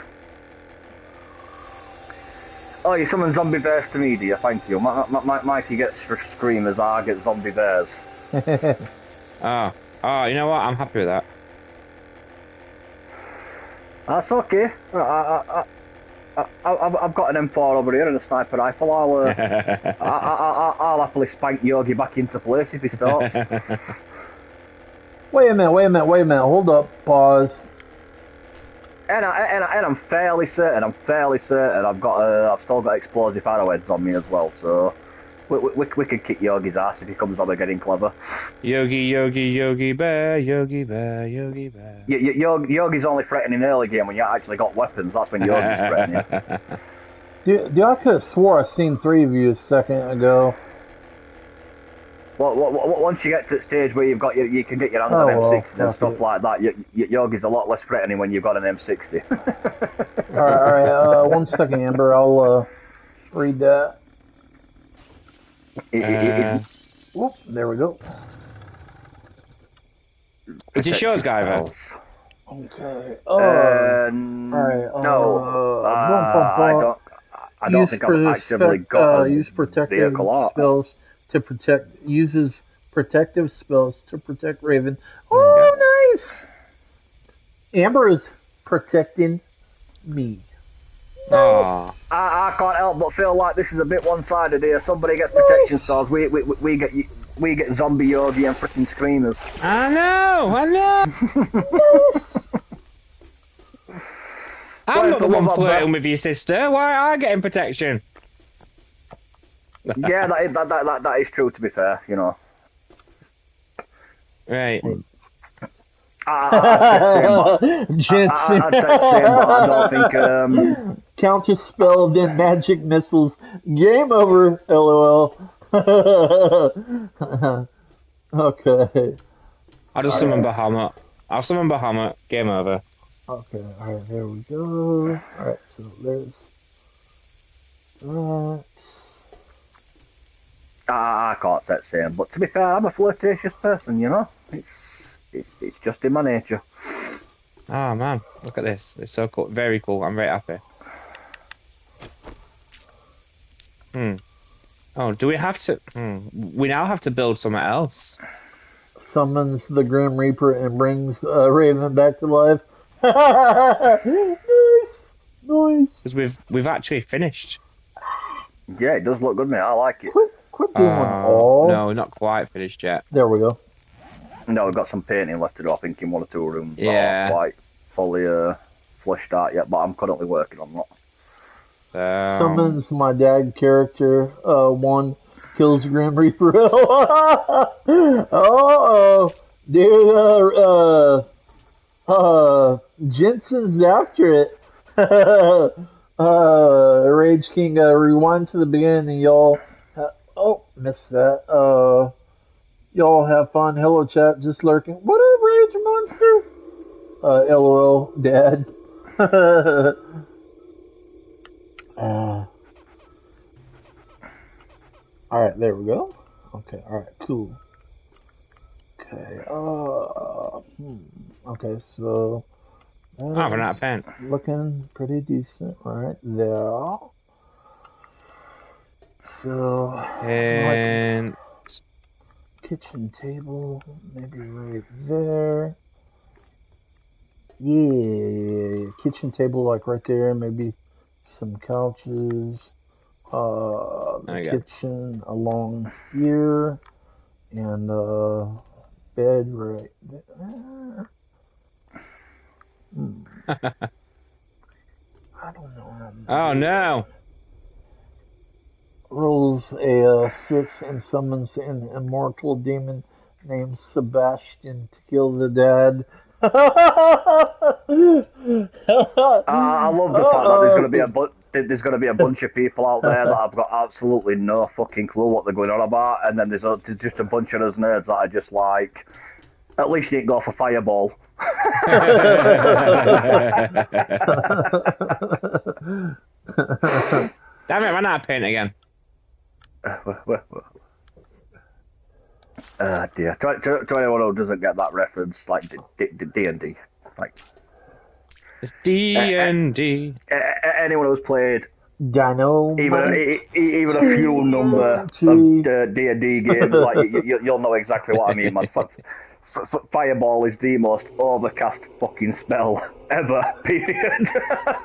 Oh, you summoned zombie bears to media, thank you. Mikey gets screamers, I get zombie bears. You know what? I'm happy with that. That's okay. I've got an M4 over here and a sniper rifle. I'll happily spank Yogi back into place if he starts. Wait a minute. Hold up. Pause. And I'm fairly certain I've still got explosive arrowheads on me as well. So we could kick Yogi's ass if he comes on getting clever. Yogi bear. Yogi's only threatening in early game when you actually got weapons. That's when Yogi's threatening. Dude, I could have swore I seen 3 of you a second ago. Well, once you get to the stage where you can get your hands on M60s and stuff like that, Yogi's a lot less threatening when you've got an M60. all right. 1 second, Amber. I'll read that. Whoop, there we go. It's your show's guy, then. Okay. All right. No. I don't think I've actively got use protective spells to protect. Uses protective spells to protect Raven. Oh, nice. Amber is protecting me. Nice. I can't help but feel like this is a bit one-sided here. Somebody gets protection stars. We get zombie Yogi and freaking screamers. I know. I'm not the one flirting with your sister. Why are I getting protection? Yeah, that is true. To be fair, you know. Right. Jensen. I'd say same, but I don't think. Counter spell, then magic missiles. Game over. LOL. Okay. I'll just summon Bahamut. I'll summon Bahamut. Game over. Okay, alright, there we go. Alright, so there's that. I can't set same, but to be fair, I'm a flirtatious person, you know? It's just in my nature. Oh man, look at this. It's so cool. Very cool. I'm very happy. Oh, do we have to? We now have to build something else. Summons the Grim Reaper and brings Raven back to life. Nice. Because we've actually finished. Yeah, it does look good, mate. I like it. Quit doing all. No, not quite finished yet. There we go. No, we've got some painting left to do, I think, in 1 or 2 rooms. Yeah. Not quite fully fleshed out yet, but I'm currently working on that. Summons my dad character. 1 kills Grim Reaper. Oh, dude. Jensen's after it. Rage King, rewind to the beginning, y'all. Missed that. Y'all have fun. Hello, chat. Just lurking. What up, Rage Monster? LOL, Dad. Alright, there we go. Okay, alright, cool. Okay, okay, so I've run out of paint. looking pretty decent right there. So And kitchen table, maybe right there. Yeah, kitchen table like right there, maybe some couches. Kitchen along here, and bed right there. I don't know. oh no! Rolls a 6 and summons an immortal demon named Sebastian to kill the dad. I love the fact that there's going to be a bunch of people out there that have got absolutely no fucking clue what they're going on about, and then there's just a bunch of us nerds that are just like, at least you didn't go for Fireball. Damn it, I ran out of paint again. Dear. To anyone who doesn't get that reference, like D&D, like it's D&D. Anyone who's played Dino, even a few number of D&D games, like you'll know exactly what I mean, man. Fireball is the most overcast fucking spell ever. Period.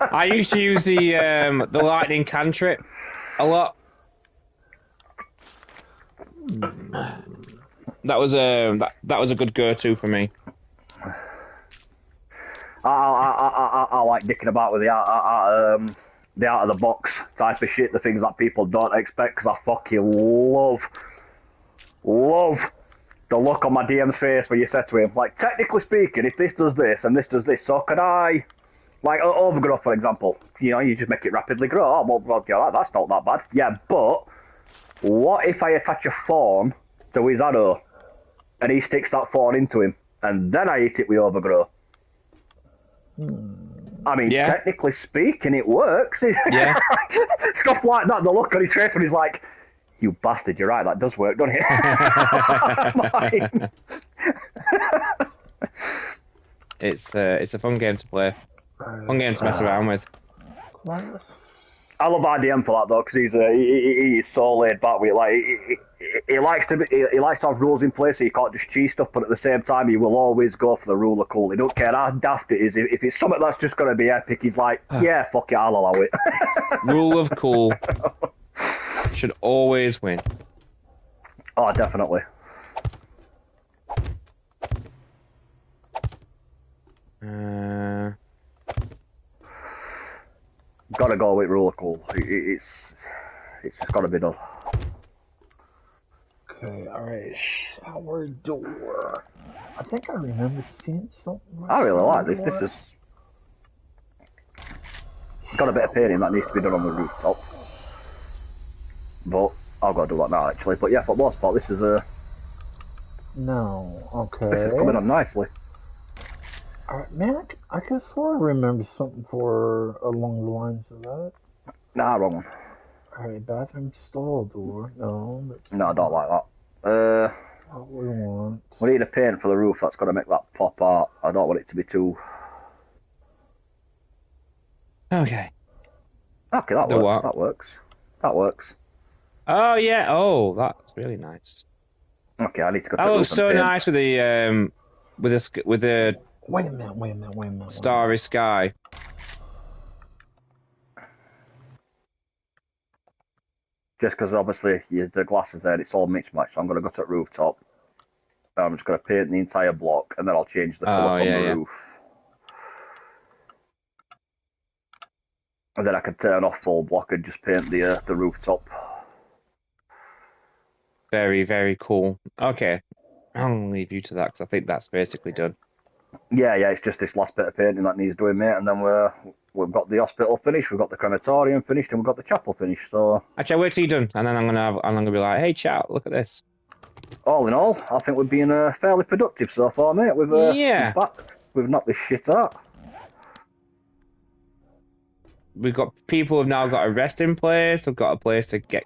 I used to use the lightning cantrip a lot. That was a good go-to for me. I like dicking about with the out of the box type of shit, the things that people don't expect, because I fucking love the look on my DM's face when you said to him, like, technically speaking, if this does this and this does this, so could I, like, overgrowth, for example, you know, you just make it rapidly grow. Oh, well, yeah, that's not that bad. Yeah, but what if I attach a thorn to his arrow and he sticks that thorn into him and then I hit it with overgrow? I mean, technically speaking, it works. Yeah. Stuff like that, the look on his face when he's like, you bastard, you're right, that does work, doesn't it? It's a fun game to play. Fun game to mess around with. I love IDM for that though, because he's so laid back with it. Like he likes to have rules in place, so you can't just cheese stuff. But at the same time, he will always go for the rule of cool. He don't care how daft it is. If it's something that's just going to be epic, he's like, yeah, fuck it, I'll allow it. Rule of cool should always win. Oh, definitely. Gotta go with rule of cool. It's just gotta be done. Okay, alright. Shower door. I think I remember seeing something. I really like this. This is got a bit of painting that needs to be done on the rooftop. But I've got to do that now, actually. But yeah, for the most part, this is No, okay. This is coming on nicely. Alright, man, I could swear I remember something for along the lines of that. Nah, wrong one. Alright, bathroom stall door. No, that's No, I don't like that. what we want. We need a paint for the roof that's going to make that pop out. I don't want it to be too... Okay. Okay, that works. That works. That works. Oh yeah. Oh, that's really nice. Okay, I need to go. That looks so nice with the Wait a minute. starry sky. Just because obviously the glass is there, and it's all mixed match. So I'm going to go to the rooftop. I'm just going to paint the entire block, and then I'll change the colour on the roof. And then I can turn off full block and just paint the rooftop. Very, very cool. Okay, I'll leave you to that because I think that's basically done. Yeah, it's just this last bit of painting that needs doing, mate, and then we've got the hospital finished, we've got the crematorium finished, and we've got the chapel finished. So actually, wait till you're done, and then I'm gonna be like, hey, chat, look at this. All in all, I think we've been fairly productive so far, mate. We've knocked this shit out. We've got people who've now got a resting place. We've got a place to get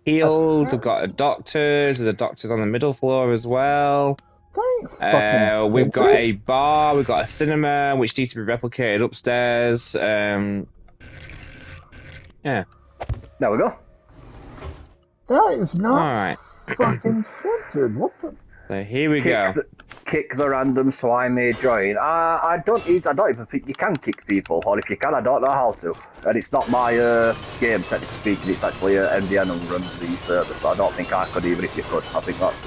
healed. We've got a doctors. There's a doctor's on the middle floor as well. We've got a bar. We've got a cinema, which needs to be replicated upstairs. Yeah. There we go. That is not all right. Fucking centered. What the? So here we go. Kicks are random, so I may join. I don't even think you can kick people, or if you can, I don't know how to. And it's not my game, technically speaking. It's actually MDN who runs the service. So I don't think I could, even if you could. I think that's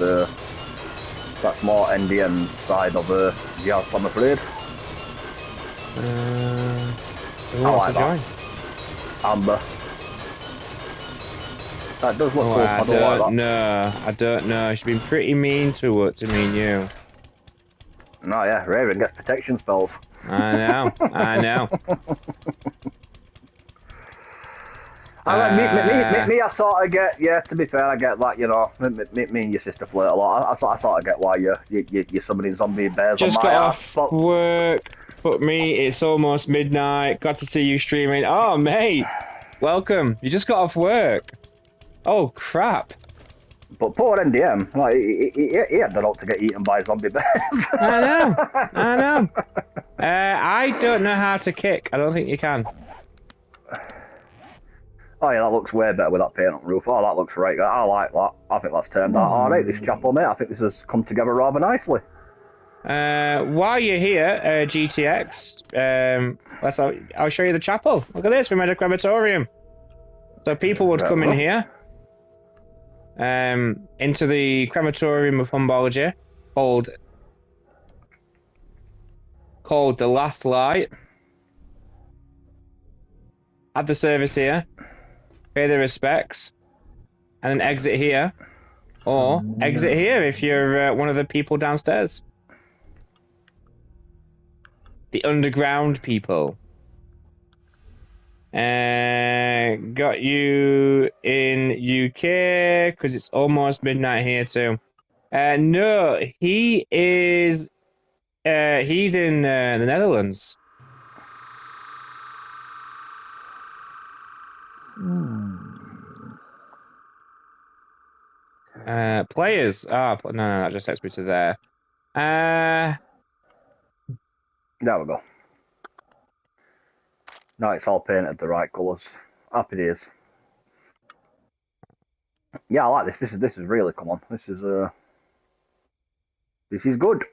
more NDN's side of the house, I'm afraid. Who wants to join? Amber. That does look cool. I don't know. She's been pretty mean to me and you. No, yeah, Raven gets protection spells. I know. Me, I sort of get, yeah, to be fair, I get that, you know, me and your sister flirt a lot. I sort of get why you're summoning zombie bears just on my got ass. Off work, but me, it's almost midnight, got to see you streaming. Oh, mate, welcome. You just got off work. Oh, crap. But poor NDM, like, he had the lot to get eaten by zombie bears. I know. I don't know how to kick. I don't think you can. Oh yeah, that looks way better with that paint on the roof. Oh, that looks right. I like that. I think that's turned out alright, this chapel, mate. I think this has come together rather nicely. While you're here, GTX, I'll show you the chapel. Look at this, we made a crematorium. So people would come in here, into the crematorium of Humbology, called the Last Light. Have the service here, pay their respects, and then exit here, or exit here if you're one of the people downstairs. The underground people. Got you in UK because it's almost midnight here too. No, he is. He's in the Netherlands. Players. No, that just takes me to there. There we go. Now it's all painted the right colours. Happy days. Yeah, I like this. This is really, come on. This is good.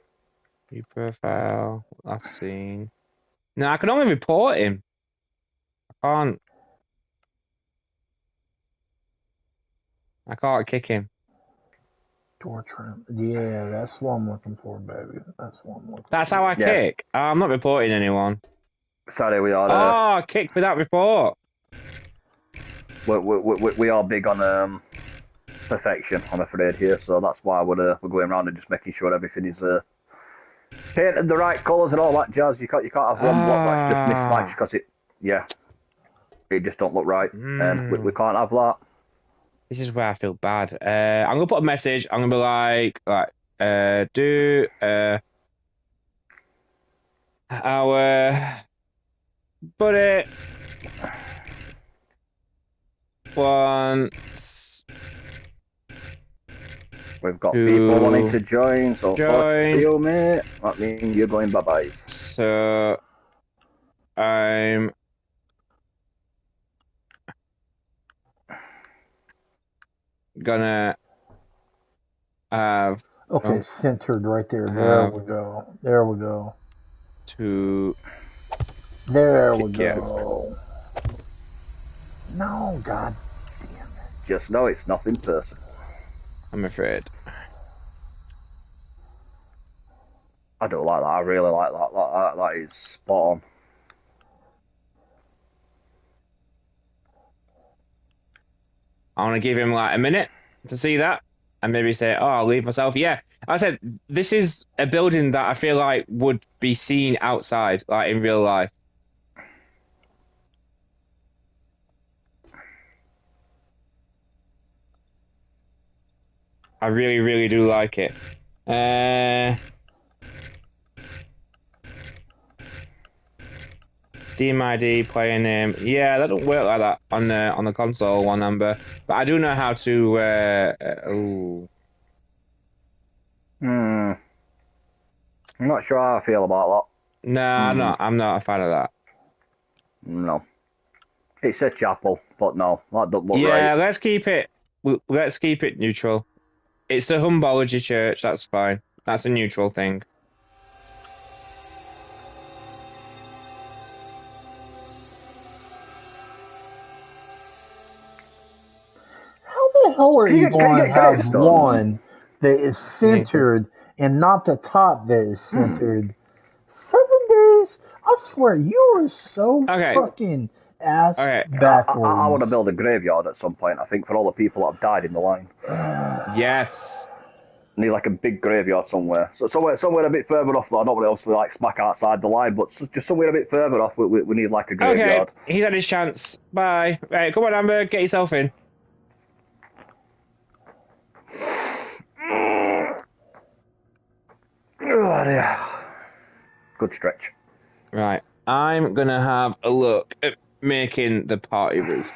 View profile. Last seen. No, I can only report him. I can't kick him. Door trim. Yeah, that's what I'm looking for, baby. That's what I'm looking That's for. how I kick. I'm not reporting anyone. Sorry, we are. Kick without report. We are big on perfection, I'm afraid here, so that's why we're going around and just making sure everything is painted the right colours and all that jazz. You can't have one block that's just mismatched because it just don't look right, and we can't have that. This is where I feel bad. I'm gonna put a message. I'm gonna be like, do our buddy once. We've got people wanting to join, so fuck you, mate. That means you're going bye-bye. So I'm gonna have centered right there. There we go. There we go. There we go. No, god damn it. Just know it's nothing personal. I'm afraid. I don't like that. I really like that. That is spot on. I want to give him like a minute to see that and maybe say, oh, I'll leave myself. Yeah, I said, this is a building that I feel like would be seen outside, like in real life. I really, really do like it. Steam ID, player name. Yeah, that don't work like that on the console one number. But I do know how to. I'm not sure how I feel about that. No, I'm not a fan of that. No, it's a chapel, but no, that doesn't look right. Yeah, let's keep it. Let's keep it neutral. It's the Humbology Church. That's fine. That's a neutral thing. How the hell are you going to have one that is centered and not the top that is centered? 7 days? I swear, you are so fucking ass backwards. I want to build a graveyard at some point, I think, for all the people that have died in the line. Yes. Need like a big graveyard somewhere. So somewhere a bit further off, though. I don't want to obviously like smack outside the line, but just somewhere a bit further off, we need like a graveyard. Okay, he's had his chance. Bye. Right, come on, Amber, get yourself in. Oh, dear. Good stretch. Right, I'm gonna have a look at making the party roof.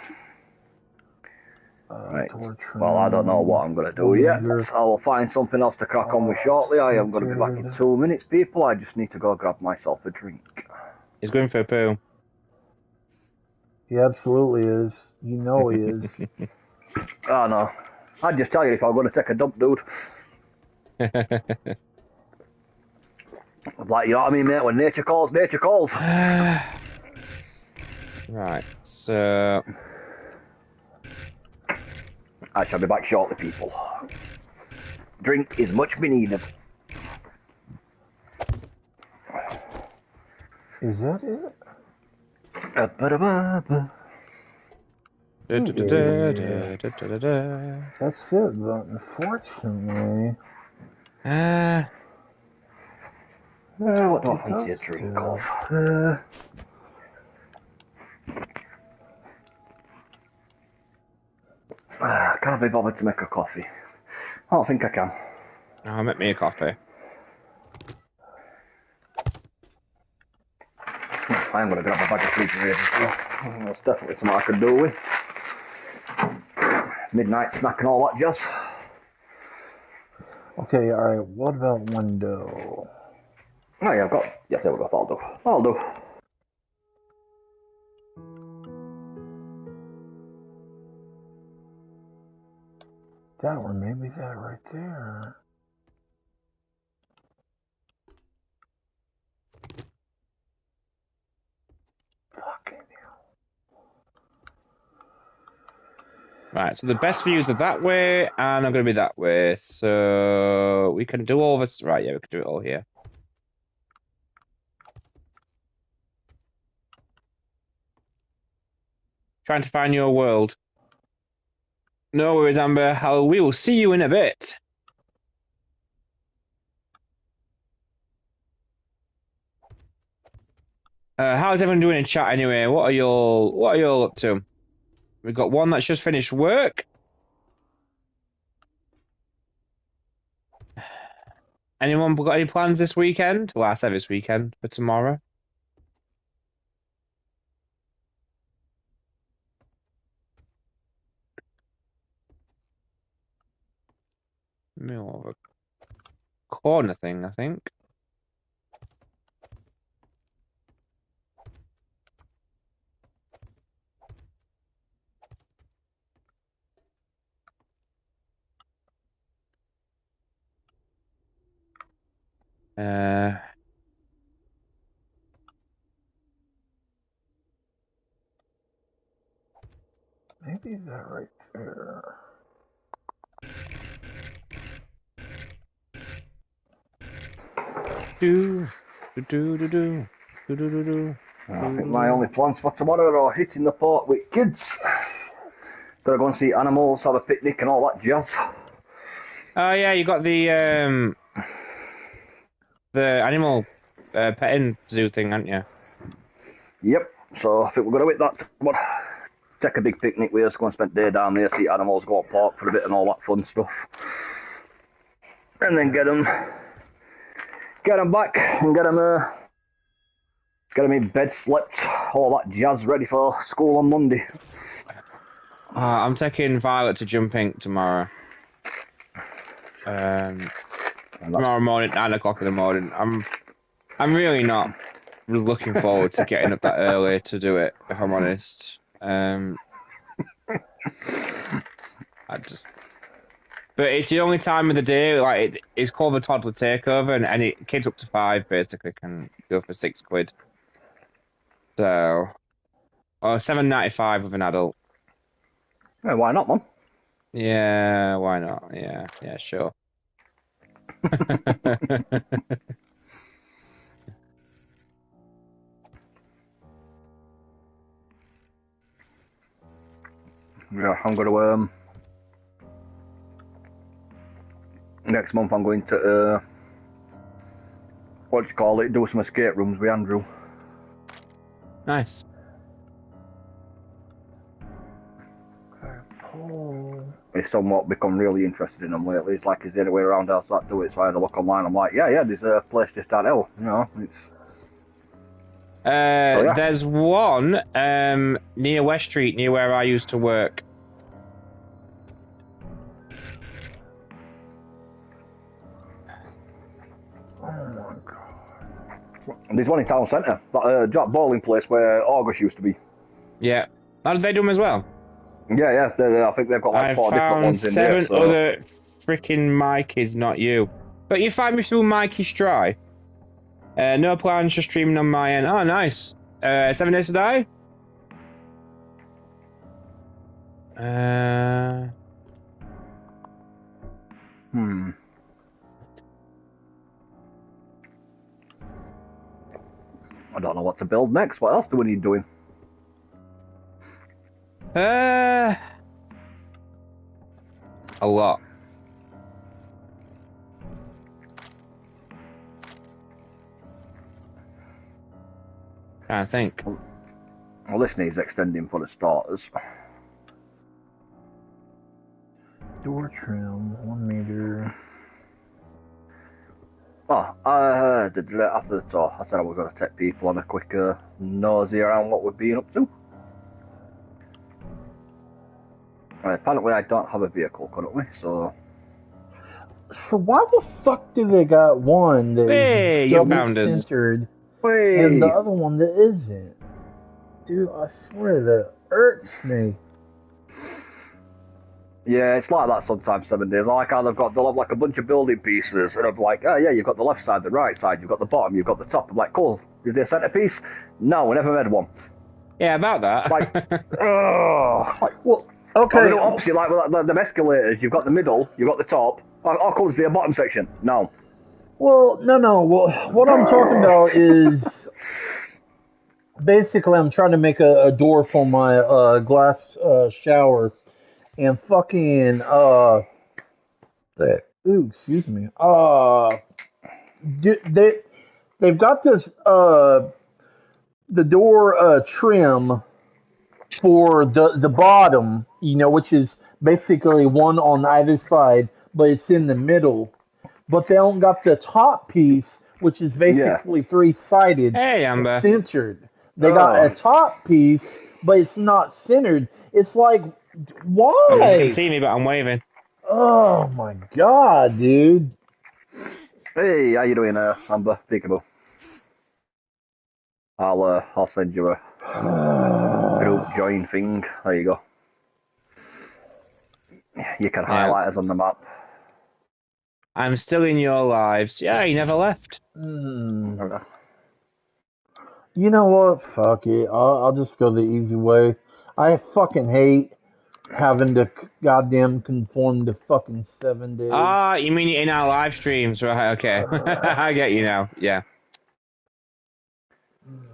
Right. Well, I don't know what I'm going to do yet. I will find something else to crack on with shortly. I am going to be back in 2 minutes, people. I just need to go grab myself a drink. He's going for a poo. He absolutely is. You know he is. Oh, no. I'd just tell you if I'm going to take a dump, dude. Like, you know what I mean, mate? When nature calls, nature calls. Right, so... I shall be back shortly, people. Drink is much be needed. Is that it? Ba-da-ba-ba. That's it, but unfortunately... What do I fancy a drink of? Can I be bothered to make a coffee? I don't think I can. I'll make me a coffee. I am going to grab a bag of refrigerator as well. That's definitely something I could do with. Midnight snack and all that jazz. Okay, alright, what about window? Oh yeah, I've got... Yes, there we go, that'll do. That'll do. That one, maybe that right there. Fucking hell. Right, so the best views are that way, and I'm going to be that way. So we can do all this. Right, yeah, we can do it all here. Trying to find your world. No worries, Amber. We will see you in a bit. How's everyone doing in chat anyway? What are y'all up to? We've got one that's just finished work. Anyone got any plans this weekend? Well, I said this weekend, for tomorrow. More of a corner thing, I think. Maybe that right there. I think my only plans for tomorrow are hitting the port with kids. Gotta go and see animals, have a picnic and all that jazz. Oh yeah, you got the animal petting zoo thing, haven't you? Yep, so I think we're gonna hit that tomorrow. Take a big picnic with us, go and spend the day down there, see animals, go up park for a bit and all that fun stuff. And then get them back and get them in bed, slept, all that jazz, ready for school on Monday. I'm taking Violet to jumping tomorrow. Tomorrow morning, 9 o'clock in the morning. I'm really not looking forward to getting up that early to do it, if I'm honest. But it's the only time of the day, like, it's called the toddler takeover, and any kids up to 5 basically can go for £6. So, or $7.95 with an adult. Yeah, why not, man? Yeah, why not? Yeah, sure. Yeah, I'm gonna next month I'm going to what do you call it? Do some escape rooms with Andrew. Nice. He's somewhat become really interested in them lately. It's like, is there any way around else that do it? So I had a look online. I'm like, yeah, there's a place just down hell. You know, it's. Yeah. There's one near West Street, near where I used to work. Oh my god. There's one in town centre, that bowling place where August used to be. Yeah. How did they do them as well? Yeah, I think they've got like 4 different ones in there. I found 7 other freaking Mikeys, not you. But you find me through Mikey's Drive. No plans, just streaming on my end. Oh, nice. 7 Days to Die? I don't know what to build next. What else do we need doing? A lot. I think. Well, this needs extending for the starters. Door trim, 1 meter. Oh, after the tour, I said I was going to take people on a quick nosy around what we're being up to. Apparently I don't have a vehicle currently, so... So why the fuck do they got one that is double-centered and the other one that isn't? Dude, I swear that irks me. Yeah, it's like that sometimes, 7 days. I like how they'll have like a bunch of building pieces, and I'm like, oh yeah, you've got the left side, the right side, you've got the bottom, you've got the top. I'm like, cool, is there a centerpiece? No, we never made one. Yeah, about that. Like, well, okay. Opposite, like the escalators, you've got the middle, you've got the top. How comes the bottom section? No. Well, no. Well, what I'm talking about is basically I'm trying to make a door for my glass shower. And fucking excuse me. They've got this the door trim for the bottom, which is basically one on either side, but it's in the middle. But they don't got the top piece, which is basically three-sided, centered. They got a top piece, but it's not centered. It's like, why? You can see me, but I'm waving. Oh my god, dude. Hey, how you doing, Amber? Peekaboo. I'll send you a group join thing. There you go. You can highlight us on the map. I'm still in your lives. Yeah, you never left. Okay. You know what? Fuck it. I'll just go the easy way. I fucking hate having to goddamn conform to fucking 7 days. Ah, you mean in our live streams, right? Okay. I get you now. Yeah.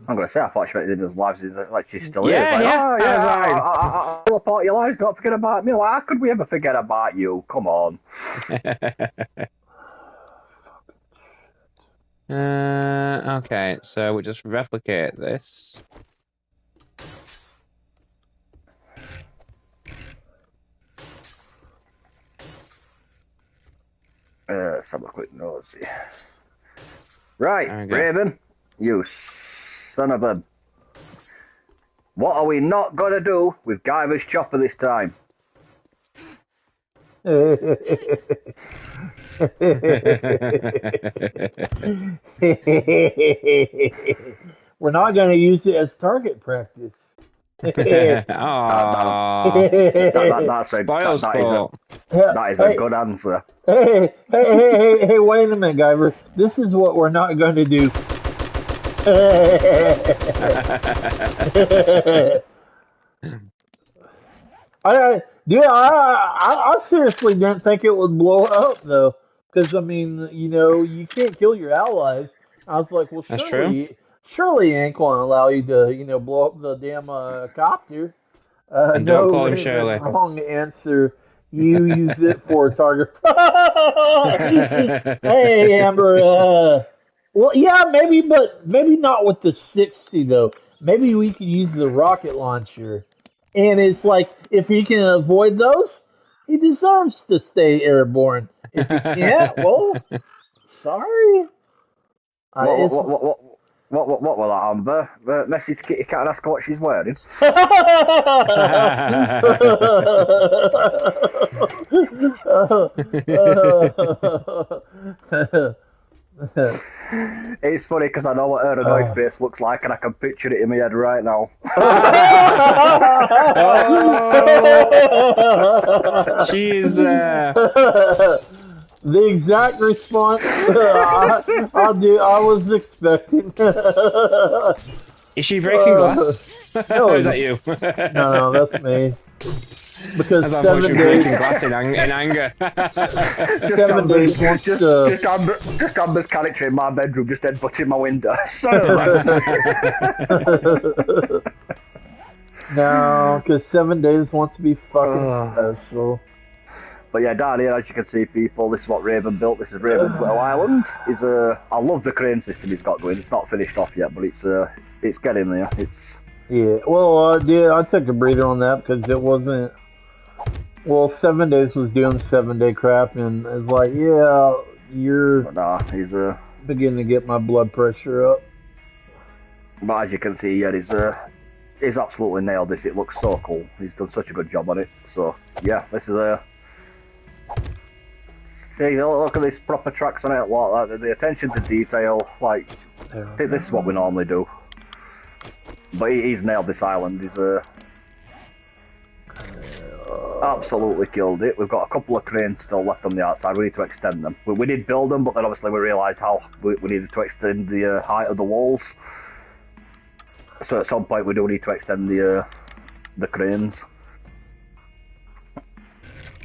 I'm gonna say, I thought she meant in his lives, like she's still here. Like, yeah. Oh, yeah, I'll report your lives, don't forget about me. Like, how could we ever forget about you? Come on. Okay, so we just replicate this. Let's have a quick nosy. Right, Raven, you son of a... What are we not gonna do with Guyver's chopper this time? We're not gonna use it as target practice. That is a good answer. Hey, wait a minute, Guyver. This is what we're not going to do. I seriously didn't think it would blow up, though. Because, I mean, you can't kill your allies. I was like, well, surely he ain't going to allow you to, blow up the damn copter. And don't call him Shirley. Wrong answer. You use it for target. Hey, Amber. Well, yeah, maybe, but maybe not with the 60, though. Maybe we could use the rocket launcher. And it's like, if he can avoid those, he deserves to stay airborne. If he can't, well, sorry. What was that, Amber? Message Kitty Cat and ask her what she's wearing. It's funny because I know what her annoyed face looks like and I can picture it in my head right now. She's The exact response I was expecting. Is she breaking glass? No, Or is that you? no, that's me. Because As I thought you 7 were days, breaking glass in anger. 7 days wants to. Just Amber's character in my bedroom, just headbutting my window. No, because 7 days wants to be fucking special. But yeah, down here, as you can see, people, this is what Raven built. This is Raven's little island. I love the crane system he's got going. It's not finished off yet, but it's getting there. Yeah, well, I took a breather on that because it wasn't. Well, 7 days was doing 7 day crap, and it's like, yeah, you're he's beginning to get my blood pressure up. But as you can see, yeah, he's absolutely nailed this. It looks so cool. He's done such a good job on it. So yeah, this is see, look at these proper tracks on it, like the attention to detail. Like, this is what we normally do. But he's nailed this island. He's absolutely killed it. We've got a couple of cranes still left on the outside. We need to extend them. We did build them, but then obviously we realised how we needed to extend the height of the walls. So at some point we do need to extend the cranes.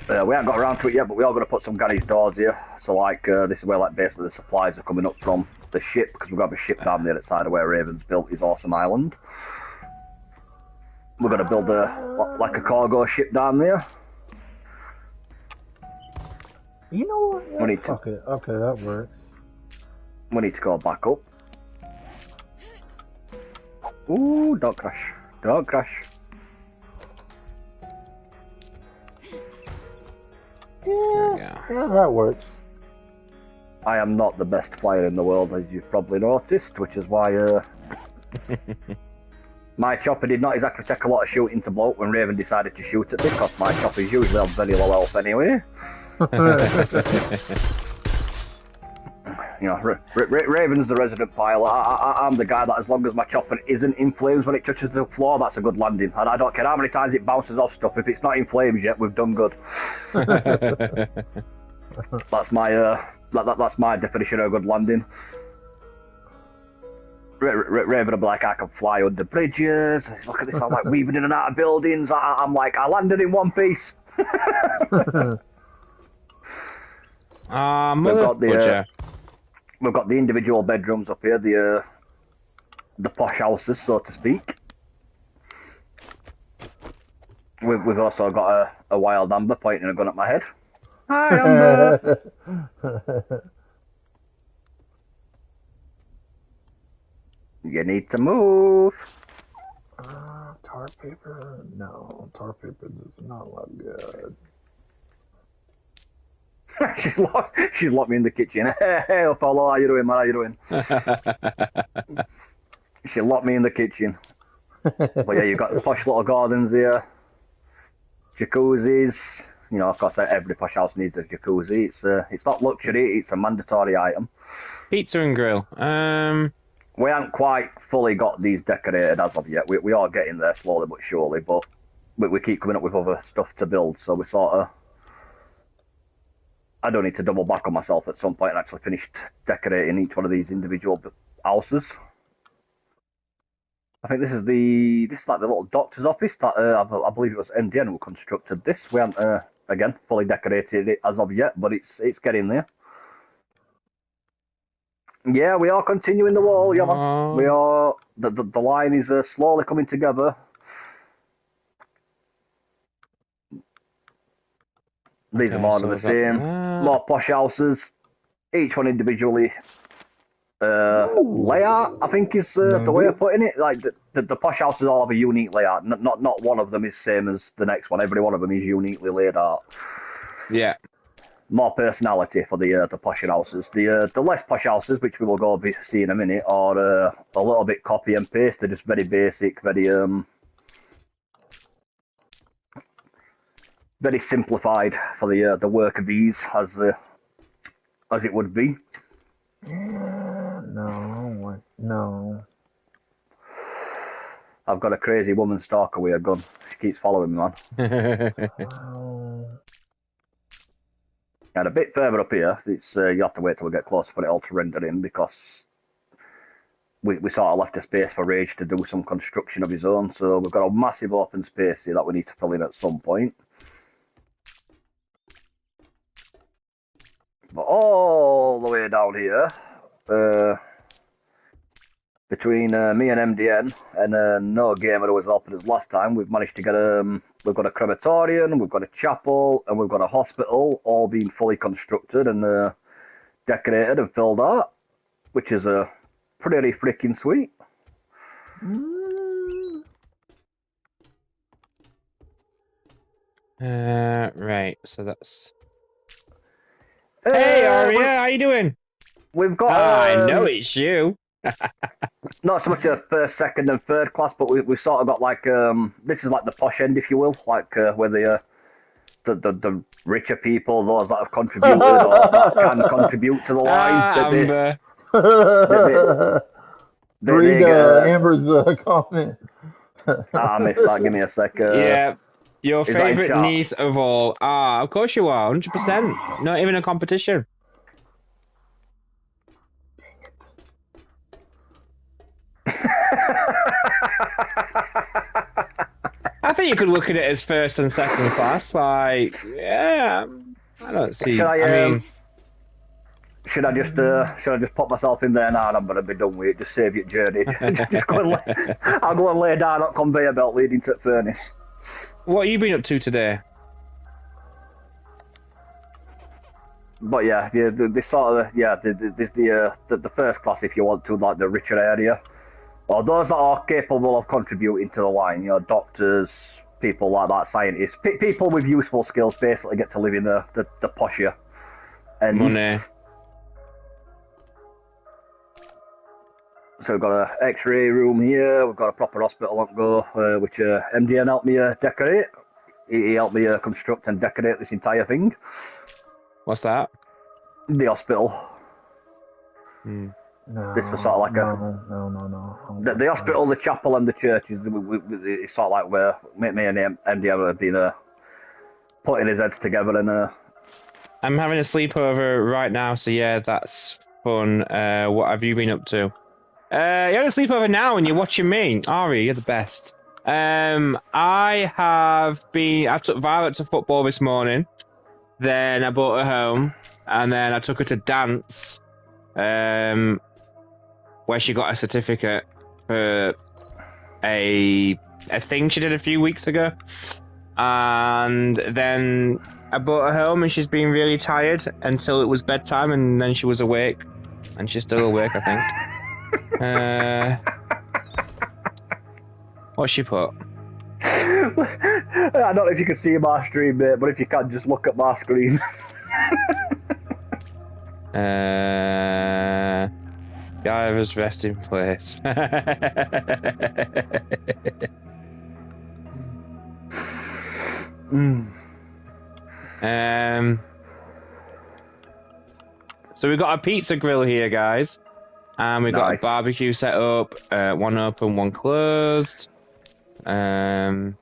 We haven't got around to it yet, but we are going to put some garage doors here. So like, this is where like basically the supplies are coming up from the ship, because we've got a ship down there outside of where Raven's built his awesome island. We're going to build like a cargo ship down there. You know what? Yeah, fuck it. Okay, that works. We need to go back up. Ooh, don't crash. Don't crash. Yeah, that works. I am not the best flyer in the world, as you've probably noticed, which is why my chopper did not exactly take a lot of shooting to blow up when Raven decided to shoot at me, because my choppers usually have very low health anyway. You know, Raven's the resident pilot. I'm the guy that, as long as my chopper isn't in flames when it touches the floor, that's a good landing. And I don't care how many times it bounces off stuff. If it's not in flames yet, we've done good. That's my that's my definition of a good landing. Raven will be like, I can fly under bridges. Look at this, I'm like weaving in and out of buildings. I'm like, I landed in one piece. We've got the individual bedrooms up here, the posh houses, so to speak. We've also got a wild Amber pointing a gun at my head. Hi, Amber! You need to move. Tar paper? No, tar paper does not look good. she's locked me in the kitchen. Hey, fellow, how you doing, man? How you doing? She locked me in the kitchen. But yeah, you've got the posh little gardens here, jacuzzis. You know, of course, every posh house needs a jacuzzi. It's not luxury; it's a mandatory item. Pizza and grill. We haven't quite fully got these decorated as of yet. We are getting there slowly but surely, but we keep coming up with other stuff to build. So we sort of. I don't need to double back on myself at some point and actually finish decorating each one of these individual houses. I think this is like the little doctor's office that I believe it was MDN who constructed this. We haven't again fully decorated it as of yet, but it's getting there. Yeah, we are continuing the wall. Yeah, man. We are. The line is slowly coming together. These are more of the same, more posh houses, each one individually. Layout, I think, is the way of putting it. Like the posh houses all have a unique layout. Not one of them is same as the next one. Every one of them is uniquely laid out. Yeah. More personality for the posh houses. The less posh houses, which we will go see in a minute, are a little bit copy and paste. They're just very basic, very simplified for the work of ease, as it would be. No. I've got a crazy woman stalker with a gun. She keeps following me, man. And a bit further up here, it's you have to wait till we get closer for it all to render in because we sort of left a space for Rage to do some construction of his own. So we've got a massive open space here that we need to fill in at some point. But all the way down here, between me and MDN and No Gamer who was helping us last time, we've managed to get we've got a crematorium, we've got a chapel, and we've got a hospital, all being fully constructed and decorated and filled out, which is pretty freaking sweet. Right, so that's... Hey, Aria, how you doing? We've got... I know it's you. Not so much a first, second, and third class, but we've sort of got like this is like the posh end, if you will, like where the richer people, those that have contributed or that can contribute to the line. Read Amber's comment. I missed that. Give me a sec. Yeah, your favourite niece of all. Of course you are, 100%. Not even a competition. I think you could look at it as first and second class. Like, yeah, I don't see. Should I just put myself in there now and I'm gonna be done with it? Just save your journey. I'll go and lay down that conveyor belt leading to the furnace. What have you been up to today? But yeah, this sort of the first class, if you want to, like the richer area. Or those that are capable of contributing to the line, you know, doctors, people like that, scientists, people with useful skills basically get to live in the posher. And money. So we've got an X-ray room here, we've got a proper hospital on go, which MDN helped me decorate. He helped me construct and decorate this entire thing. What's that? The hospital. No, this was sort of like no. The hospital, the chapel, and the church is it's sort of like where me and MD have been putting his heads together and. I'm having a sleepover right now, so yeah, that's fun. What have you been up to? You're having a sleepover now, and you're watching me. Ari, you're the best. I took Violet to football this morning. Then I brought her home, and then I took her to dance. Where she got a certificate for a thing she did a few weeks ago. And then I brought her home and she's been really tired until it was bedtime and then she was awake. And she's still awake, I think. What's she put? I don't know if you can see my stream, mate, but if you can, just look at my screen. Guyver's resting place. So we've got a pizza grill here, guys. And we've got a barbecue set up, one open, one closed. To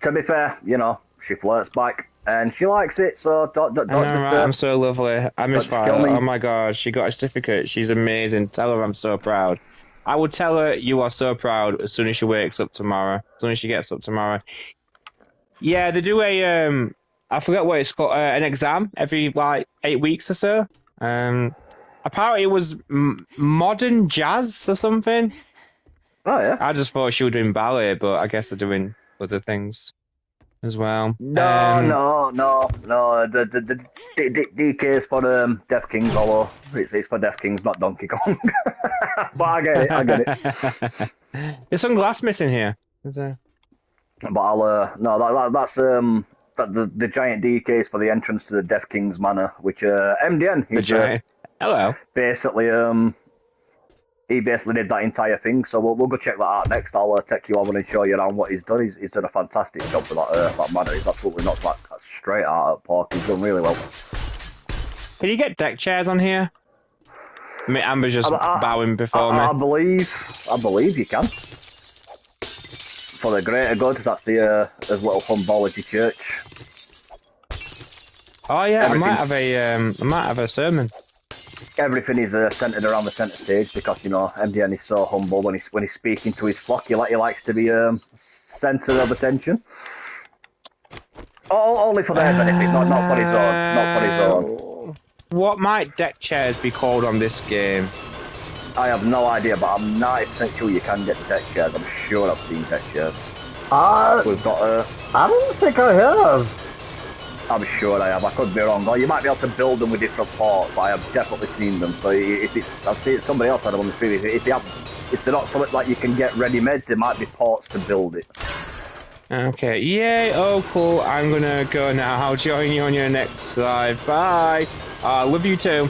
be fair, you know, she flirts back. And she likes it, so don't right, I'm so lovely. I miss Violet. Oh my god, she got a certificate. She's amazing. Tell her I'm so proud. I will tell her you are so proud as soon as she wakes up tomorrow. As soon as she gets up tomorrow. Yeah, they do a I forget what it's called, an exam every like 8 weeks or so. Apparently it was modern jazz or something. Oh yeah. I just thought she was doing ballet, but I guess they're doing other things as well. No. The DK is for Deaf Kings, although it's for Deaf Kings, not Donkey Kong. But I get it. There's some glass missing here. Is there? But that's the giant DK is for the entrance to the Deaf Kings Manor, which MDN. The giant. Hello. Basically, he basically did that entire thing, so we'll go check that out next. I'll take you over and show you around what he's done. He's done a fantastic job for that manor. He's absolutely knocked that straight out of park. He's done really well. Can you get deck chairs on here? I mean, Amber's just bowing before me. I believe you can. For the greater good, that's the his little Humbology church. Oh yeah, I might have a sermon. Everything is centered around the center stage because MDN is so humble when he's speaking to his flock. He likes to be center of attention. Only for their benefit, not for his own. Not for his own. What might deck chairs be called on this game? I have no idea, but I'm 90% sure you can get deck chairs. I'm sure I've seen deck chairs. We've got I don't think I have. I'm sure I have. I could be wrong. Or you might be able to build them with different parts, but I have definitely seen them. So I've seen somebody else had them on the previous. If they're not something like you can get ready-made, there might be parts to build it. Okay, yay, oh cool, I'm gonna go now. I'll join you on your next live. Bye. Love you too.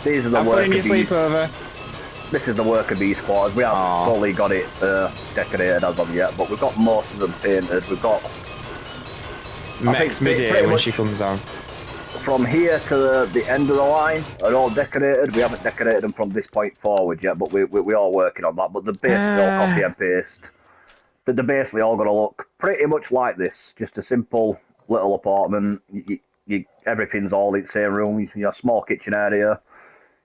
These are the Have fun in your sleepover. This is the worker bee squad. We haven't fully got it decorated as of yet, but we've got most of them painted. We've got Next midday when she comes on. From here to the end of the line are all decorated. We haven't decorated them from this point forward yet, but we are working on that. But the base is all copy and paste. They're basically all going to look pretty much like this. Just a simple little apartment. Everything's all in the same room. You have a small kitchen area.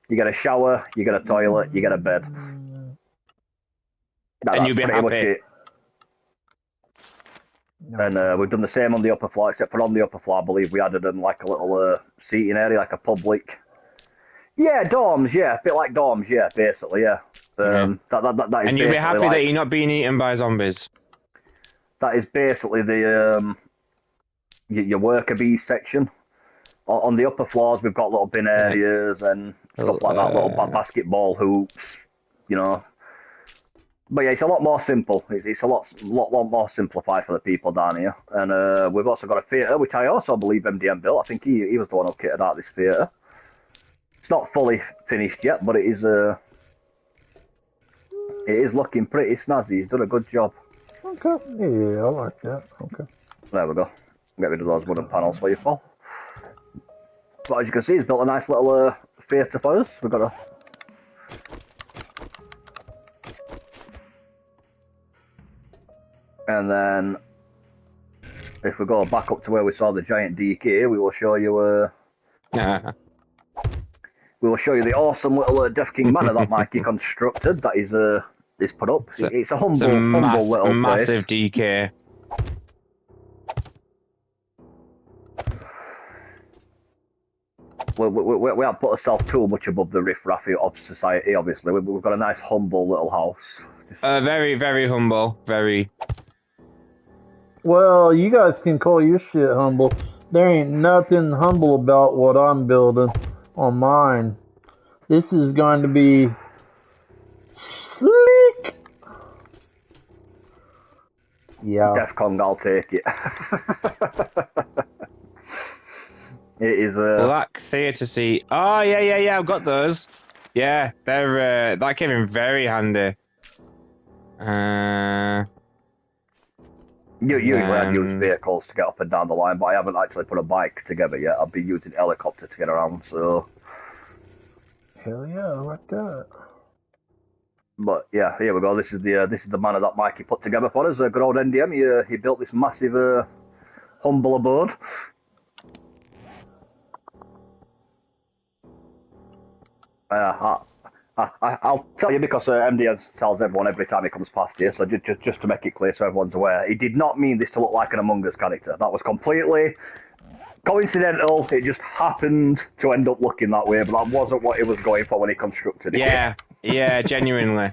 You get a shower, you get a toilet, you get a bed. And you'll be pretty much happy. it. And we've done the same on the upper floor, except for on the upper floor, I believe we added in like a little seating area, like a public. Yeah, dorms, yeah, a bit like dorms, yeah, basically, yeah. That is and you'll be happy like, that you're not being eaten by zombies. That is basically the your worker bees section. On the upper floors, we've got little bin areas and stuff like that, little basketball hoops, But yeah, it's a lot more simple. It's a lot more simplified for the people down here. And we've also got a theatre, which I also believe MDM built. I think he was the one who kitted out this theatre. It's not fully finished yet, but it is looking pretty snazzy. He's done a good job. Okay, yeah, I like that. Okay. There we go. Get rid of those wooden panels for you, Paul. But as you can see, he's built a nice little theatre for us. We've got a... And then, if we go back up to where we saw the giant DK, we will show you... we will show you the awesome little Death King Manor that Mikey constructed. That is put up. It's a humble little place. Massive DK. We haven't put ourselves too much above the riff-raff of society, obviously. We've got a nice, humble little house. Very, very humble. Very. Well, you guys can call your shit humble. There ain't nothing humble about what I'm building on mine. This is going to be slick. Yeah. Defcon, I'll take it. It is Black theatre seat. Oh yeah. I've got those. Yeah, they're that came in very handy. Usually I use vehicles to get up and down the line, but I haven't actually put a bike together yet. I've been using helicopter to get around, so... Hell yeah, I like that. But yeah, here we go. This is the manor that Mikey put together for us. Good old NDM. He built this massive, humble abode. I'll tell you because MDN tells everyone every time he comes past here, so just to make it clear so everyone's aware, he did not mean this to look like an Among Us character. That was completely coincidental. It just happened to end up looking that way, but that wasn't what he was going for when he constructed it. Yeah, genuinely.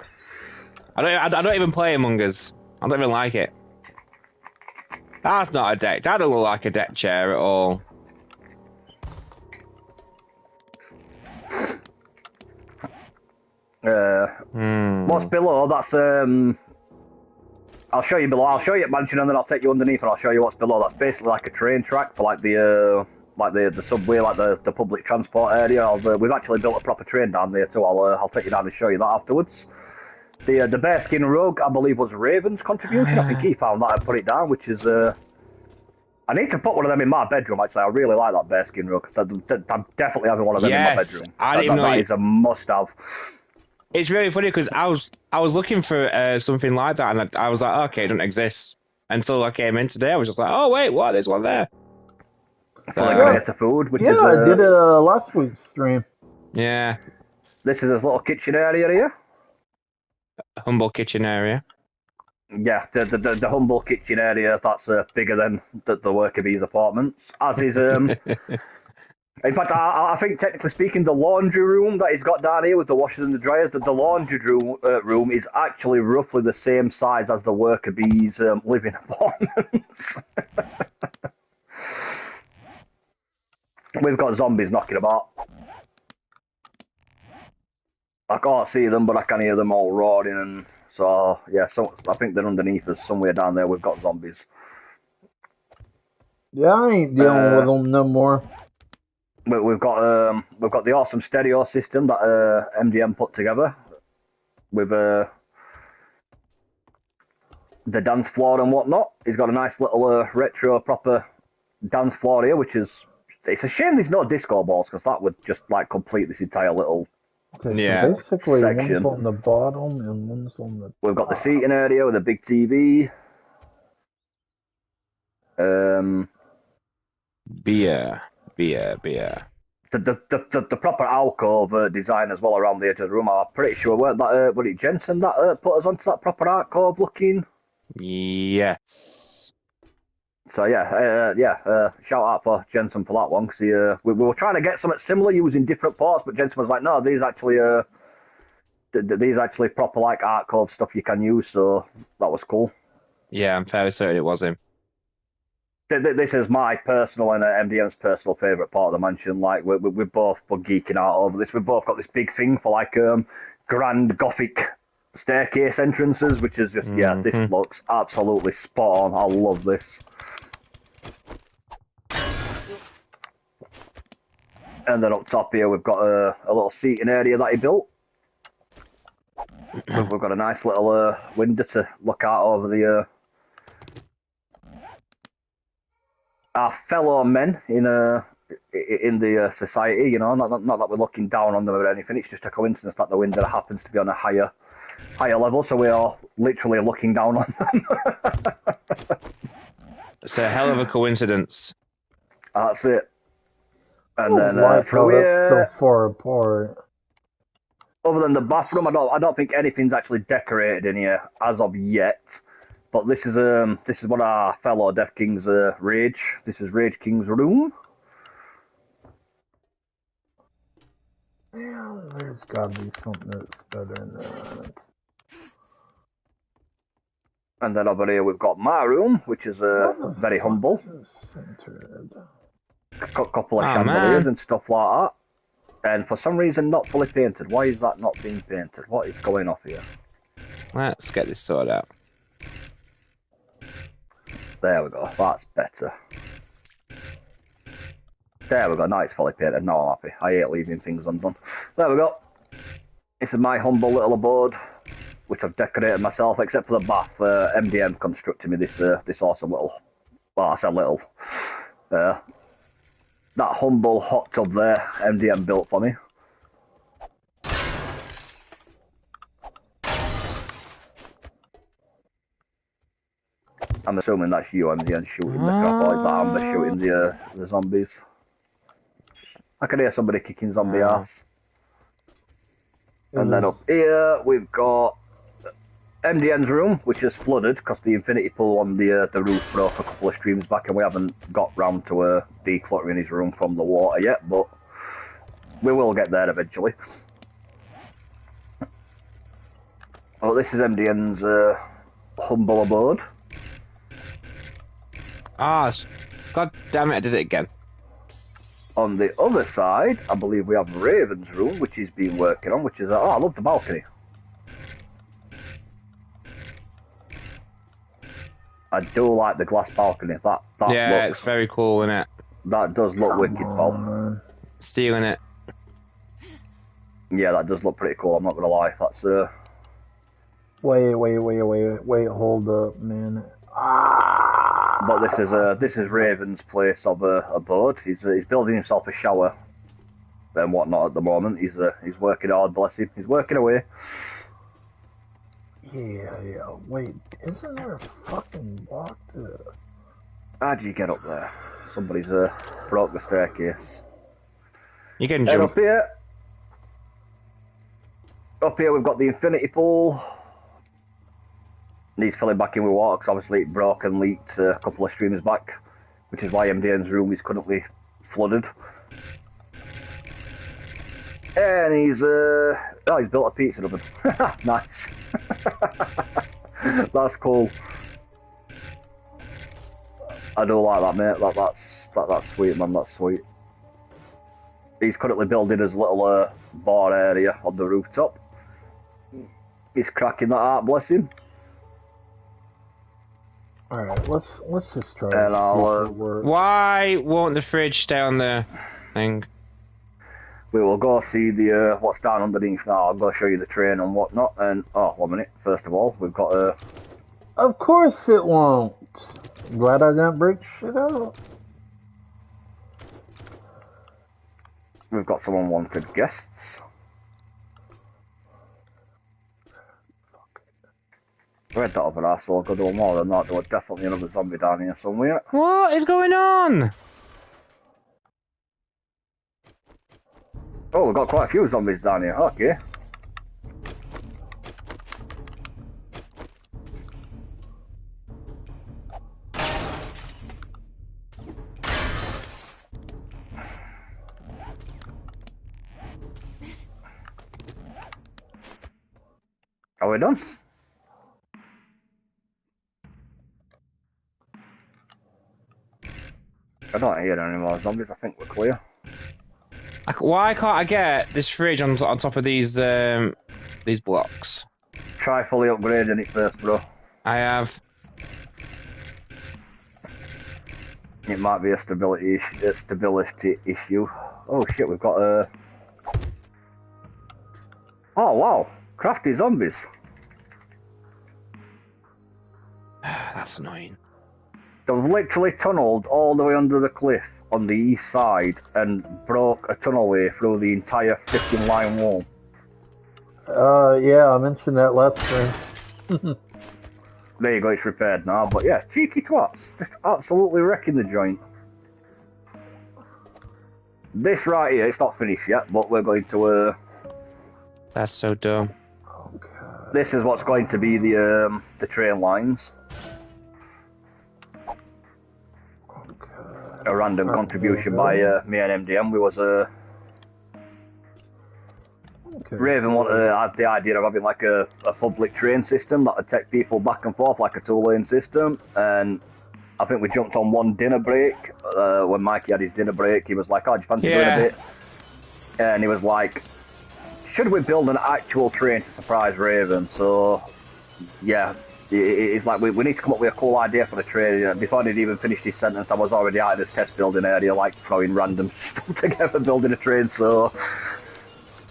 I don't even play Among Us. I don't even like it. That's not a deck. That don't look like a deck chair at all. What's below? That's I'll show you below. I'll show you at Mansion, and then I'll take you underneath, and I'll show you what's below. That's basically like a train track for like the subway, like the public transport area. We've actually built a proper train down there too. I'll take you down and show you that afterwards. The bearskin rug, I believe, was Raven's contribution. I think he found that and put it down, which is I need to put one of them in my bedroom. Actually, I really like that bearskin rug. I'm definitely having one of them in my bedroom. That is a must-have. It's really funny because I was looking for something like that, and I was like, okay, it doesn't exist. Until I came in today, I was just like, oh wait, what? There's one there. for the greater food, which is... I did it last week's stream. Yeah. This is his little kitchen area here. Humble kitchen area. Yeah, the humble kitchen area, that's bigger than the worker bees apartments. As is, in fact, I think technically speaking, the laundry room that he's got down here with the washers and the dryers, the laundry room is actually roughly the same size as the worker bees' living apartments. We've got zombies knocking about. I can't see them, but I can hear them all roaring, and so yeah. So I think they're underneath us somewhere down there. We've got zombies. Yeah, I ain't dealing with them no more. We've got the awesome stereo system that MDM put together with the dance floor and whatnot. He's got a nice little retro proper dance floor here, which is, it's a shame there's no disco balls, because that would just like complete this entire little so basically section. one's on the bottom and one's on the top. We've got the seating area with a big TV. Beer. The proper alcove design as well around the edge of the room. I'm pretty sure weren't that was it Jensen that put us onto that proper alcove looking? Yes. So shout out for Jensen for that one, because we were trying to get something similar using different parts, but Jensen was like, no, these actually proper like alcove stuff you can use, so that was cool. Yeah, I'm fairly certain it was him. This is my personal and MDM's personal favourite part of the mansion. Like we're both geeking out over this. We've both got this big thing for like grand Gothic staircase entrances, which is just this looks absolutely spot on. I love this. And then up top here we've got a little seating area that he built. We've got a nice little window to look out over the our fellow men in the society, you know, not that we're looking down on them or anything. It's just a coincidence that the window happens to be on a higher level, so we are literally looking down on them. It's a hell of a coincidence. That's it. And then through here, so far apart. Other than the bathroom, I don't think anything's actually decorated in here as of yet. But this is one of our fellow Death King's Rage. This is Rage King's room. Yeah, there's gotta be something that's better than that. And then over here we've got my room, which is very humble. A couple of chandeliers and stuff like that. And for some reason not fully painted. Why is that not being painted? What is going off here? Let's get this sorted out. There we go, that's better. There we go, now it's fully painted, now I'm happy. I hate leaving things undone. There we go. This is my humble little abode, which I've decorated myself, except for the bath. MDM constructed me this awesome little, well, I said little, that humble hot tub there, MDM built for me. I'm assuming that's you, MDM, shooting the crap, or is that Amber shooting the zombies? I can hear somebody kicking zombie ass. And then up here, we've got MDN's room, which is flooded, because the infinity pool on the roof broke a couple of streams back, and we haven't got round to decluttering his room from the water yet, but we will get there eventually. Oh, this is MDN's humble abode. Ah, god damn it, I did it again. On the other side, I believe we have Raven's room, which he's been working on, which is, oh, I love the balcony. I do like the glass balcony. That yeah, looks, it's very cool, isn't it? That does look wicked, pal. Stealing it. Yeah, that does look pretty cool, I'm not gonna lie. That's Wait, hold up, man. But this is Raven's place of abode. He's building himself a shower and whatnot at the moment. He's working hard, bless him. He's working away. Yeah. Wait, isn't there a fucking block to... How'd you get up there? somebody's broke the staircase. You can And jump. up here we've got the infinity pool. Needs filling back in with water because obviously it broke and leaked a couple of streamers back, which is why MDN's room is currently flooded. And he's built a pizza oven. Nice. That's cool. I do like that, mate. That's sweet, man. That's sweet. He's currently building his little bar area on the rooftop. He's cracking that out, bless him. All right, let's just try. And I'll, why won't the fridge stay on the thing? We will go see the what's down underneath now. I'll go show you the train and whatnot. And oh, 1 minute. First of all, we've got Of course it won't. Glad I didn't break shit out. We've got some unwanted guests. Read that other asshole. Go do more than that. There was definitely another zombie down here somewhere. What is going on? Oh, we've got quite a few zombies down here. Okay. Are we done? I don't hear any more zombies. I think we're clear. Why can't I get this fridge on top of these blocks? Try fully upgrading it first, bro. I have. It might be a stability issue. Oh shit, we've got a. Oh wow, crafty zombies. That's annoying. They've literally tunnelled all the way under the cliff on the east side and broke a tunnelway through the entire 15-line wall. Yeah, I mentioned that last time. There you go, it's repaired now. But yeah, cheeky twats, just absolutely wrecking the joint. This right here, it's not finished yet, but we're going to. That's so dumb. Okay. This is what's going to be the train lines. A random contribution by me and MDM. We was Raven had the idea of having like a public train system that would take people back and forth like a two-lane system, and I think we jumped on one dinner break. When Mikey had his dinner break, he was like, "Oh, do you fancy doing a bit?" And he was like, "Should we build an actual train to surprise Raven?" So yeah. It's like we need to come up with a cool idea for the train. You know, before he'd even finished his sentence, I was already out of this test building area, like throwing random stuff together, building a train. So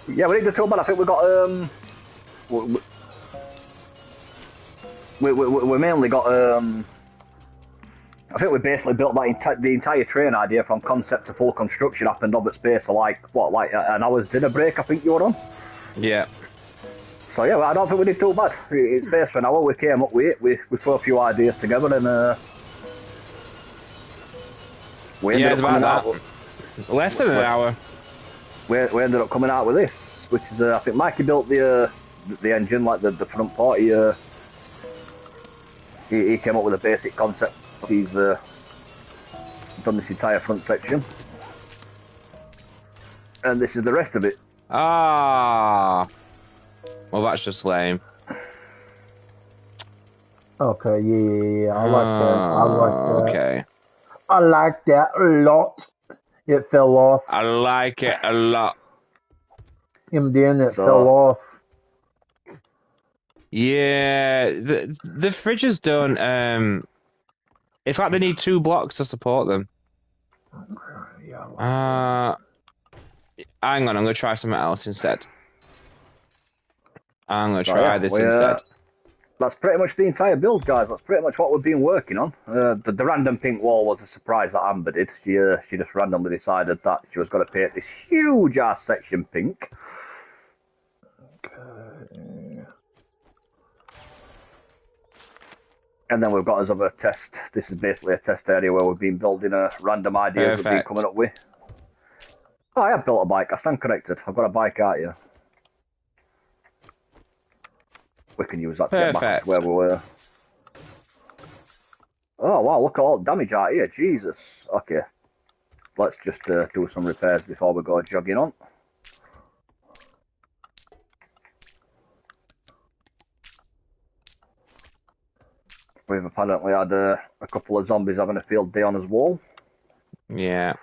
yeah, we need to talk about. I think we got we mainly got I think we basically built that the entire train idea from concept to full construction happened up at space of like an hour's dinner break. I think you were on. Yeah. So yeah, I don't think we did too bad. It's based for an hour. We came up with it. We threw a few ideas together, and we ended up coming out. Less than an hour. We ended up coming out with this, which is I think Mikey built the engine, like the front part. He came up with a basic concept. He's done this entire front section, and this is the rest of it. Ah. Well, that's just lame. Okay, yeah. I like that. Okay. I like that a lot. It fell off. I like it a lot. It fell off. Yeah, the fridge is done. It's like they need 2 blocks to support them. Yeah. Hang on, I'm gonna try something else instead. I'm going to try this instead. That's pretty much the entire build, guys. That's pretty much what we've been working on. The random pink wall was a surprise that Amber did. She just randomly decided that she was going to paint this huge-ass section pink. Okay. And then we've got us other test. This is basically a test area where we've been building a random ideas we've been coming up with. Oh, I have built a bike. I stand corrected. I've got a bike out here. We can use that to get back to where we were. Oh, wow, look at all the damage out here. Jesus. Okay. Let's just do some repairs before we go jogging on. We've apparently had a couple of zombies having a field day on his wall. Yeah.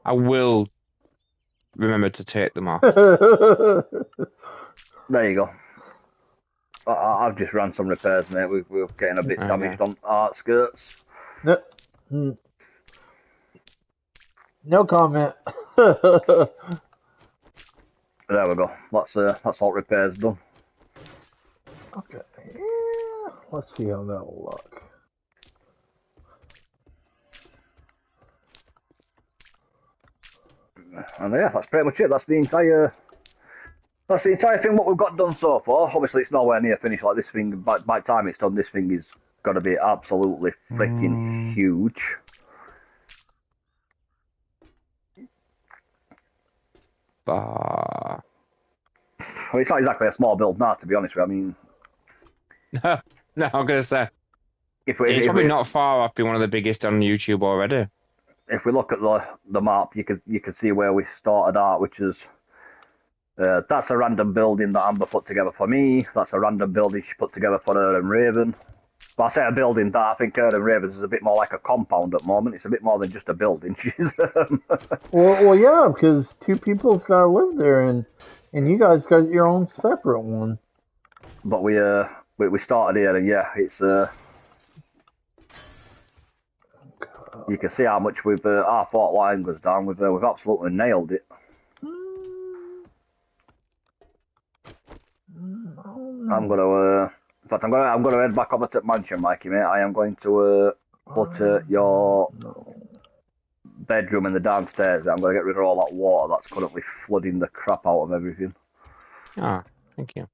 I will remember to take them off. There you go. I've just ran some repairs, mate. We're getting a bit damaged on our skirts. No comment. There we go. That's all repairs done. Okay. Let's see how that'll look. And yeah, that's pretty much it. That's the entire thing what we've got done so far. Obviously, it's nowhere near finished. Like this thing, by the time it's done, this thing is got to be absolutely freaking huge. Well, it's not exactly a small build now, to be honest with you. I mean, no, I'm gonna say it's probably not far off being one of the biggest on YouTube already. If we look at the map, you can see where we started out, which is that's a random building that Amber put together for me. That's a random building she put together for her and Raven. But I say a building that I think her and Raven's is a bit more like a compound at the moment. It's a bit more than just a building. well, yeah, because two people's got to live there, and you guys got your own separate one. But we started here, and yeah, it's you can see how much we've our fault line goes down. We've absolutely nailed it. I'm gonna in fact, I'm gonna head back over to the mansion, Mikey, mate. I am going to put your bedroom in the downstairs. I'm gonna get rid of all that water that's currently flooding the crap out of everything. Ah, thank you.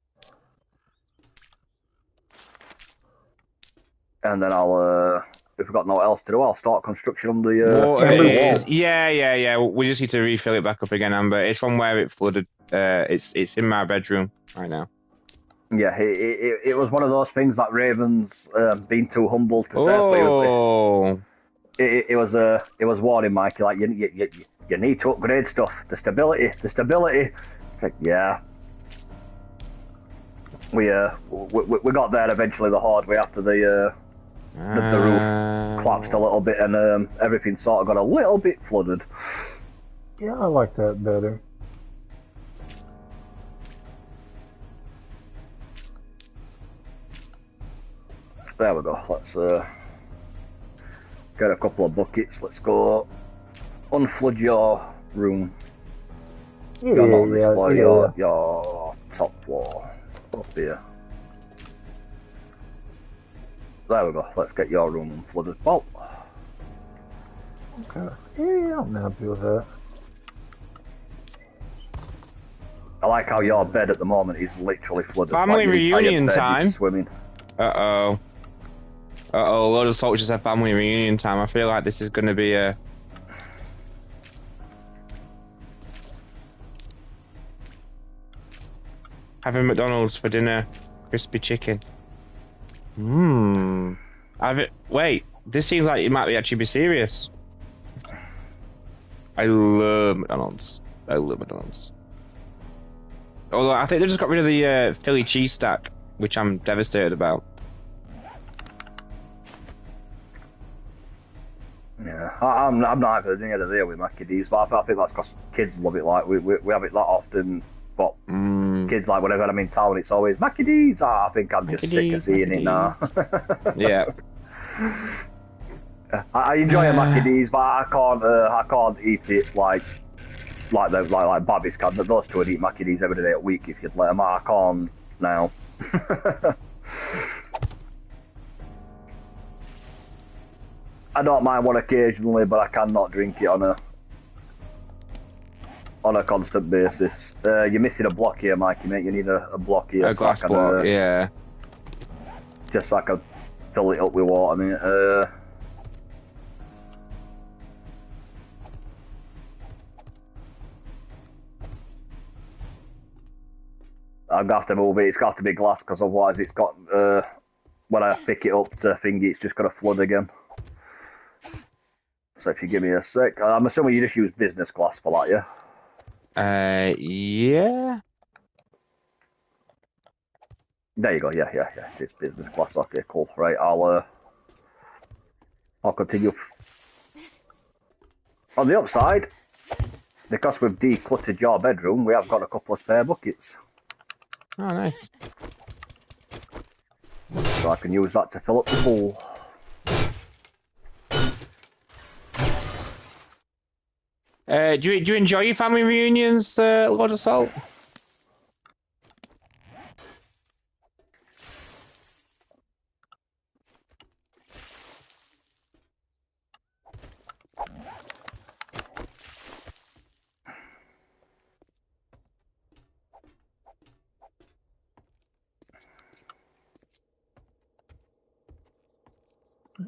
And then I'll if we've got no else to do, I'll start construction on the wall. Yeah. We just need to refill it back up again, Amber. It's from where it flooded. It's in my bedroom right now. Yeah, it was one of those things that Raven's been too humble to say. Oh. It was warning Mikey, like you need to upgrade stuff. The stability. Like, yeah. We got there eventually the hard way after the roof collapsed a little bit and everything sort of got a little bit flooded. Yeah, I like that better. There we go. Let's get a couple of buckets. Let's go unflood your room. Yeah, your top floor up here. There we go. Let's get your room unflooded. Oh. Okay. Yeah, I'm happy with that. I like how your bed at the moment is literally flooded. Family like reunion time. Swimming. Uh-oh. A load of soldiers have family reunion time. I feel like this is going to be a... Having McDonald's for dinner. Crispy chicken. Wait, this seems like it might actually be serious. I love McDonald's. Although I think they just got rid of the Philly cheese stack, which I'm devastated about. Yeah, I'm not happy at the end of the day with Mackie D's, but I think that's because kids love it. Like we have it that often, but kids like whenever I'm in town, it's always Mackie D's. I think I'm just sick of seeing it now. Yeah. I enjoy a Mackie D's, but I can't eat it like Babbies can. Those two would eat Mackie D's every day a week if you'd let them. I can't now. I don't mind one occasionally, but I cannot drink it on a constant basis. You're missing a block here, Mikey, mate. You need a block here. A glass block, yeah. just so I can fill it up with water. I mean, I'm gonna have to move it. It's got to be glass because otherwise it's got. When I pick it up to thingy, it's just gonna flood again. So if you give me a sec, I'm assuming you just use business glass for that, yeah? Yeah. There you go. Yeah. It's business class. Okay, cool. Right, I'll continue. On the upside, because we've decluttered your bedroom, we have got a couple of spare buckets. Oh, nice. So I can use that to fill up the pool. Do you enjoy your family reunions, Lord of Salt?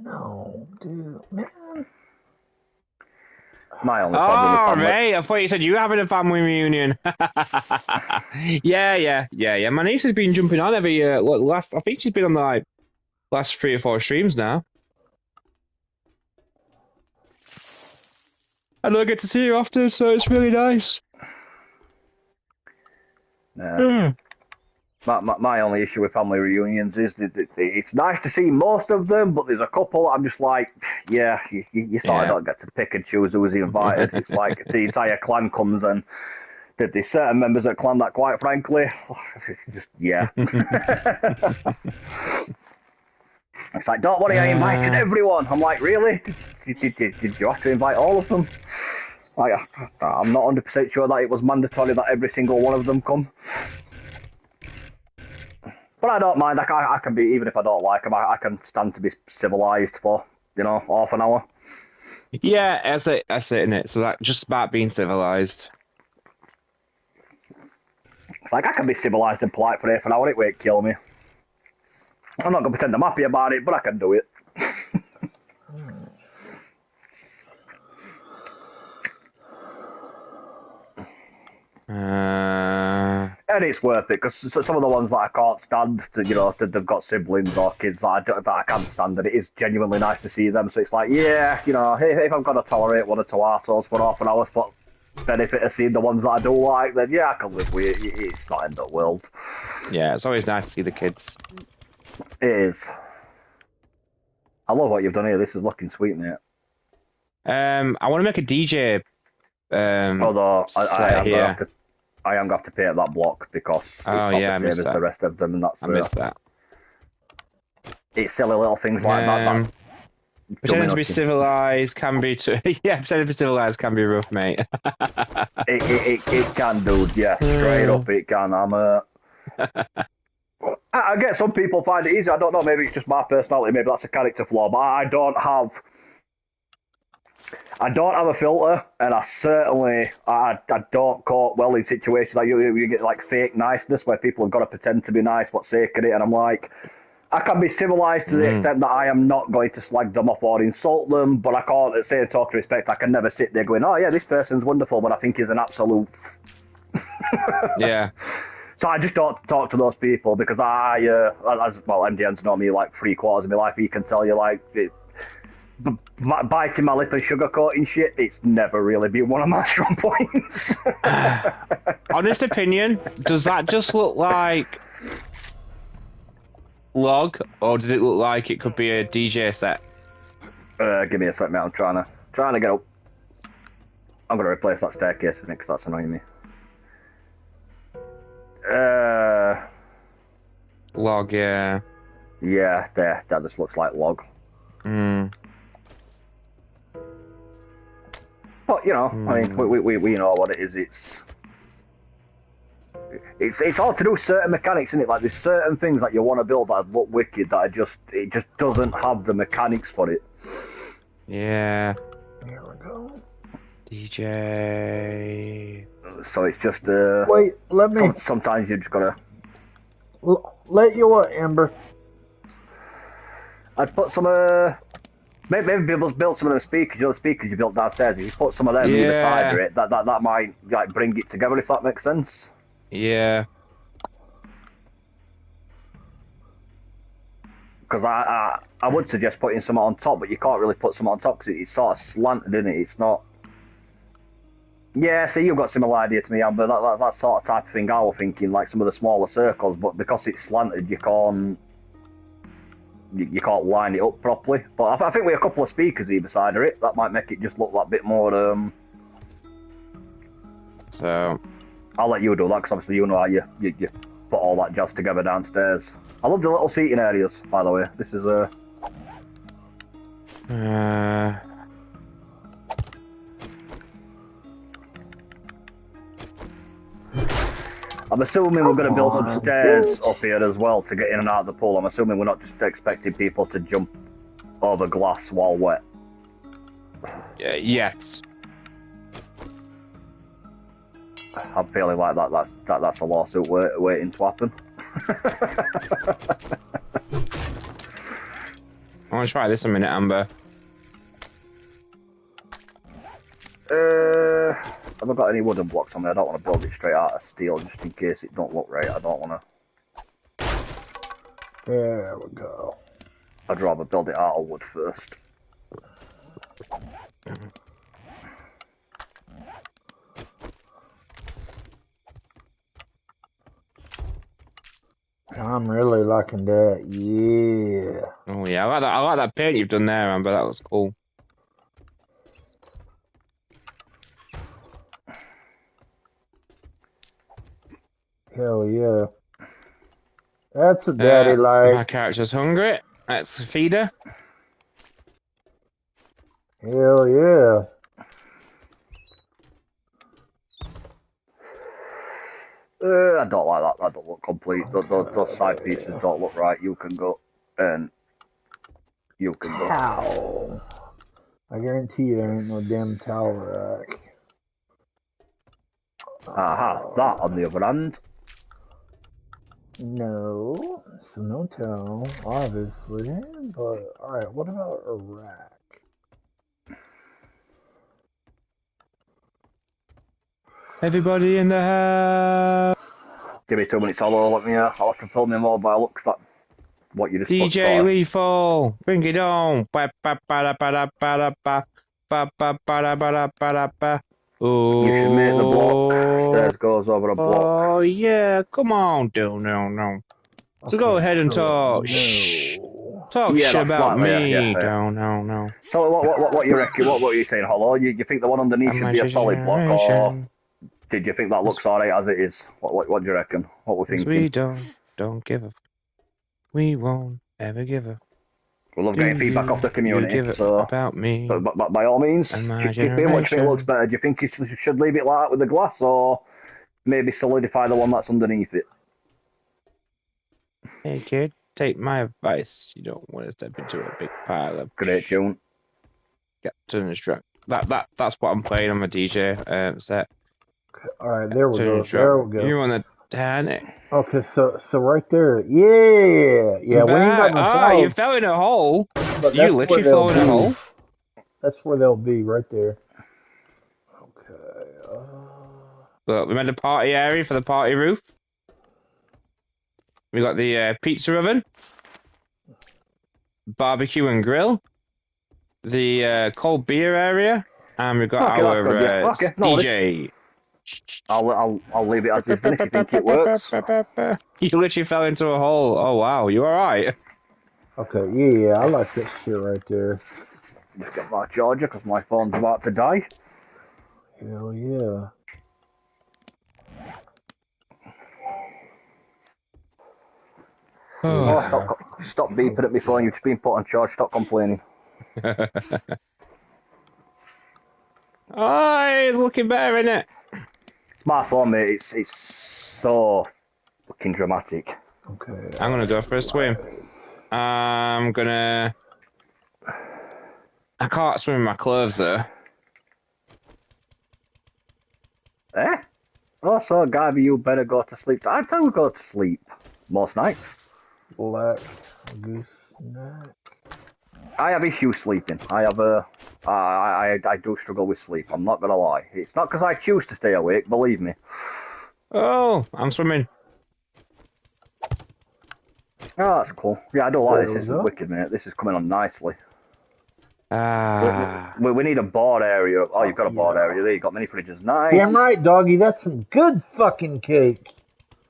No, dude, man. My only problem with family. Mate, I thought you said you were having a family reunion. Yeah. My niece has been jumping on every year. I think she's been on the last 3 or 4 streams now. I don't get to see her often, so it's really nice. My only issue with family reunions is that it's nice to see most of them, but there's a couple I'm just like, yeah, you sort of don't get to pick and choose who's invited. It's like the entire clan comes and there's certain members of the clan that, quite frankly, just, yeah. It's like, don't worry, I invited everyone. I'm like, really? Did you have to invite all of them? Like, I'm not 100% sure that it was mandatory that every single one of them come. But I don't mind. I can be, even if I don't like them, I can stand to be civilized for, half an hour. Yeah, that's it, innit? So that just about being civilized. It's like, I can be civilized and polite for half an hour. It won't kill me. I'm not gonna pretend I'm happy about it, but I can do it. And it's worth it, because some of the ones that I can't stand, that they've got siblings or kids that I can't stand, and it is genuinely nice to see them. So it's like, yeah, if I'm gonna tolerate one or two arseholes for half an hour for benefit of seeing the ones that I do like, then yeah, I can live with it. It's not end of world. Yeah, it's always nice to see the kids. It is. I love what you've done here. This is looking sweet, mate. I want to make a DJ. Although I am going to have to pay at that block because it's not the same as the rest of them, and that's. I missed that. It's silly little things like that. Pretending to be civilized can be pretending to be civilized can be rough, mate. it can, dude. Yeah, straight up, it can. I get some people find it easy. I don't know. Maybe it's just my personality. Maybe that's a character flaw. But I don't have a filter, and I certainly I don't cope well in situations like you get like fake niceness where people have got to pretend to be nice for the sake of it, and I'm like, I can be civilized to the extent that I am not going to slag them off or insult them, but I can't, at the same talk of respect, I can never sit there going, oh yeah, this person's wonderful, but I think he's an absolute. Yeah. So I just don't talk to those people because MDNs know me like 3/4 of my life. You can tell you like. Biting my lip and sugarcoating shit, it's never really been one of my strong points. Honest opinion, does that just look like log, or does it look like it could be a DJ set? Give me a sec, mate. I'm trying to get up. I'm going to replace that staircase because that's annoying me. Log, yeah. Yeah, there. That just looks like log. But I mean, we know what it is. It's all to do with certain mechanics, isn't it? Like there's certain things that you want to build that look wicked that it just doesn't have the mechanics for it. Yeah. There we go. DJ. So it's just wait. Let me. Sometimes you just gotta let you what, Amber? I'd put some maybe build some of the speakers. You know, the speakers you built downstairs. If you put some of them either side of it, that might like bring it together. If that makes sense. Yeah. Because I would suggest putting some on top, but you can't really put some on top because it's sort of slanted, isn't it? It's not. Yeah, see, you've got similar idea to me, Amber. That sort of type of thing I was thinking, like some of the smaller circles, but because it's slanted, you can't line it up properly. But I think with a couple of speakers either side of it, that might make it just look that bit more. So I'll let you do that because obviously you know how you put all that jazz together downstairs. I love the little seating areas, by the way. This is I'm assuming we're going to build some stairs up here as well to get in and out of the pool. I'm assuming we're not just expecting people to jump over glass while wet. Yes. I'm feeling like that's a lawsuit waiting to happen. I want to try this a minute, Amber. Have I got any wooden blocks on there? I don't want to build it straight out of steel just in case it don't look right. I don't want to. There we go. I'd rather build it out of wood first. I'm really liking that. Yeah. Oh yeah, I like that paint you've done there, Amber. That was cool. Hell yeah. That's a daddy like. My character's hungry. Let's feed her. Hell yeah. I don't like that. That don't look complete. Those side pieces don't look right. You can go, and you can go. Ow. I guarantee you there ain't no damn towel rack. Aha, that on the other hand. No, so no towel, obviously. But alright, what about a rack? Everybody in the house. Give me 2 minutes, I'll have to film my mobile up, 'cause that's what you just DJ put Lethal, bring it on. Oh, you should make the block. Stairs goes over a block. Oh yeah, come on, no. So go ahead and talk. Talk shit about me. No. So what you reckon? What were you saying, Hollow? You think the one underneath should be a solid block, or did you think that looks alright as it is? What do you reckon? What we're thinking? We don't give a. We won't ever give a. We love getting feedback off the community. So about me. But by all means, chip in what you think looks better. Do you think you should leave it like that with the glass, or maybe solidify the one that's underneath it? Hey kid, take my advice. You don't want to step into a big pile of Great tune. Captain Instruct. That's what I'm playing on my DJ set. Alright, there we go. There we go. You want to turn it? Okay, so right there. Yeah. We ain't got no towels. You fell in a hole. You literally fell in a hole. That's where they'll be, right there. Okay. Look, we made a party area for the party roof. We got the pizza oven, barbecue and grill, the cold beer area, and we've got our DJ. I'll leave it as is then if you think it works. You literally fell into a hole. Oh wow, you alright? Okay, yeah, I like that shit right there. Just get my charger because my phone's about to die. Hell yeah. Stop beeping at my phone. You've just been put on charge. Stop complaining. Oh, it's looking better, isn't it? It's my phone, mate. It's so fucking dramatic. Okay. I'm gonna go for a swim. I can't swim in my clothes though. Eh? Oh, so Gabby, you better go to sleep. I don't go to sleep most nights. Black goose snack. I have issues sleeping. I have I do struggle with sleep. I'm not gonna lie. It's not because I choose to stay awake. Believe me. Oh, I'm swimming. Oh, that's cool. Yeah, I don't like this. This is wicked, mate. This is coming on nicely. We need a board area. Oh, you've got a board area there. You've got mini fridges. Nice. Damn right, doggy. That's some good fucking cake.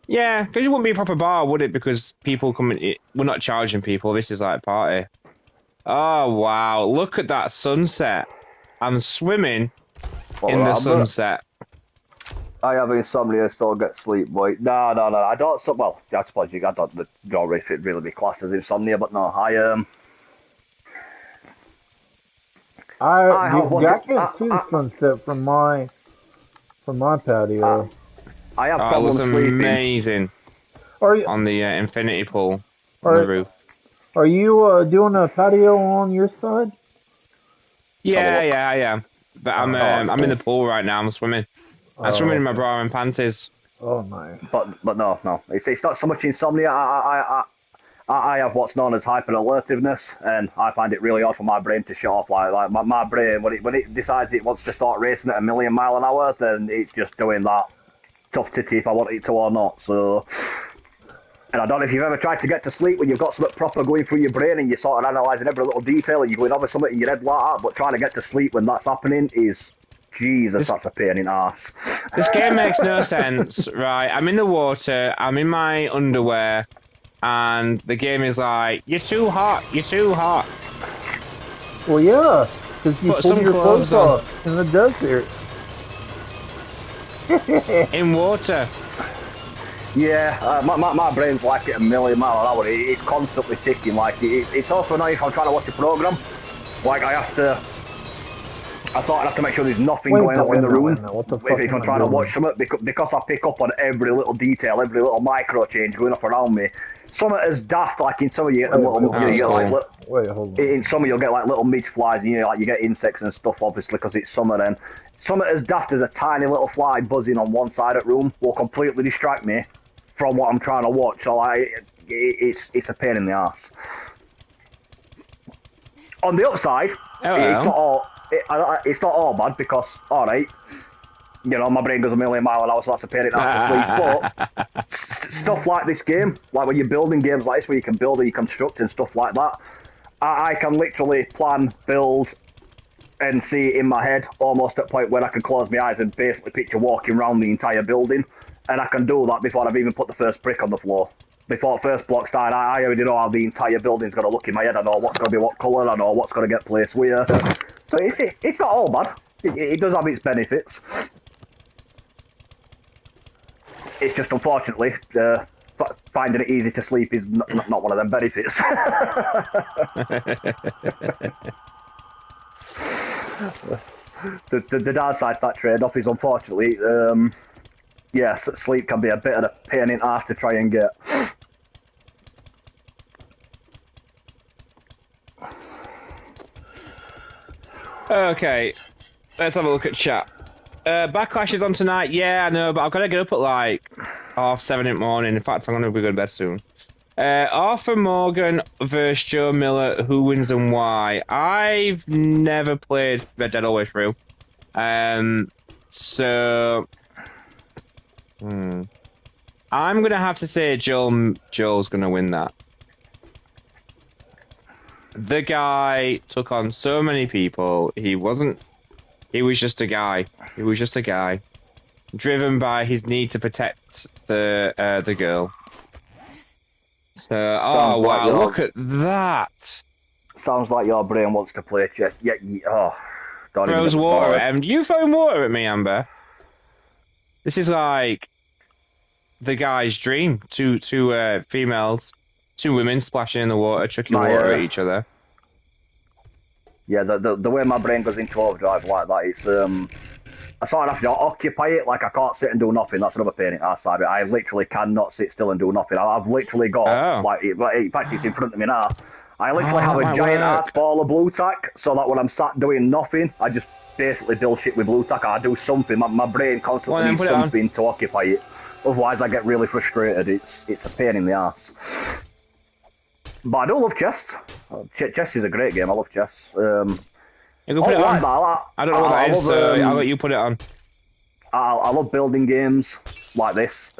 Yeah, because it wouldn't be a proper bar, would it? Because people come in. We're not charging people. This is like a party. Oh, wow. Look at that sunset. I'm swimming in the sunset. I have insomnia, still get sleep, boy. No. I don't. Well, I suppose you don't really be classed as insomnia, but no. I can't see the sunset from my patio. I have problems sleeping. Amazing. On the infinity pool on the roof. Are you doing a patio on your side? Yeah, I am. But I'm in the pool right now. I'm swimming. I'm swimming in my bra and panties. Oh, nice. But no. It's not so much insomnia. I have what's known as hyper-alertiveness, and I find it really hard for my brain to shut off. Like my brain, when it decides it wants to start racing at 1,000,000 miles an hour, then it's just doing that tough titty if I want it to or not. So, and I don't know if you've ever tried to get to sleep when you've got something proper going through your brain and you're sort of analysing every little detail and you're going over something in your head like that, but trying to get to sleep when that's happening is... Jesus, that's a pain in the arse. This game makes no sense, right? I'm in the water, I'm in my underwear, and the game is like, you're too hot. Well, yeah, because you pulled your clothes off in the desert. In water. Yeah, my brain's like at 1,000,000 miles an hour. It's constantly ticking. Like it's also annoying if I'm trying to watch a program. Like I thought I'd have to make sure there's nothing going on in the room if I'm trying to watch something, because I pick up on every little detail, every little micro change going off around me. Some of it is daft, like in some of you get in some you'll get like little midge flies, and you get insects and stuff, obviously, because it's summer. Then some of it is daft as a tiny little fly buzzing on one side of the room will completely distract me from what I'm trying to watch. So it's a pain in the ass. On the upside, it's not all bad because, alright, my brain goes 1,000,000 miles an hour, so that's a pain in the ass to sleep. But stuff like this game, like when you're building games like this where you can build and you construct and stuff like that, I can literally plan, build, and see it in my head almost at a point where I can close my eyes and basically picture walking around the entire building. And I can do that before I've even put the first brick on the floor. Before the first block started, I already know how the entire building's going to look in my head. I know what's going to be what colour, I know what's going to get placed where. So it's not all bad. It does have its benefits. It's just, unfortunately, finding it easy to sleep is not one of them benefits. The downside to that trade-off is, unfortunately, yes, sleep can be a bit of a pain in the ass to try and get. Okay, let's have a look at chat. Backlash is on tonight. Yeah, I know, but I've got to get up at like 7:30 in the morning. In fact, I'm going to be going to bed soon. Arthur Morgan versus Joe Miller. Who wins and why? I've never played Red Dead all the way through. So I'm going to have to say Joel's going to win that. The guy took on so many people. He was just a guy. He was just a guy, driven by his need to protect the girl. So, wow, look at that. Sounds like your brain wants to play chess. Yeah, throws water at him. You throwing water at me, Amber? This is like the guy's dream. Two females. Two women splashing in the water, chucking water at each other. Yeah, the way my brain goes into overdrive like that, it's I sort of have to occupy it. Like I can't sit and do nothing. That's another pain in the ass side. I literally cannot sit still and do nothing. I've literally got in fact it's in front of me now. I literally have a giant ass ball of blue tack, so that when I'm sat doing nothing, I just basically build shit with blue tack. I do something. My brain constantly needs something to occupy it. Otherwise, I get really frustrated. It's a pain in the ass. But I do love chess. Chess is a great game. I love chess. You can put it on. I don't know what that is, so I'll let you put it on. I love building games like this.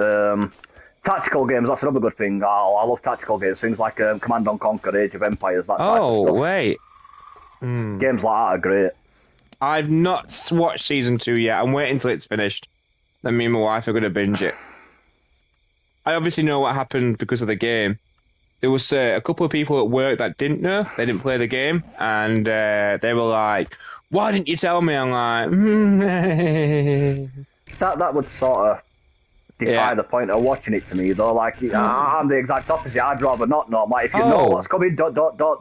Tactical games, that's another good thing. I love tactical games. Things like Command & Conquer, Age of Empires, that type of stuff. Wait. Games like that are great. I've not watched season 2 yet. I'm waiting until it's finished. Then me and my wife are going to binge it. I obviously know what happened because of the game. There was a couple of people at work that didn't know. They didn't play the game. And they were like, why didn't you tell me? I'm like, That would sort of defy the point of watching it to me, though. Like, I'm the exact opposite. I'd rather not know. Like, if you know what's coming, don't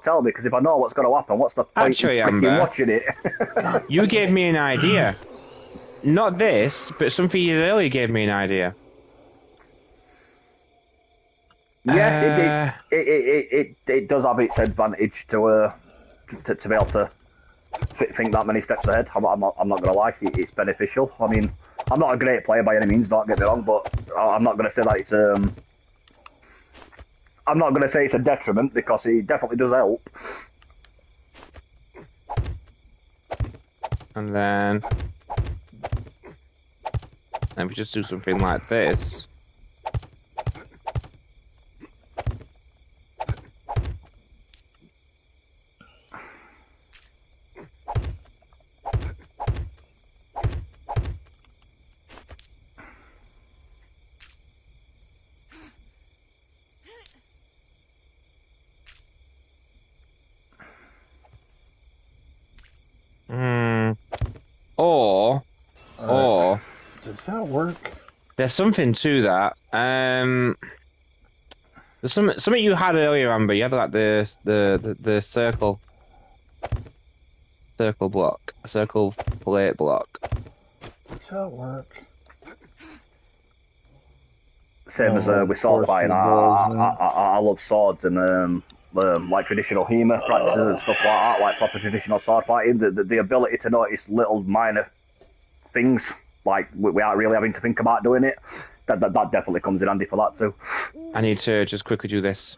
tell me, because if I know what's going to happen, what's the point in watching it? You gave me an idea. Not this, but something you earlier gave me an idea. Yeah, it does have its advantage to be able to think that many steps ahead. I'm not going to lie, it's beneficial. I mean, I'm not a great player by any means, don't get me wrong, but I'm not going to say that it's I'm not going to say it's a detriment, because it definitely does help. And then if we just do something like this. Or does that work? There's something to that. There's something you had earlier, Amber. You had like the circle block, circle plate block. Does that work? Same as with sword fighting. I love swords and like traditional HEMA practices and stuff like that, like proper traditional sword fighting. The ability to notice little minor things, like without really having to think about doing it, that definitely comes in handy for that too. I need to just quickly do this.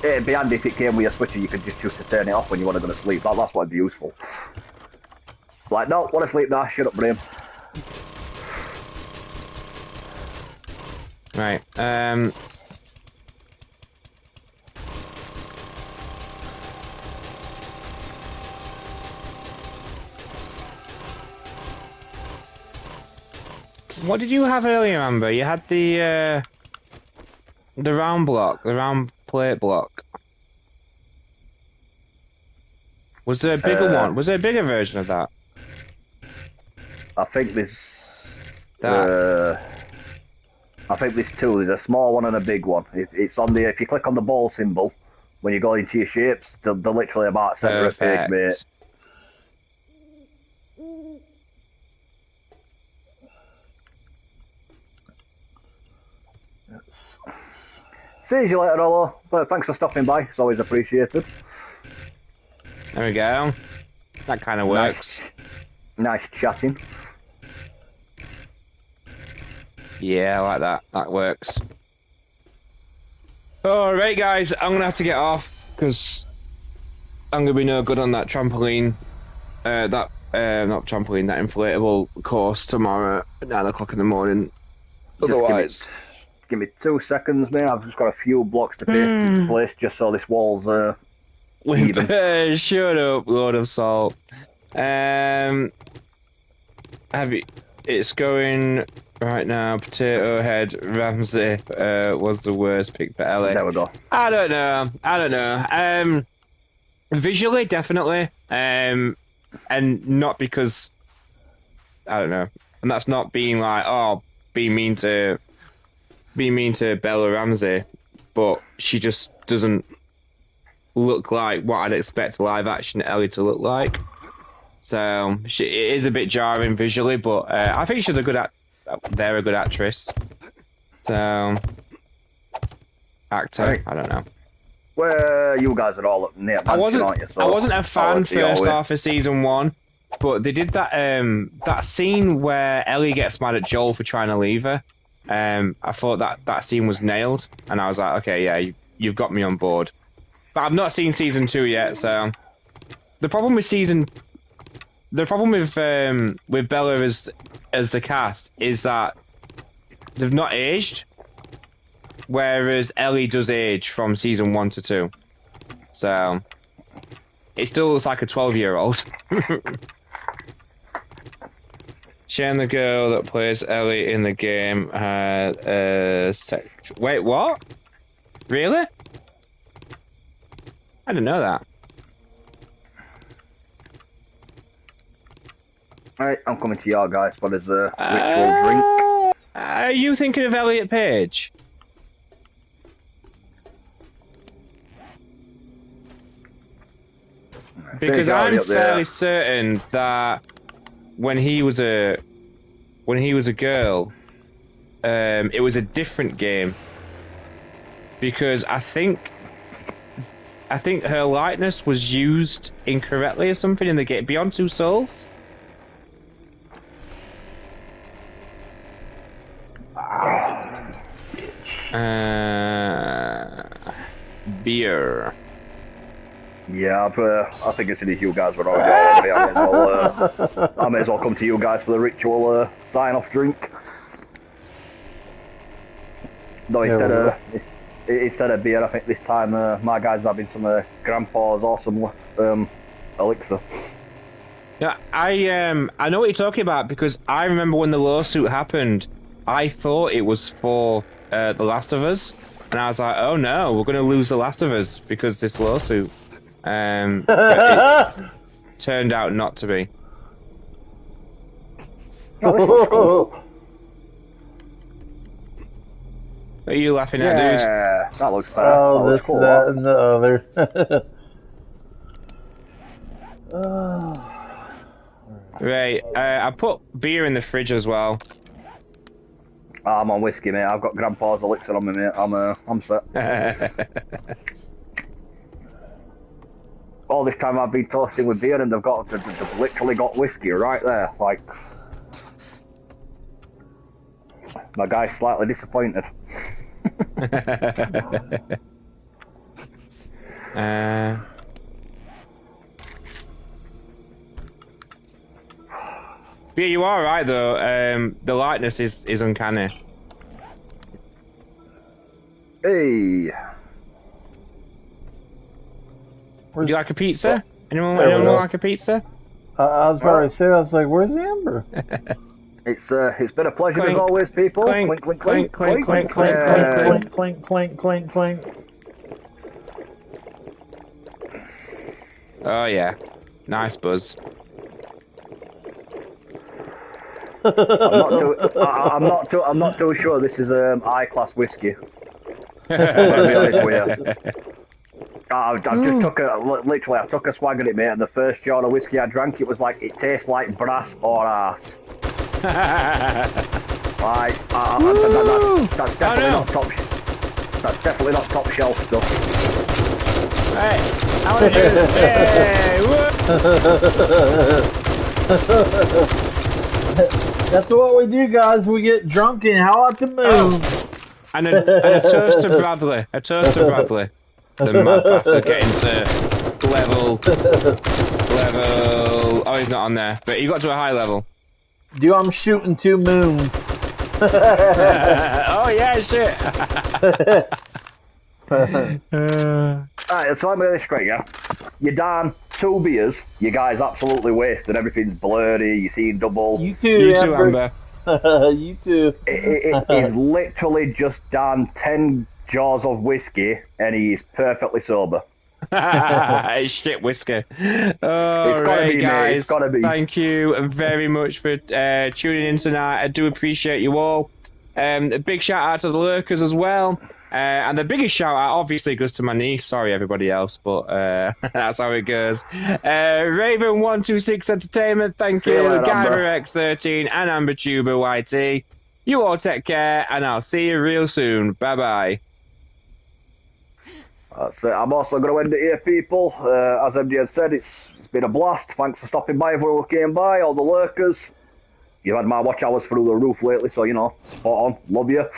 It'd be handy if it came with a switcher, you could just choose to turn it off when you want to go to sleep. That's what'd be useful. Like, no, want to sleep now, shut up, brain. Right, what did you have earlier, Amber? You had the round block, the round plate block. Was there a bigger one? Was there a bigger version of that? I think there's I think there's two. There's a small one and a big one. It's on the. If you click on the ball symbol when you go into your shapes, they're literally about centre of page, mate. See you later, Rollo. But thanks for stopping by. It's always appreciated. There we go. That kind of works. Nice chatting. Yeah, I like that. That works. Alright, guys. I'm going to have to get off because I'm going to be no good on that trampoline. Not trampoline, that inflatable course tomorrow at 9 o'clock in the morning. Otherwise... Give me 2 seconds, mate. I've just got a few blocks to paste into place just so this wall's even. Shut up, Lord of Salt. It's going right now. Potato Head Ramsey was the worst pick for Ellie. There we go. I don't know. Visually, definitely. And not because I don't know. And that's not being like, be mean to Bella Ramsey, but she just doesn't look like what I'd expect live action Ellie to look like. So it is a bit jarring visually, but I think she's a good actress. So actor, right. I don't know. Well, you guys are all near mansion, aren't you? So I wasn't a fan first half of season 1. But they did that that scene where Ellie gets mad at Joel for trying to leave her. I thought that scene was nailed, and I was like, okay, yeah, you've got me on board. But I've not seen season 2 yet, so the problem with Bella as the cast is that they've not aged, whereas Ellie does age from season 1 to 2. So it still looks like a 12-year-old. Shane, the girl that plays Ellie in the game, had wait, what? Really? I didn't know that. Right, I'm coming to y'all guys for this ritual drink. Are you thinking of Elliot Page? Because I'm fairly certain that when he was a girl, it was a different game. Because I think her likeness was used incorrectly or something in the game. Beyond Two Souls. Beer. Yeah, I think it's in you guys were already on. I may as well come to you guys for the ritual sign-off drink. Though instead of beer, I think this time my guys are having some Grandpa's awesome elixir. Yeah, I know what you're talking about because I remember when the lawsuit happened, I thought it was for The Last of Us, and I was like, oh no, we're going to lose The Last of Us because this lawsuit. But it turned out not to be. What are you laughing at, dude? Yeah, that looks bad. Oh, that this, cool, that, and the other. Right, I put beer in the fridge as well. I'm on whiskey, mate. I've got Grandpa's elixir on me, mate. I'm set. All this time I've been toasting with beer, and they've literally got whiskey right there. Like, my guy's slightly disappointed. Yeah, you are right though. The likeness is uncanny. Hey. Would you like a pizza? Anyone like a pizza? I was about to say, I was like, where's Amber? It's been a pleasure as always, people. Clink, Clink, clink, clink, clink, clink, clink, Clink, clink, clink, clink. Oh yeah, nice buzz. I'm not too sure this is high-class whiskey. I'll be honest with you. I just took I took a swag at it, mate, and the first jar of whiskey I drank, it was like, it tastes like brass or ass. Like, that's definitely not top. That's definitely not top shelf stuff. Hey, I want to do this. Hey, That's what we do, guys. We get drunk and howl at the moon. Oh. And a toast to Bradley. A toast to Bradley. The mad bastard getting to level. Oh, he's not on there, but he got to a high level. Dude, I'm shooting 2 moons. Oh yeah, shit. Alright, so let me get this straight, yeah? You're down 2 beers, you guys absolutely wasted, everything's blurry, you're seeing double. You too, Amber. You too. He's literally just done 10 jars of whiskey and he's perfectly sober. Shit whiskey. All right, guys. Thank you very much for tuning in tonight. I do appreciate you all. A big shout out to the lurkers as well. And the biggest shout out obviously goes to my niece. Sorry everybody else, but that's how it goes. Raven126 Entertainment, thank you. Gyver-X13 and AmberTuber YT. You all take care, and I'll see you real soon. Bye bye. That's it. I'm also going to end it here, people. As MD had said, it's been a blast. Thanks for stopping by, everyone who came by, all the lurkers. You've had my watch hours through the roof lately, so, you know, spot on. Love you.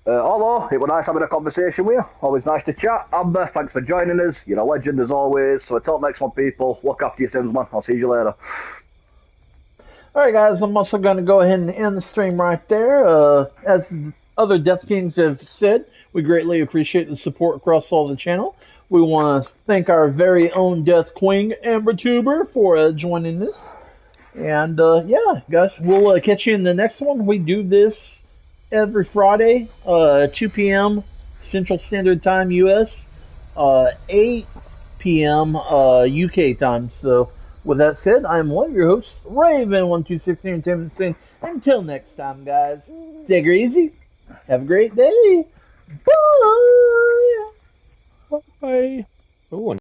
Although, it was nice having a conversation with you. Always nice to chat. Amber, thanks for joining us. You're a legend as always. So until next one, people, look after yourselves, man. I'll see you later. Alright, guys, I'm also going to go ahead and end the stream right there. As other Death Kings have said, we greatly appreciate the support across all the channel. We want to thank our very own Death Queen, Amber Tuber, for joining this. And, yeah, guys, we'll catch you in the next one. We do this every Friday, 2 p.m. Central Standard Time, U.S., 8 p.m. UK time. So, with that said, I'm one of your hosts, Raven1216 Entertainment saying, until next time, guys, take it easy. Have a great day. Bye. Bye. Oh,